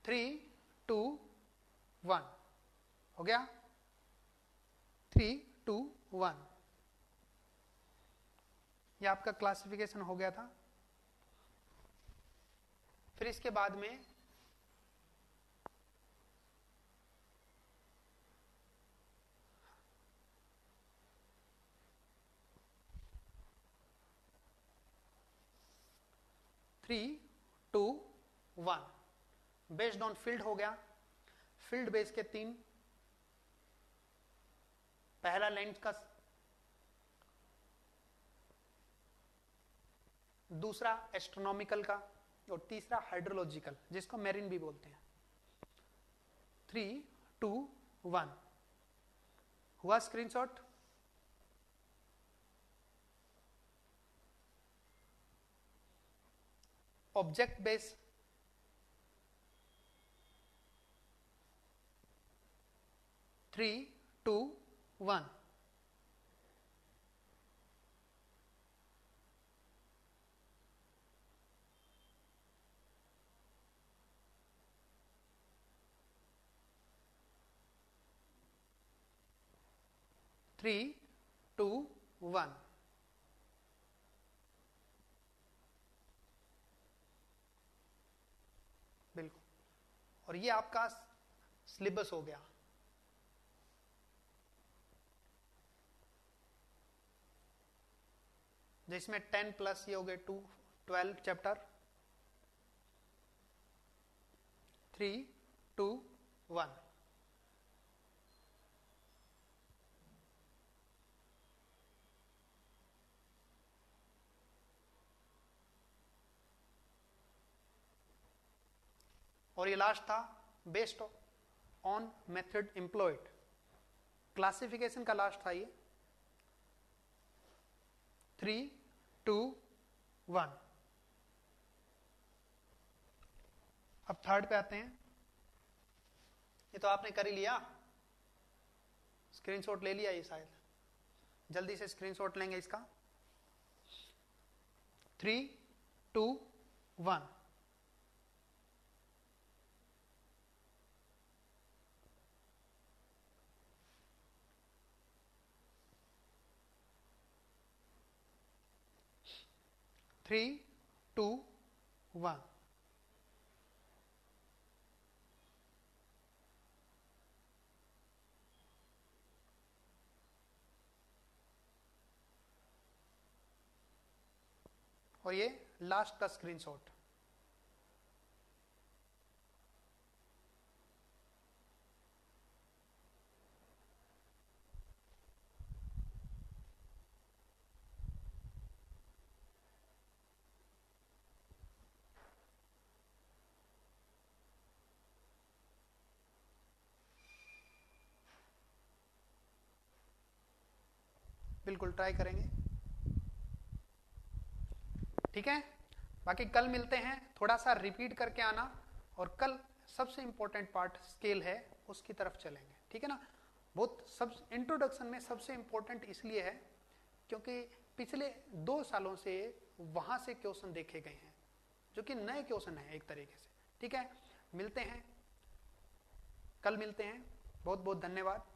थ्री, 2, 1 हो गया। 3, 2, 1 ये आपका क्लासिफिकेशन हो गया था। फिर इसके बाद में थ्री, 2, 1 बेस्ड ऑन फील्ड हो गया। फील्ड बेस के 3, पहला लेंथ का, दूसरा एस्ट्रोनॉमिकल का, और तीसरा हाइड्रोलॉजिकल जिसको मेरिन भी बोलते हैं। 3, 2, 1 हुआ स्क्रीनशॉट। ऑब्जेक्ट बेस, थ्री, 2, 1 3, 2, 1 बिल्कुल। और ये आपका सिलेबस हो गया। जिसमें 10 प्लस ये हो गए 2, 12 चैप्टर। 3, 2, 1 और ये लास्ट था based on method employed. Classification का लास्ट था ये। 3, 2, 1 अब थर्ड पे आते हैं। ये तो आपने कर ही लिया, स्क्रीनशॉट ले लिया ये शायद। जल्दी से स्क्रीनशॉट लेंगे इसका। 3, 2, 1 3, 2, 1 और ये लास्ट का स्क्रीनशॉट। बिल्कुल ट्राई करेंगे, ठीक है। बाकी कल मिलते हैं, थोड़ा सा रिपीट करके आना, और कल सबसे इंपॉर्टेंट पार्ट स्केल है, उसकी तरफ चलेंगे, ठीक है ना। बहुत सब इंट्रोडक्शन में सबसे इंपॉर्टेंट इसलिए है क्योंकि पिछले 2 सालों से वहां से क्वेश्चन देखे गए हैं जो कि नए क्वेश्चन है एक तरीके से, ठीक है। मिलते हैं, कल मिलते हैं, बहुत बहुत धन्यवाद।